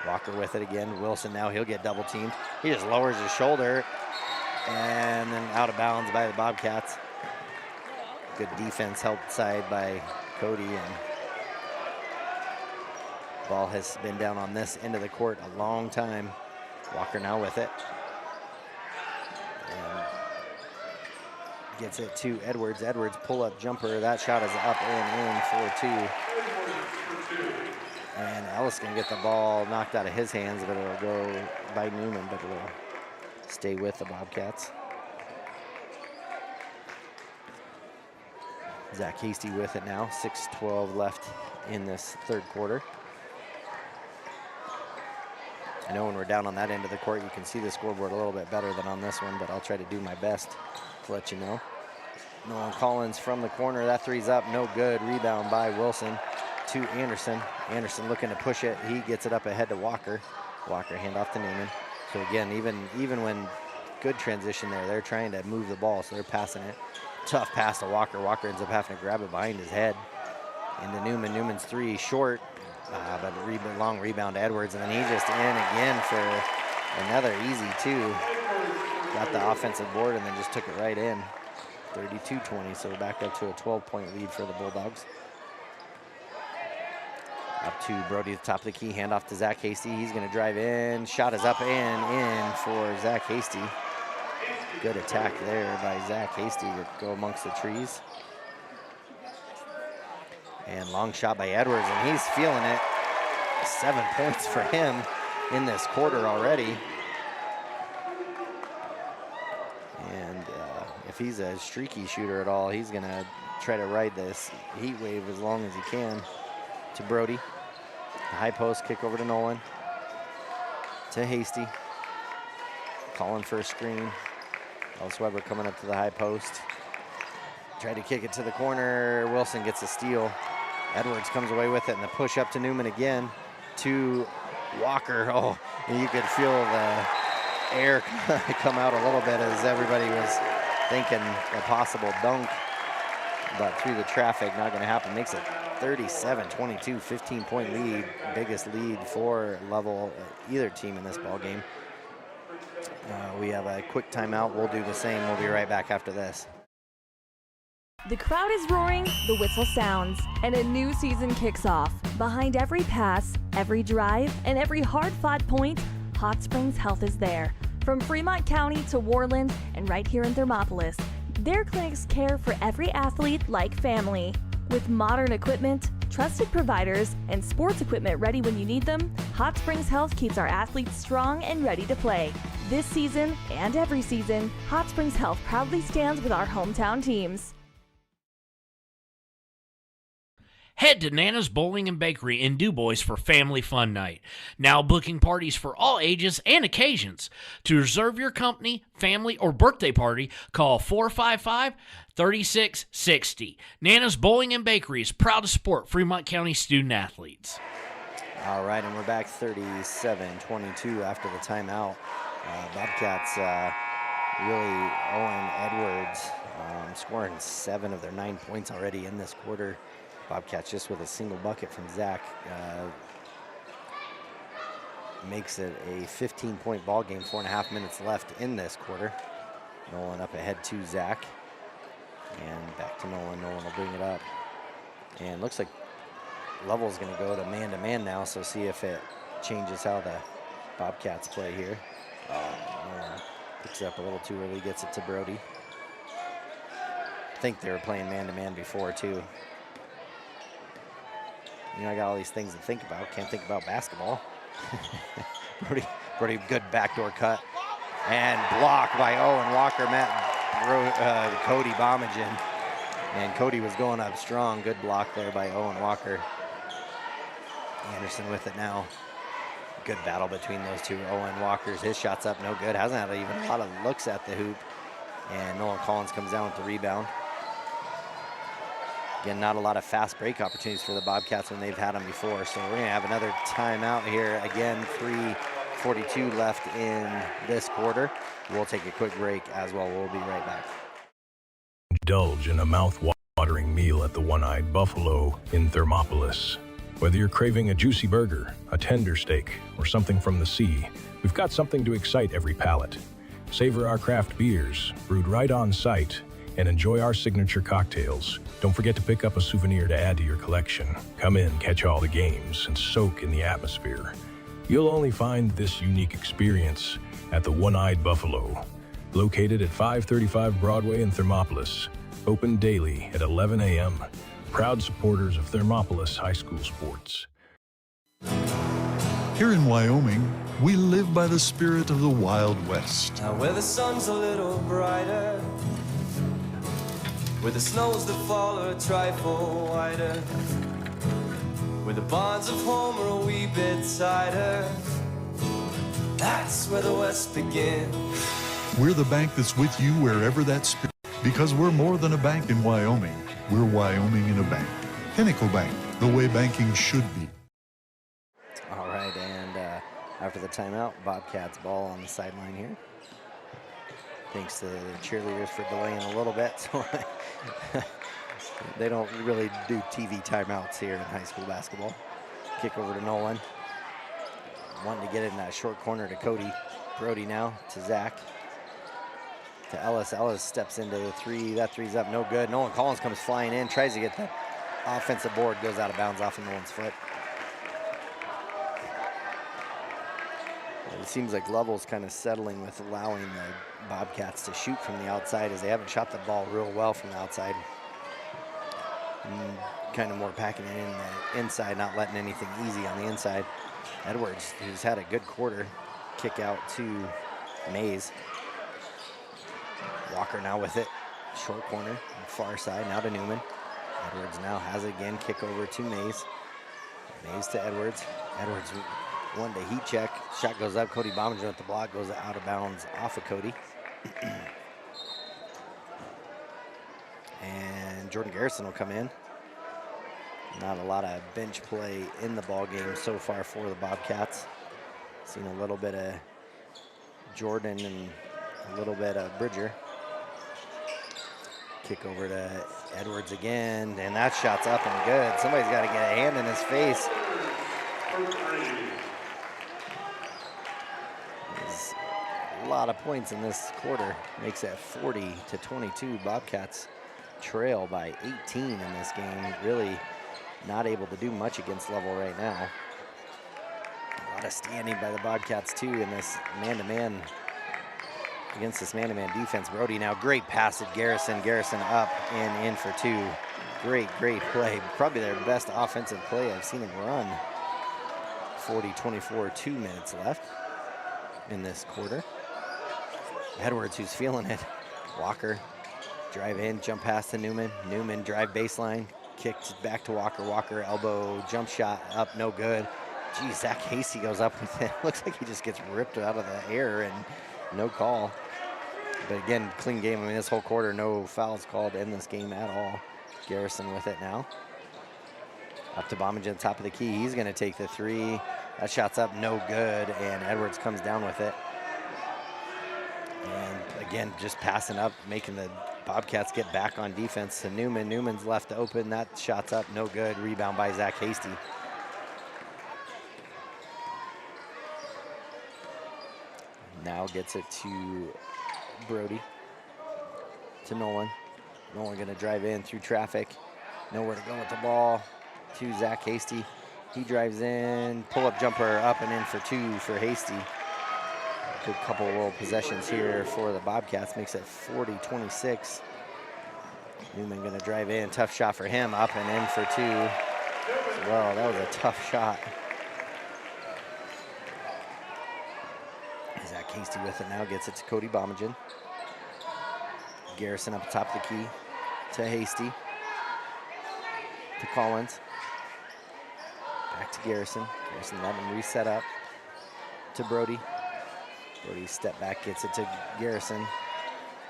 Walker with it again. Wilson now, he'll get double teamed. He just lowers his shoulder and then out of bounds by the Bobcats. Good defense helped side by Cody, and ball has been down on this end of the court a long time. Walker now with it. And gets it to Edwards. Edwards pull-up jumper. That shot is up and in for two. And Ellis gonna get the ball knocked out of his hands, but it'll go by Newman, but it'll stay with the Bobcats. Zach Hasty with it now. 6:12 left in this third quarter. I know when we're down on that end of the court, you can see the scoreboard a little bit better than on this one, but I'll try to do my best to let you know. Nolan Collins from the corner. That three's up, no good. Rebound by Wilson to Anderson. Anderson looking to push it. He gets it up ahead to Walker. Walker handoff to Newman. So again, even when good transition there, they're trying to move the ball, so they're passing it. Tough pass to Walker. Walker ends up having to grab it behind his head. Into Newman. Newman's three short, but a long rebound to Edwards, and then he just in again for another easy two. Got the offensive board and then just took it right in. 32-20, so we're back up to a 12-point lead for the Bulldogs. Up to Brody at the top of the key, handoff to Zach Hasty. He's gonna drive in. Shot is up and in for Zach Hasty. Good attack there by Zach Hasty to go amongst the trees. And long shot by Edwards, and he's feeling it. 7 points for him in this quarter already. And if he's a streaky shooter at all, he's gonna try to ride this heat wave as long as he can. To Brody. The high post kick over to Nolan. To Hasty. Calling for a screen. Ellis Weber coming up to the high post. Tried to kick it to the corner. Wilson gets a steal. Edwards comes away with it, and the push up to Newman again. To Walker. Oh, you could feel the air come out a little bit as everybody was thinking a possible dunk. But through the traffic, not gonna happen. Makes it 37-22, 15-point lead. Biggest lead for Lovell, either team in this ball game. We have a quick timeout. We'll do the same. We'll be right back after this. The crowd is roaring, the whistle sounds, and a new season kicks off. Behind every pass, every drive, and every hard-fought point, Hot Springs Health is there. From Fremont County to Worland and right here in Thermopolis, their clinics care for every athlete like family. With modern equipment, trusted providers, and sports equipment ready when you need them, Hot Springs Health keeps our athletes strong and ready to play. This season and every season, Hot Springs Health proudly stands with our hometown teams. Head to Nana's Bowling and Bakery in DuBois for Family Fun Night. Now booking parties for all ages and occasions. To reserve your company, family, or birthday party, call 455-3660. Nana's Bowling and Bakery is proud to support Fremont County student athletes. All right, and we're back 37-22 after the timeout. Bobcats really Owen Edwards scoring 7 of their 9 points already in this quarter. Bobcats just with a single bucket from Zach makes it a 15-point ball game. 4.5 minutes left in this quarter. Nolan up ahead to Zach. And back to Nolan. Nolan will bring it up. And looks like Lovell's going to go to man now, so see if it changes how the Bobcats play here. Nolan picks it up a little too early, gets it to Brody. I think they were playing man-to-man before, too. You know, I got all these things to think about. Can't think about basketball. Brody, good backdoor cut. And blocked by Owen Walker. Cody Bomagen. And Cody was going up strong. Good block there by Owen Walker. Anderson with it now. Good battle between those two. Owen Walker's, his shot's up, no good. Hasn't had even a lot of looks at the hoop. And Nolan Collins comes down with the rebound. Again, not a lot of fast break opportunities for the Bobcats when they've had them before. So we're going to have another timeout here. Again, 42 left in this quarter. We'll take a quick break as well. We'll be right back. Indulge in a mouth-watering meal at the One-Eyed Buffalo in Thermopolis. Whether you're craving a juicy burger, a tender steak, or something from the sea, we've got something to excite every palate. Savor our craft beers, brewed right on site, and enjoy our signature cocktails. Don't forget to pick up a souvenir to add to your collection. Come in, catch all the games, and soak in the atmosphere. You'll only find this unique experience at the One-Eyed Buffalo, located at 535 Broadway in Thermopolis, open daily at 11 a.m. Proud supporters of Thermopolis High School sports. Here in Wyoming, we live by the spirit of the Wild West. Now where the sun's a little brighter, where the snows that fall are a trifle wider, where the bonds of home are a wee bit tighter, that's where the West begins. We're the bank that's with you wherever that spirit, because we're more than a bank in Wyoming. We're Wyoming in a bank. Pinnacle Bank, the way banking should be. All right, and after the timeout, Bobcats ball on the sideline here. Thanks to the cheerleaders for delaying a little bit. So they don't really do TV timeouts here in high school basketball. Kick over to Nolan. Wanting to get it in that short corner to Cody. Brody now to Zach. To Ellis. Ellis steps into the three. That three's up, no good. Nolan Collins comes flying in, tries to get the offensive board, goes out of bounds off of Nolan's foot. It seems like Lovell's kind of settling with allowing the Bobcats to shoot from the outside, as they haven't shot the ball real well from the outside. And kind of more packing it in the inside, not letting anything easy on the inside. Edwards, who's had a good quarter, kick out to Mays. Walker now with it, short corner, far side, now to Newman. Edwards now has it again, kick over to Mays. Mays to Edwards. Edwards one to heat check, shot goes up, Cody Bominger at the block, goes out of bounds off of Cody. And Jordan Garrison will come in. Not a lot of bench play in the ball game so far for the Bobcats. Seen a little bit of Jordan and a little bit of Bridger. Kick over to Edwards again, and that shot's up and good. Somebody's got to get a hand in his face. There's a lot of points in this quarter. Makes it 40-22. Bobcats trail by 18 in this game. Really not able to do much against Lovell right now. A lot of standing by the Bobcats too in this man-to-man, against this man-to-man defense. Brody now, great pass at Garrison. Garrison up and in for two. Great play. Probably their best offensive play I've seen him run. 40-24, 2 minutes left in this quarter. Edwards, who's feeling it. Walker, drive in, jump pass to Newman. Newman, drive baseline, kicked back to Walker. Walker, elbow, jump shot up, no good. Geez, Zach Hasty goes up with it. Looks like he just gets ripped out of the air and no call. But again, clean game. I mean, this whole quarter, no fouls called in this game at all. Garrison with it now. Up to Bominger, top of the key. He's going to take the three. That shot's up, no good, and Edwards comes down with it. And again, just passing up, making the Bobcats get back on defense to Newman. Newman's left open. That shot's up, no good. Rebound by Zach Hasty. Now gets it to Brody. To Nolan. Nolan gonna drive in through traffic. Nowhere to go with the ball. To Zach Hasty. He drives in, pull-up jumper up and in for two for Hasty. Good couple little possessions here for the Bobcats. Makes it 40-26. Newman gonna drive in, tough shot for him, up and in for two. Well, that was a tough shot. Zach Hasty with it now, gets it to Cody Bominger. Garrison up top of the key to Hasty. To Collins. Back to Garrison. Garrison letting him reset up to Brody. Brody step back, gets it to Garrison.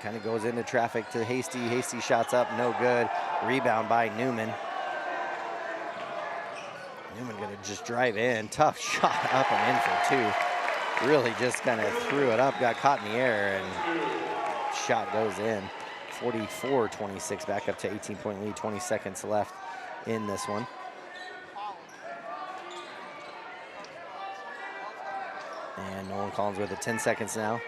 Kind of goes into traffic to Hasty. Hasty shots up, no good. Rebound by Newman. Newman gonna just drive in. Tough shot up and in for two. really just kind of threw it up, got caught in the air, and shot goes in. 44-26, back up to 18-point lead, 20 seconds left in this one. And Nolan Collins with it, 10 seconds now.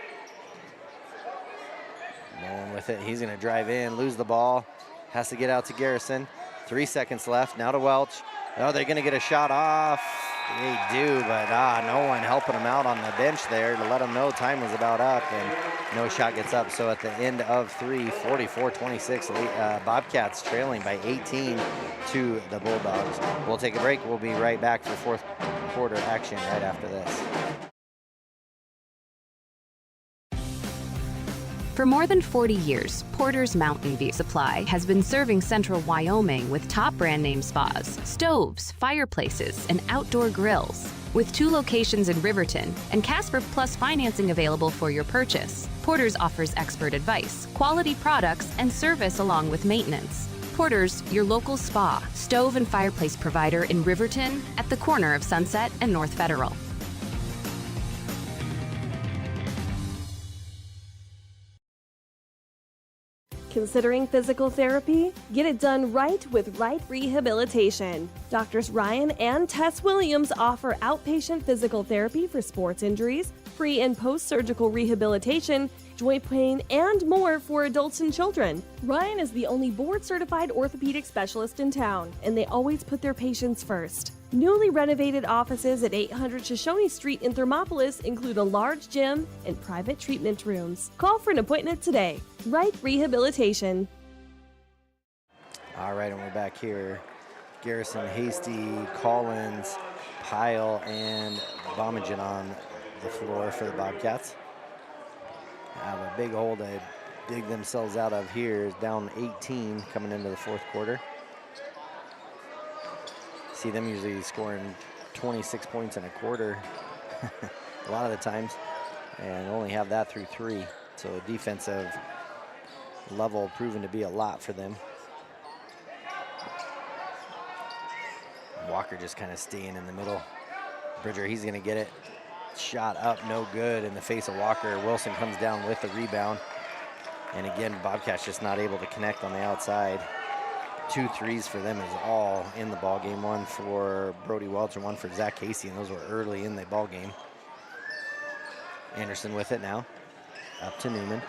Nolan with it, he's gonna drive in, lose the ball, has to get out to Garrison. 3 seconds left, now to Welch. Oh, they're gonna get a shot off. They do, but no one helping them out on the bench there to let them know time was about up, and no shot gets up. So at the end of 3, 44-26, Bobcats trailing by 18 to the Bulldogs. We'll take a break. We'll be right back for fourth quarter action right after this. For more than 40 years, Porter's Mountain View Supply has been serving central Wyoming with top brand name spas, stoves, fireplaces, and outdoor grills. With 2 locations in Riverton and Casper Plus financing available for your purchase, Porter's offers expert advice, quality products, and service along with maintenance. Porter's, your local spa, stove, and fireplace provider in Riverton at the corner of Sunset and North Federal. Considering physical therapy? Get it done right with Right Rehabilitation. Doctors Ryan and Tess Williams offer outpatient physical therapy for sports injuries, pre- and post-surgical rehabilitation, joint pain, and more for adults and children. Ryan is the only board-certified orthopedic specialist in town, and they always put their patients first. Newly renovated offices at 800 Shoshone Street in Thermopolis include a large gym and private treatment rooms. Call for an appointment today. Right Rehabilitation. All right, and we're back here. Garrison, Hasty, Collins, Pyle, and Bomagen on the floor for the Bobcats. Have a big hole to dig themselves out of here. Down 18 coming into the fourth quarter. See them usually scoring 26 points in a quarter a lot of the times, and only have that through 3. So defensive level proven to be a lot for them. Walker just kind of staying in the middle. Bridger, he's gonna get it. Shot up, no good in the face of Walker. Wilson comes down with the rebound. And again, Bobcats just not able to connect on the outside. 2 threes for them is all in the ball game. 1 for Brody Welch and 1 for Zach Casey, and those were early in the ball game. Anderson with it now, up to Newman.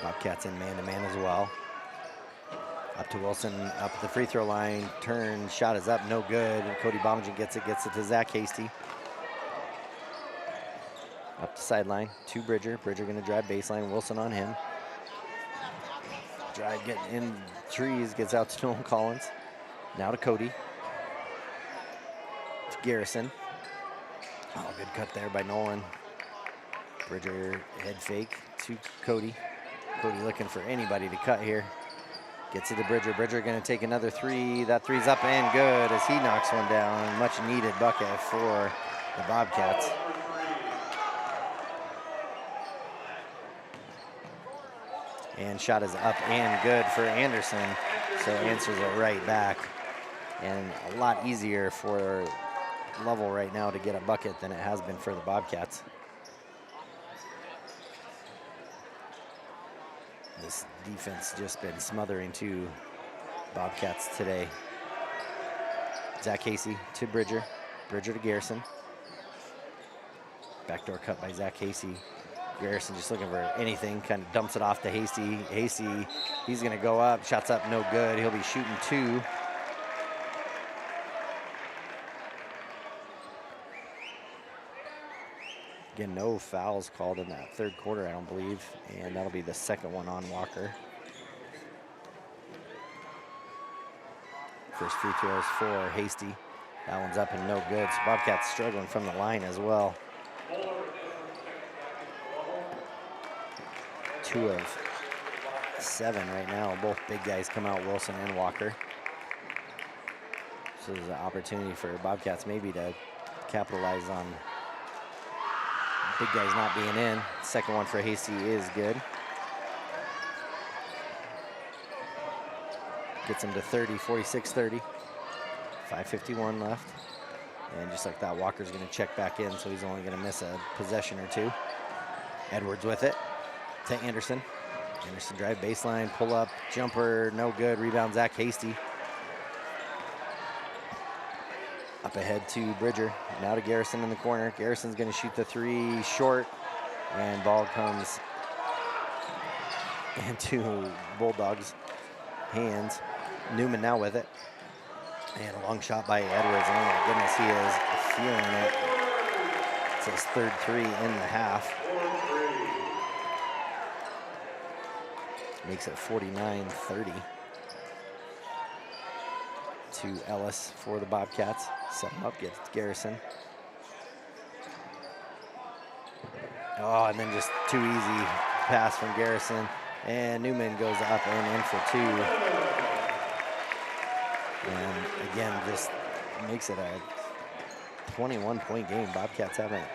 Bobcats in man-to-man as well. Up to Wilson, up at the free throw line, turn, shot is up, no good. And Cody Bomagen gets it to Zach Hasty. Up the sideline to Bridger. Bridger gonna drive baseline, Wilson on him. Drive, getting in trees, gets out to Nolan Collins. Now to Cody. To Garrison. Oh, good cut there by Nolan. Bridger head fake to Cody. Cody looking for anybody to cut here. Gets it to Bridger. Bridger gonna take another 3. That 3's up and good as he knocks one down. Much needed bucket for the Bobcats. And shot is up and good for Anderson. So answers it right back. And a lot easier for Lovell right now to get a bucket than it has been for the Bobcats. This defense just been smothering 2 Bobcats today. Zach Casey to Bridger. Bridger to Garrison. Backdoor cut by Zach Casey. Garrison just looking for anything, kind of dumps it off to Hasty. Hasty, he's gonna go up, shots up, no good. He'll be shooting 2. Again, no fouls called in that third quarter, I don't believe, and that'll be the second one on Walker. First free throw is for Hasty. That one's up and no good, so Bobcats struggling from the line as well. 2 of 7 right now. Both big guys come out, Wilson and Walker. So there's an opportunity for Bobcats maybe to capitalize on big guys not being in. Second one for Hasty is good. Gets him to 30, 46-30. 5:51 left. And just like that, Walker's going to check back in, so he's only going to miss a possession or two. Edwards with it to Anderson. Anderson drive baseline, pull up, jumper, no good. Rebound, Zach Hasty. Up ahead to Bridger. Now to Garrison in the corner. Garrison's going to shoot the three short, and ball comes into Bulldogs' hands. Newman now with it. And a long shot by Edwards. Oh my goodness, he is feeling it. It's his third three in the half. Makes it 49-30 to Ellis for the Bobcats. Set him up, gets Garrison. Oh, and then just too easy pass from Garrison. And Newman goes up and in for two. And again, just makes it a 21-point game. Bobcats haven't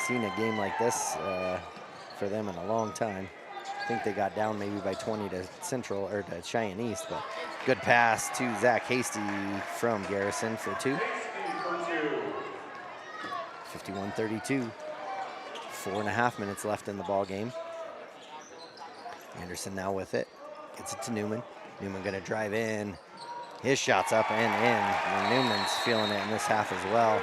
seen a game like this for them in a long time. I think they got down maybe by 20 to Central or to Cheyenne East, but good pass to Zach Hasty from Garrison for two. 51-32. 4.5 minutes left in the ball game. Anderson now with it. Gets it to Newman. Newman gonna drive in. His shot's up and in. And Newman's feeling it in this half as well.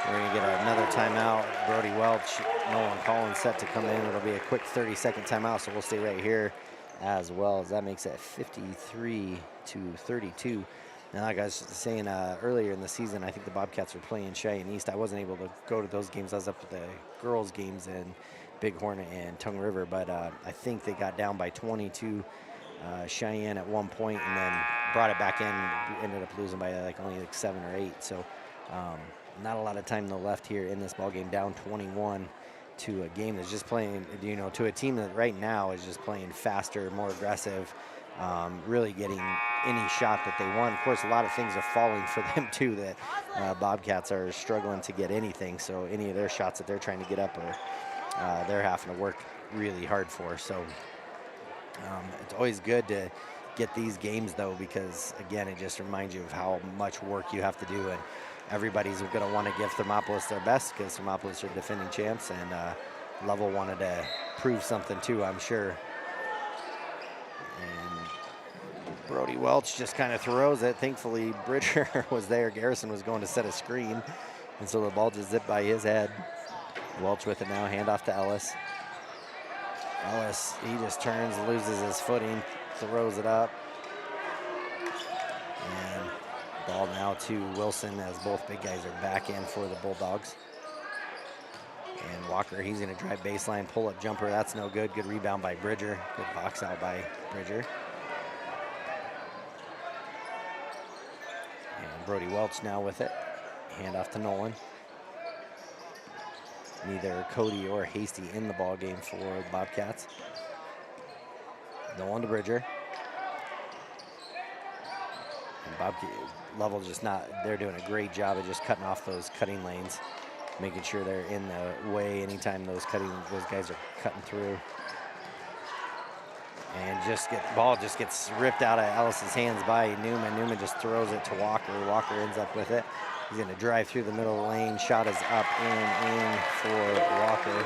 We're gonna get another timeout. Brody Welch, Nolan Collins set to come in. It'll be a quick 30-second timeout, so we'll stay right here as well, as that makes it 53-32. Now, like I was saying earlier in the season, I think the Bobcats were playing Cheyenne East. I wasn't able to go to those games. I was up at the girls' games in Bighorn and Tongue River, but I think they got down by 22 Cheyenne at one point, and then brought it back in. Ended up losing by only 7 or 8. So not a lot of time left here in this ball game. Down 21 to a game that's just playing, to a team that right now is just playing faster, more aggressive, really getting any shot that they want. Of course, a lot of things are falling for them too, that Bobcats are struggling to get anything. So any of their shots that they're trying to get up are they're having to work really hard for. So it's always good to get these games though, because again, it just reminds you of how much work you have to do, and everybody's going to want to give Thermopolis their best because Thermopolis are defending champs, and Lovell wanted to prove something too, I'm sure. And Brody Welch just kind of throws it. Thankfully, Bridger was there. Garrison was going to set a screen, and so the ball just zipped by his head. Welch with it now, handoff to Ellis. Ellis, he just turns, loses his footing, throws it up. And ball now to Wilson, as both big guys are back in for the Bulldogs. And Walker, he's going to drive baseline, pull-up jumper. That's no good. Good rebound by Bridger. Good box out by Bridger. And Brody Welch now with it. Handoff to Nolan. Neither Cody or Hasty in the ball game for the Bobcats. Nolan to Bridger. And Lovell just they're doing a great job of just cutting off those cutting lanes, making sure they're in the way anytime those guys are cutting through. And ball just gets ripped out of Ellis's hands by Newman. Newman just throws it to Walker. Walker ends up with it. He's going to drive through the middle of the lane. Shot is up and in for Walker.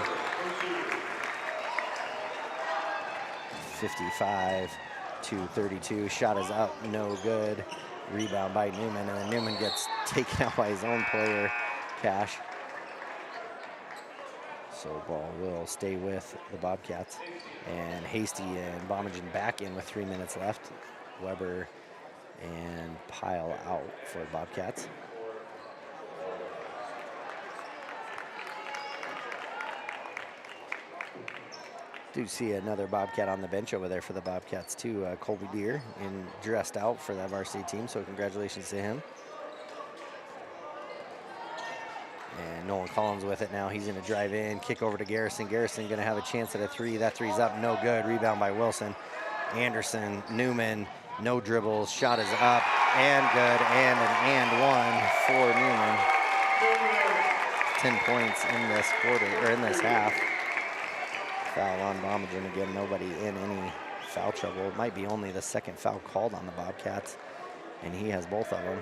55-32. Shot is up, no good. Rebound by Newman, and then Newman gets taken out by his own player, Cash. So ball will stay with the Bobcats. And Hasty and Bomagen back in with 3 minutes left. Weber and Pyle out for the Bobcats. Do see another Bobcat on the bench over there for the Bobcats too, Colby Deere, dressed out for that varsity team, so congratulations to him. And Nolan Collins with it now. He's going to drive in, kick over to Garrison. Garrison going to have a chance at a three. That three's up, no good. Rebound by Wilson. Anderson, Newman, no dribbles. Shot is up and good, and one for Newman. 10 points in this quarter, or in this half. Foul on Bomagen again. Nobody in any foul trouble. It might be only the second foul called on the Bobcats, and he has both of them.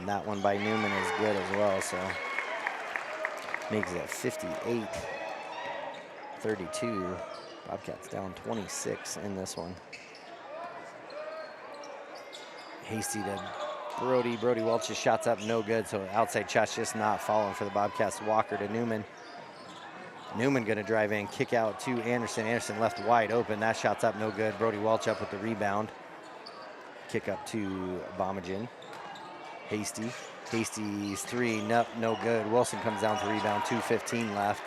And that one by Newman is good as well, so makes it 58-32. Bobcats down 26 in this one. Hasty to Brody. Brody Welch's shot's up, no good, so outside shot's just not falling for the Bobcats. Walker to Newman. Newman gonna drive in, kick out to Anderson. Anderson left wide open. That shot's up, no good. Brody Welch up with the rebound. Kick up to Bomagen. Hasty. Hasty's three, no good. Wilson comes down for rebound, 2:15 left.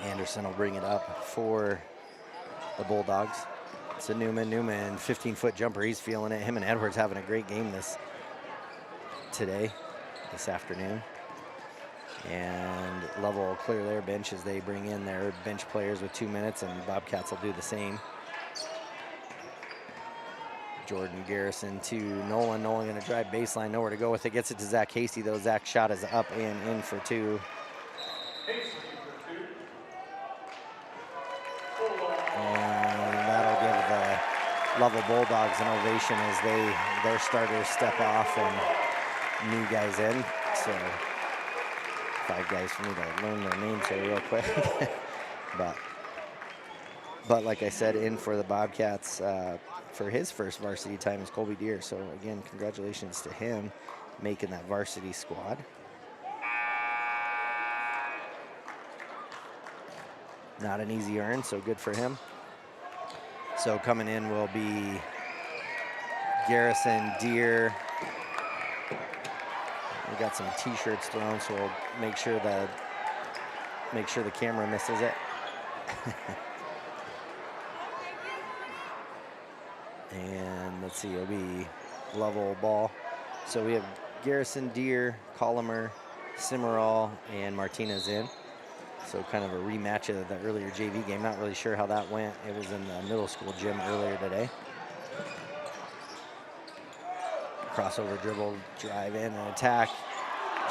Anderson will bring it up for the Bulldogs. It's a Newman. Newman, 15-foot jumper. He's feeling it. Him and Edwards having a great game this afternoon. And Lovell will clear their bench as they bring in their bench players with 2 minutes, and Bobcats will do the same. Jordan Garrison to Nolan. Nolan gonna drive baseline, nowhere to go with it. Gets it to Zach Hasty though. Zach's shot is up and in for two. And that'll give the Lovell Bulldogs an ovation as their starters step off and new guys in. So 5 guys for me to learn their names here real quick. But like I said, in for the Bobcats for his first varsity time is Colby Deere. So again, congratulations to him making that varsity squad. Not an easy earn, so good for him. So coming in will be Garrison, Deere. We got some t-shirts thrown, so we'll make sure the camera misses it. And let's see, it'll be Lovell ball. So we have Garrison, Deere, Colomer, Cimarral, and Martinez in. So kind of a rematch of the earlier JV game. Not really sure how that went. It was in the middle school gym earlier today. Crossover dribble, drive in and attack.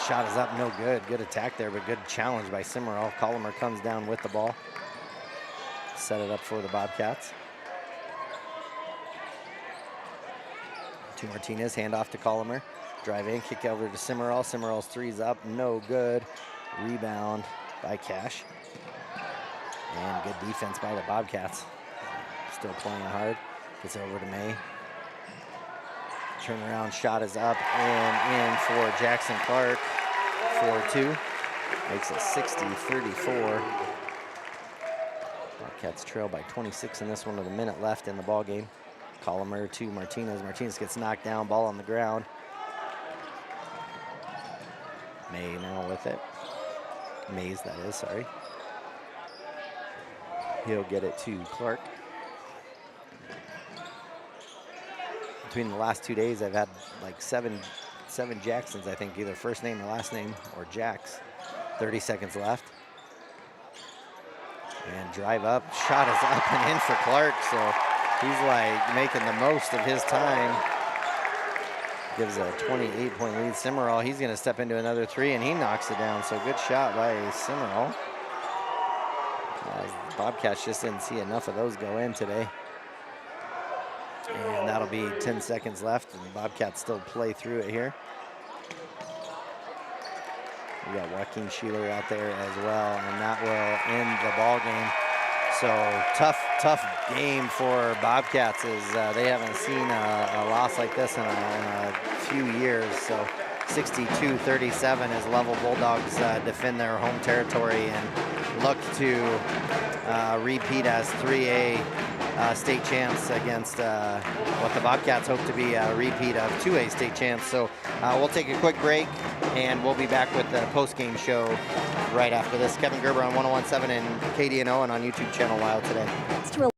Shot is up, no good. Good attack there, but good challenge by Cimarral. Colomer comes down with the ball. Set it up for the Bobcats. To Martinez, hand off to Colomer. Drive in, kick over to Cimarral. Cimarral's three's up, no good. Rebound by Cash. And good defense by the Bobcats. Still playing hard. Gets it over to May. Turnaround shot is up and in for Jackson Clark for 2. Makes it 60-34. Bobcats trail by 26 in this one with a minute left in the ball game. Colomer to Martinez. Martinez gets knocked down, ball on the ground. May now with it. Mays, that is, sorry. He'll get it to Clark. Between the last 2 days, I've had like seven Jacksons, I think, either first name or last name, or Jacks. 30 seconds left. And drive up, shot is up and in for Clark, so he's like making the most of his time. Gives a 28-point lead. Cimarral, he's gonna step into another 3 and he knocks it down, so good shot by Cimarral. Bobcats just didn't see enough of those go in today. And that'll be 10 seconds left, and the Bobcats still play through it here. We got Joaquin Sheeler out there as well, and that will end the ball game. So tough game for Bobcats, as they haven't seen a loss like this in a few years. So 62-37 as Lovell Bulldogs defend their home territory and look to repeat as 3A state champs against what the Bobcats hope to be a repeat of 2A state champs. So we'll take a quick break and we'll be back with the post-game show right after this. Kevin Gerber on 101.7 and KDNO and on YouTube channel Wild Today. To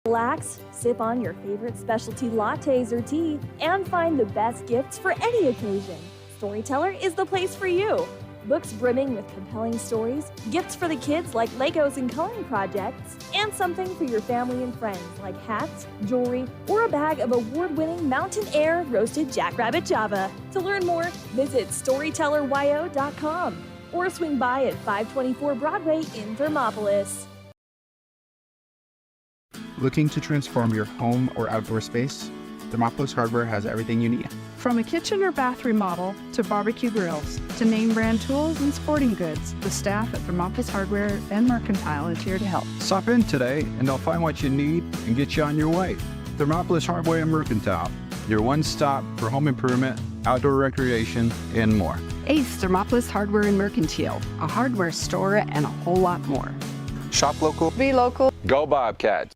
relax, sip on your favorite specialty lattes or tea, and find the best gifts for any occasion. Storyteller is the place for you. Books brimming with compelling stories, gifts for the kids like Legos and coloring projects, and something for your family and friends like hats, jewelry, or a bag of award-winning Mountain Air roasted Jackrabbit Java. To learn more, visit StorytellerYO.com or swing by at 524 Broadway in Thermopolis. Looking to transform your home or outdoor space? Thermopolis Hardware has everything you need. From a kitchen or bath remodel to barbecue grills to name brand tools and sporting goods, the staff at Thermopolis Hardware and Mercantile is here to help. Stop in today and they'll find what you need and get you on your way. Thermopolis Hardware and Mercantile, your one stop for home improvement, outdoor recreation, and more. Ace Thermopolis Hardware and Mercantile, a hardware store and a whole lot more. Shop local. Be local. Go Bobcats.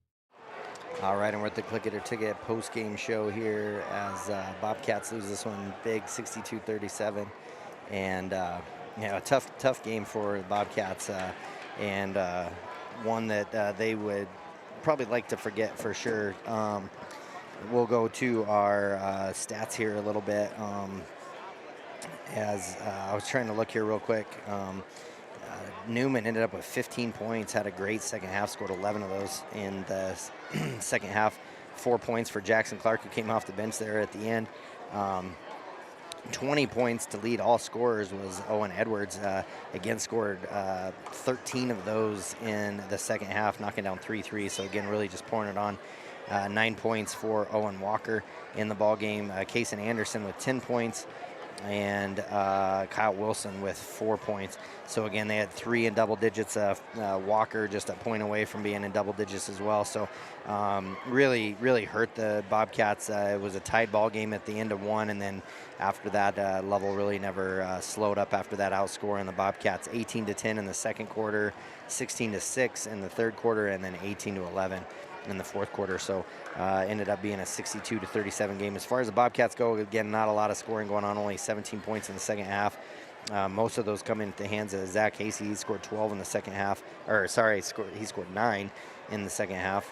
All right, and we're at the Click It or Ticket post-game show here as Bobcats lose this one big, 62-37. And, a tough game for the Bobcats and one that they would probably like to forget for sure. We'll go to our stats here a little bit. As I was trying to look here real quick. Newman ended up with 15 points, had a great second half, scored 11 of those in the second half. 4 points for Jackson Clark, who came off the bench there at the end. 20 points to lead all scorers was Owen Edwards. Again, scored 13 of those in the second half, knocking down 3 threes. So again, really just pouring it on. 9 points for Owen Walker in the ball game. Kason Anderson with 10 points. And Kyle Wilson with 4 points. So again, they had 3 in double digits. Walker just a point away from being in double digits as well. So really hurt the Bobcats. It was a tied ball game at the end of one, and then after that, Lovell really never slowed up after that, outscoring the Bobcats 18-10 in the second quarter, 16-6 in the third quarter, and then 18-11 in the fourth quarter. So ended up being a 62-37 game. As far as the Bobcats go, again, not a lot of scoring going on, only 17 points in the second half. Most of those come into the hands of Zach Casey. He scored 12 in the second half, he scored 9 in the second half,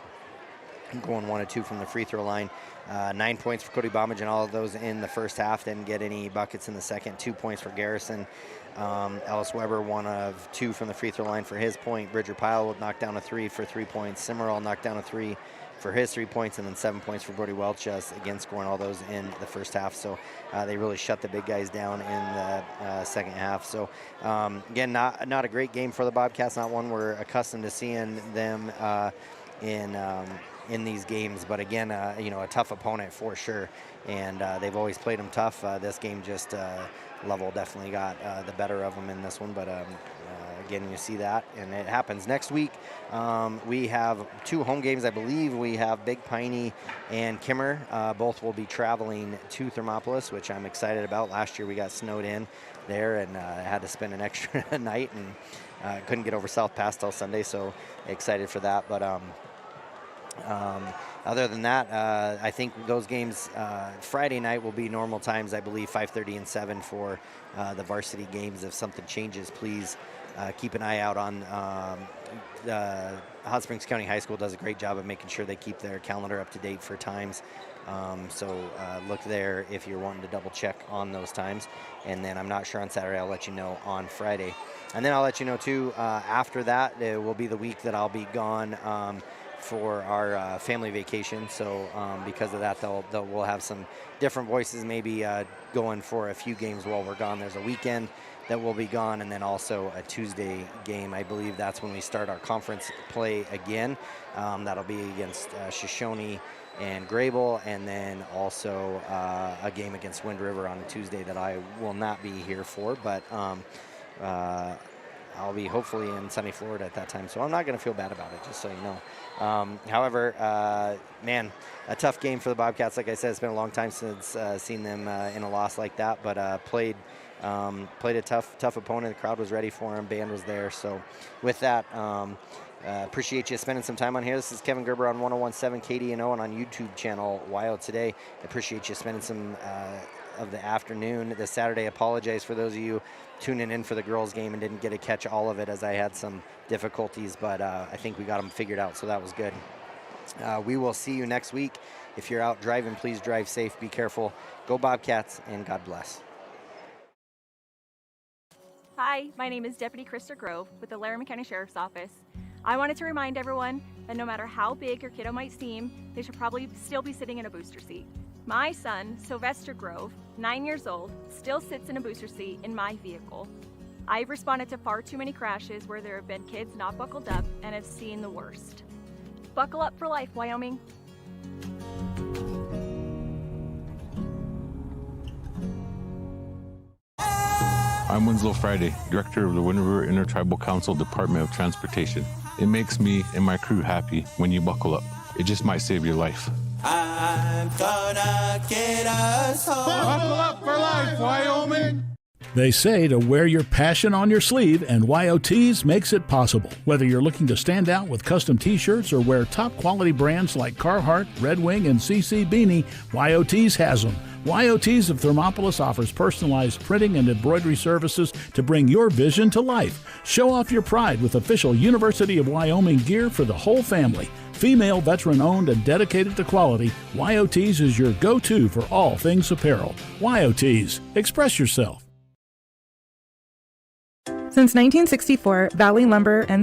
going 1 of 2 from the free throw line. 9 points for Cody Bombage, and all of those in the first half. Didn't get any buckets in the second. 2 points for Garrison. Ellis Weber, 1 of 2 from the free throw line for his point. Bridger Pyle knocked down a 3 for 3 points. Simmerall knocked down a 3 for his 3 points, and then 7 points for Brody Welch, again scoring all those in the first half. So they really shut the big guys down in the second half. So again, not a great game for the Bobcats, not one we're accustomed to seeing them in these games, but again, a tough opponent for sure, and they've always played them tough. This game just Lovell definitely got the better of them in this one, but again, you see that, and it happens. Next week, we have 2 home games. I believe we have Big Piney and Kimmer. Both will be traveling to Thermopolis, which I'm excited about. Last year we got snowed in there and had to spend an extra night, and couldn't get over South Pass till Sunday, so excited for that. But other than that, I think those games Friday night will be normal times, I believe 5:30 and 7 for the varsity games. If something changes, please keep an eye out on Hot Springs County High School does a great job of making sure they keep their calendar up to date for times. So look there if you're wanting to double check on those times. And then I'm not sure on Saturday. I'll let you know on Friday. And then I'll let you know too, after that, it will be the week that I'll be gone for our family vacation. So because of that, we'll have some different voices maybe going for a few games while we're gone. There's a weekend that will be gone, and then also a Tuesday game. I believe that's when we start our conference play again. That'll be against Shoshone and Grable, and then also a game against Wind River on a Tuesday that I will not be here for, but I'll be hopefully in sunny Florida at that time, so I'm not going to feel bad about it, just so you know. However, man, a tough game for the Bobcats. Like I said, it's been a long time since seen them in a loss like that, but played a tough opponent. The crowd was ready for him. Band was there. So with that, appreciate you spending some time on here. This is Kevin Gerber on 101.7 KDNO and on YouTube channel Wild Today. Appreciate you spending some of the afternoon this Saturday. Apologize for those of you tuning in for the girls game and didn't get to catch all of it, as I had some difficulties, but I think we got them figured out, so that was good. We will see you next week. If you're out driving, please drive safe, be careful. Go Bobcats, and God bless. Hi, my name is Deputy Krista Grove with the Laramie County Sheriff's Office. I wanted to remind everyone that no matter how big your kiddo might seem, they should probably still be sitting in a booster seat. My son, Sylvester Grove, 9 years old, still sits in a booster seat in my vehicle. I've responded to far too many crashes where there have been kids not buckled up and have seen the worst. Buckle up for life, Wyoming. I'm Winslow Friday, Director of the Wind River Intertribal Council Department of Transportation. It makes me and my crew happy when you buckle up. It just might save your life. I'm gonna get us home. Buckle up for life, Wyoming! They say to wear your passion on your sleeve, and YOTs makes it possible. Whether you're looking to stand out with custom t-shirts or wear top-quality brands like Carhartt, Red Wing, and CC Beanie, YOTs has them. YOTs of Thermopolis offers personalized printing and embroidery services to bring your vision to life. Show off your pride with official University of Wyoming gear for the whole family. Female, veteran-owned, and dedicated to quality, YOTs is your go-to for all things apparel. YOTs, express yourself. Since 1964, Valley Lumber and